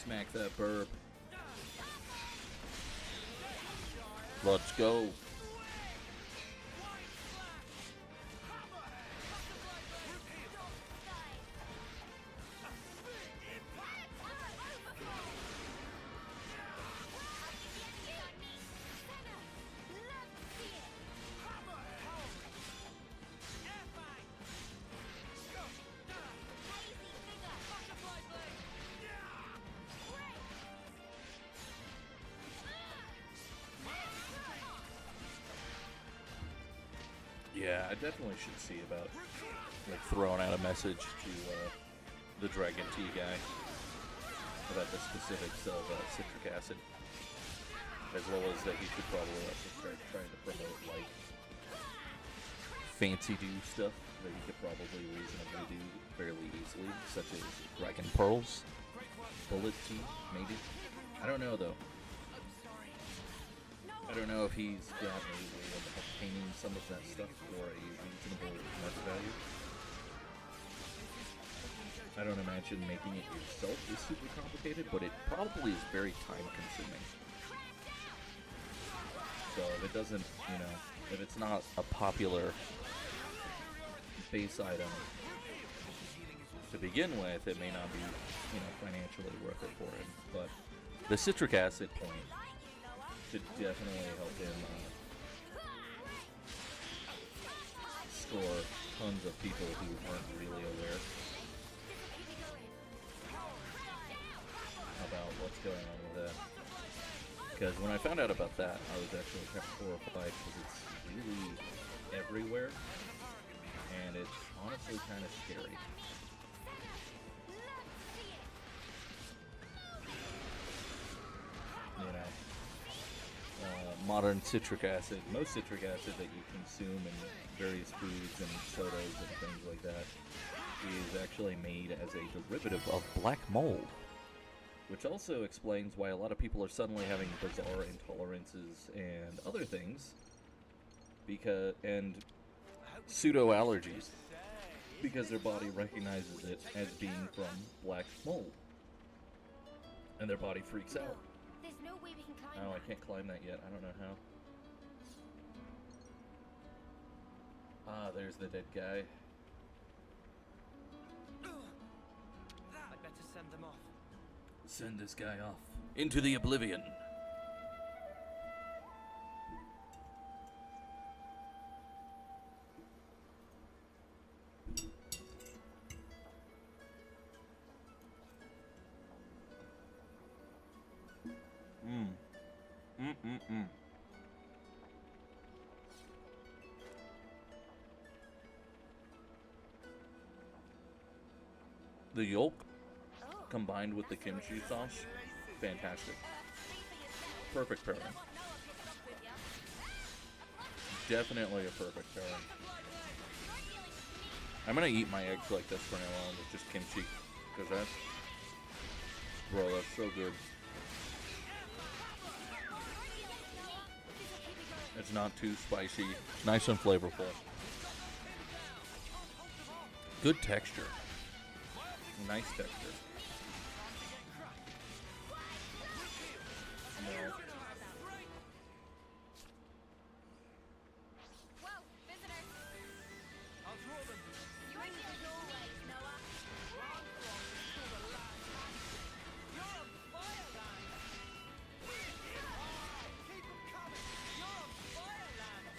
Smack that burb. Let's go. Yeah, I definitely should see about like throwing out a message to the Dragon Tea guy about the specifics of citric acid, as well as that he should probably also start trying to promote like fancy do stuff that he could probably reasonably do fairly easily, such as Dragon Pearls, Bullet Tea, maybe. I don't know though. I don't know if he's got a way of obtaining some of that stuff for a reasonable market value. I don't imagine making it yourself is super complicated, but it probably is very time consuming. So if it doesn't, you know, if it's not a popular base item to begin with, it may not be, you know, financially worth it for him. But the citric acid point should definitely help him score tons of people who aren't really aware about what's going on with that. Because when I found out about that, I was actually kind of horrified because it's really everywhere, and it's honestly kind of scary. modern citric acid, most citric acid that you consume in various foods and sodas and things like that, is actually made as a derivative of black mold. Which also explains why a lot of people are suddenly having bizarre intolerances and other things, and pseudo-allergies, because their body recognizes it as being from black mold. And their body freaks out. There's no way we can climb Oh, I that. can't climb that yet. I don't know how. Ah, there's the dead guy. I'd better send them off. Send this guy off into the oblivion. The yolk combined with the kimchi sauce, fantastic. Perfect pairing. Definitely a perfect pairing. I'm gonna eat my eggs like this for now on with just kimchi, because that's, bro, that's so good. It's not too spicy. It's nice and flavorful. Good texture. Nice texture. No. Whoa, visitors! I'll draw them. You are here as always, Noah. You're on fire, Land! Keep them coming! You're on fire, Land!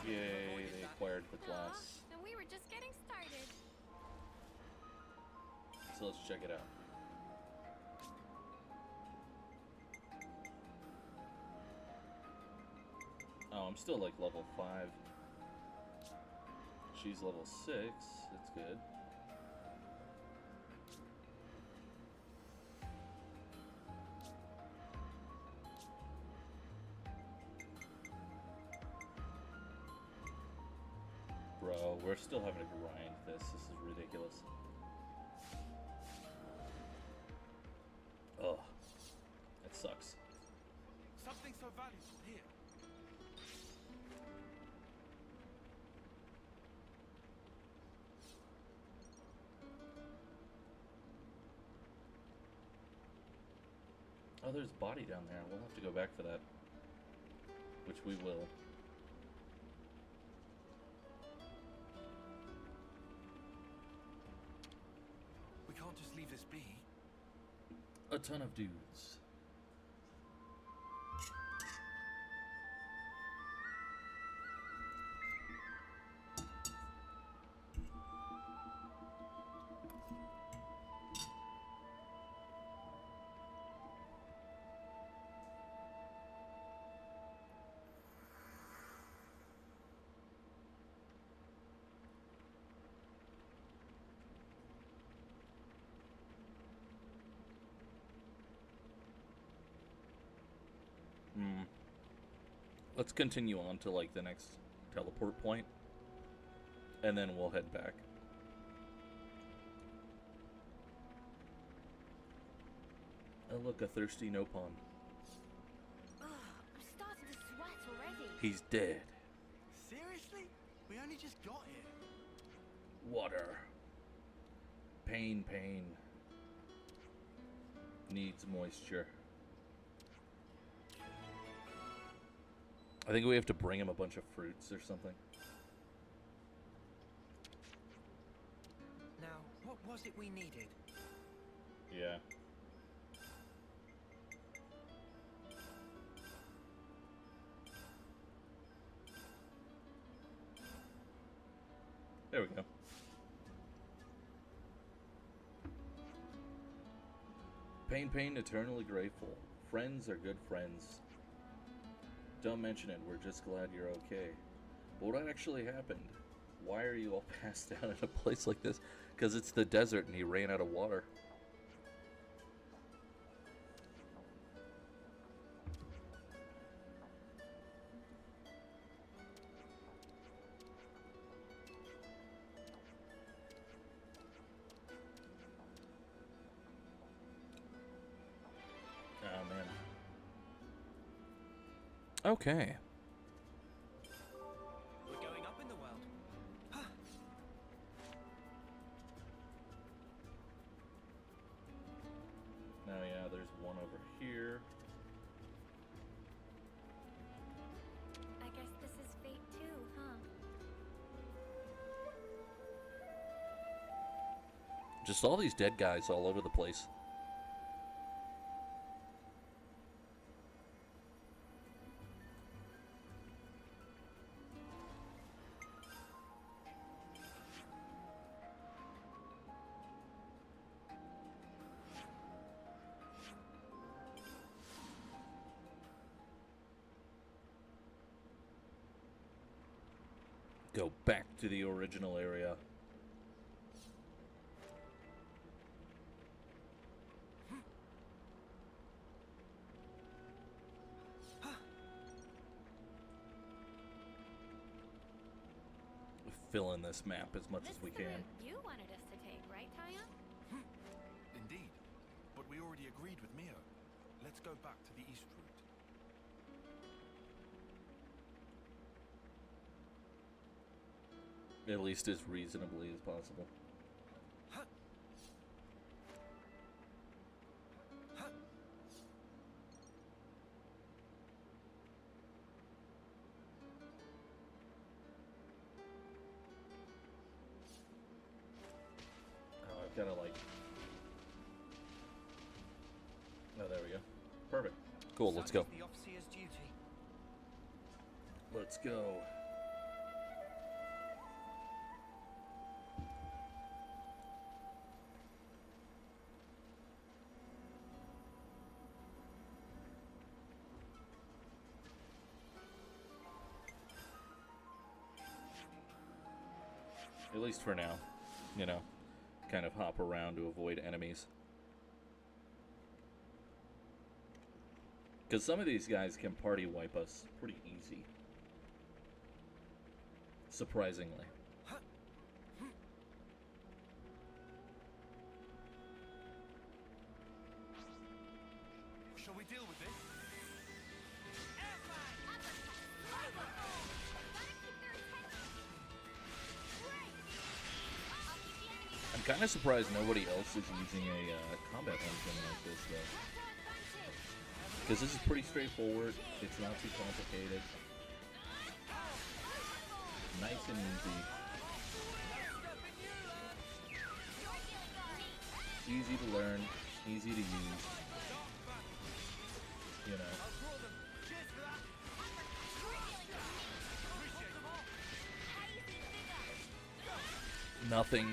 Yay, they acquired the class. And we were just getting started. So let's check it out. Oh, I'm still like level 5. She's level 6. That's good. Bro, we're still having to grind this. This is ridiculous. Ugh. That sucks. Something so valuable here. Oh, there's a body down there. We'll have to go back for that. Which we will. We can't just leave this be. A ton of dudes. Let's continue on to like the next teleport point, and then we'll head back. Oh look, a thirsty Nopon. Ugh, I'm starting to sweat already. He's dead. Seriously? We only just got here. Water. Pain. Needs moisture. I think we have to bring him a bunch of fruits or something. Now, what was it we needed? Yeah. There we go. Pain, eternally grateful. Friends are good friends. Don't mention it, we're just glad you're okay. But what actually happened? Why are you all passed out in a place like this? Because it's the desert and he ran out of water. Oh, man. Okay. We're going up in the world. Now, yeah, there's one over here. I guess this is fate too, huh? Just all these dead guys all over the place. Go back to the original area. Fill in this map as much as we can. You wanted us to take, right, Taya? Indeed. But we already agreed with Mio. Let's go back to the east route. At least as reasonably as possible. Oh, I've got to like... Oh, there we go. Perfect. Cool, let's go. The officer's duty. Let's go. At least for now, you know, kind of hop around to avoid enemies. Because some of these guys can party wipe us pretty easy. Surprisingly. Shall we deal with it? I'm kind of surprised nobody else is using a combat engine like this, though. Because this is pretty straightforward. It's not too complicated. Nice and easy. Easy to learn. Easy to use. You know. Nothing.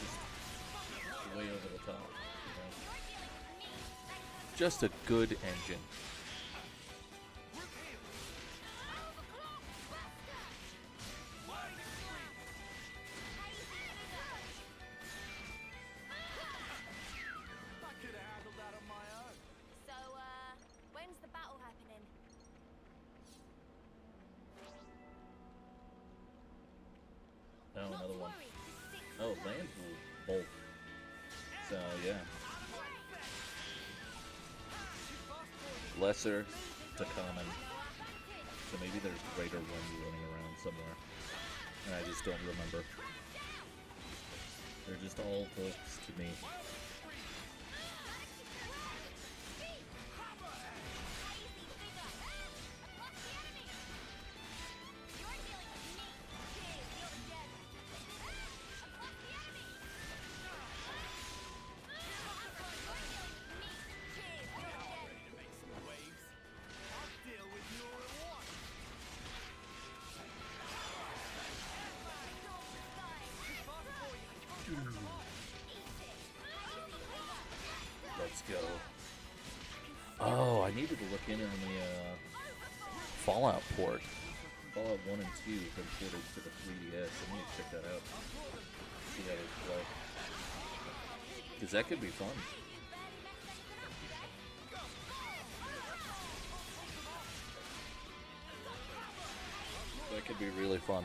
Just way over the top. You know? Just a good engine. So, when's the battle happening? Oh, another one. Oh, land bolt. So, yeah. Lesser to common. So maybe there's greater ones running around somewhere. And I just don't remember. They're just all bolts to me. go. Oh, I needed to look in on the Fallout port. Fallout 1 and 2 have been ported to the 3DS. I need to check that out. See how they play. Because that could be fun. That could be really fun.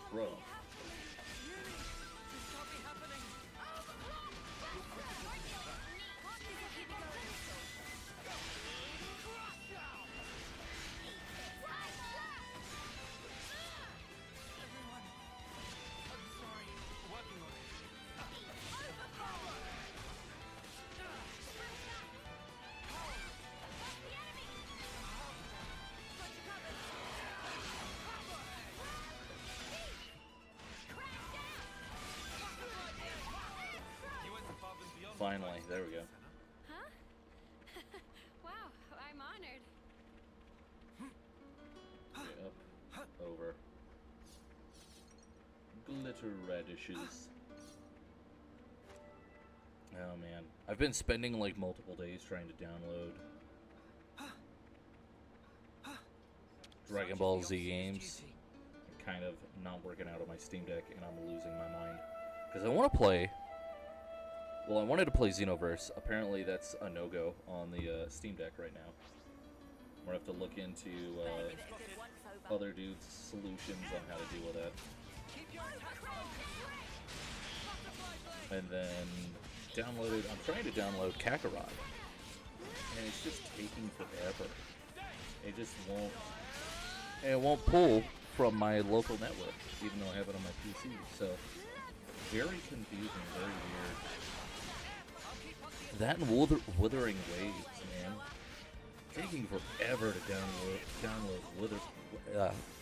Bro. Finally, there we go. Huh? Wow, I'm honored. Okay, up, over. Glitter radishes. Oh man, I've been spending like multiple days trying to download Dragon Ball Z games. Kind of not working out on my Steam Deck, and I'm losing my mind because I want to play. Well, I wanted to play Xenoverse. Apparently, that's a no-go on the Steam Deck right now. We're gonna have to look into other dudes' solutions on how to deal with that. And then downloaded. I'm trying to download Kakarot, and it's just taking forever. It just won't. And it won't pull from my local network, even though I have it on my PC. So very confusing, very weird. That and Withering Waves, man. Taking forever to download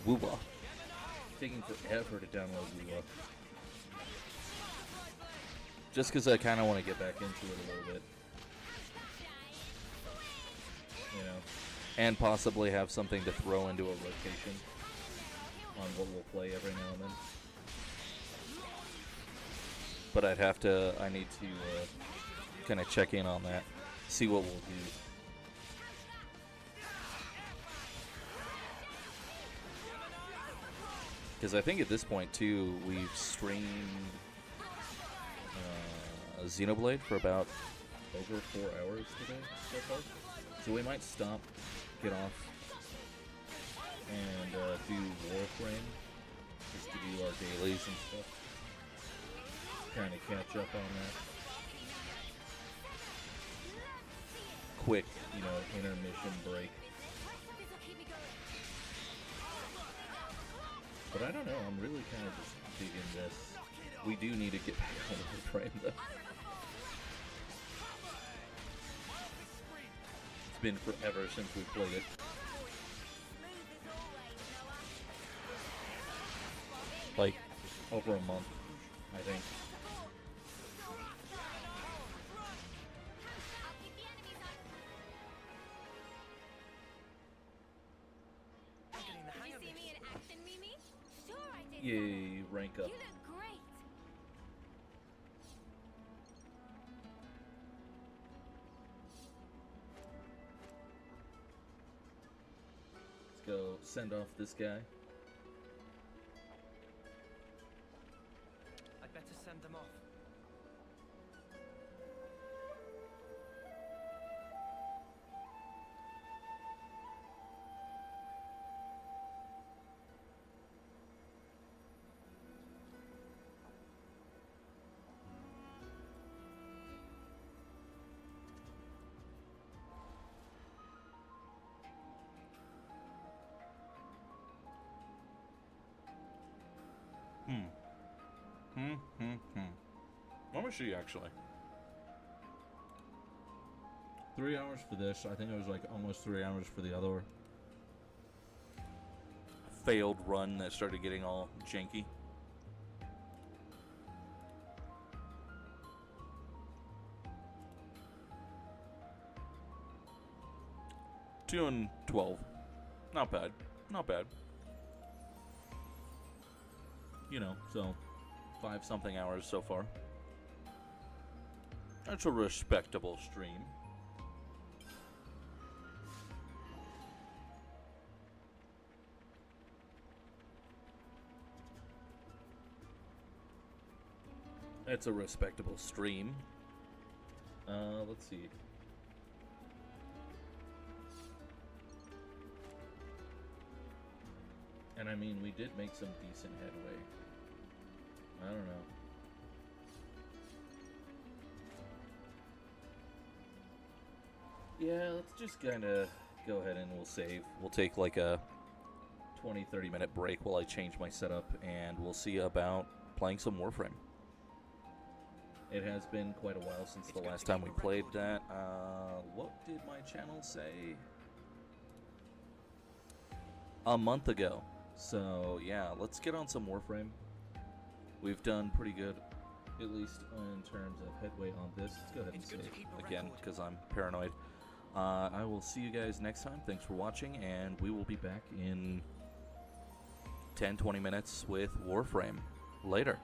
Woowa. Taking forever to download Woowa. Just because I kind of want to get back into it a little bit. You know. And possibly have something to throw into a rotation on what we'll play every now and then. But I need to kind of check in on that, see what we'll do. Because I think at this point too, we've streamed Xenoblade for about over 4 hours today so far. So we might stop, get off, and do Warframe, just to do our dailies and stuff. Kind of catch up on that. Quick, intermission break. But I don't know, I'm really kind of just digging this. We do need to get back on Warframe though. It's been forever since we played it. Like, over a month, I think. Did you see me in action, Mimi? Sure I did. Yay, rank up. You look great. Let's go send off this guy. I'd better send them off. Let me see, actually. 3 hours for this. I think it was like almost 3 hours for the other failed run that started getting all janky. Two and 12. Not bad. Not bad. You know, so 5-something hours so far. That's a respectable stream. It's a respectable stream. Let's see. And I mean, we did make some decent headway. I don't know. Yeah, let's just kind of go ahead and we'll save. We'll take like a 20-30 minute break while I change my setup, and we'll see about playing some Warframe. It has been quite a while since the last time we played that. What did my channel say? A month ago. So, yeah, let's get on some Warframe. We've done pretty good, at least in terms of headway on this. Let's go ahead and save again, because I'm paranoid. I will see you guys next time. Thanks for watching, and we will be back in 10-20 minutes with Warframe. Later.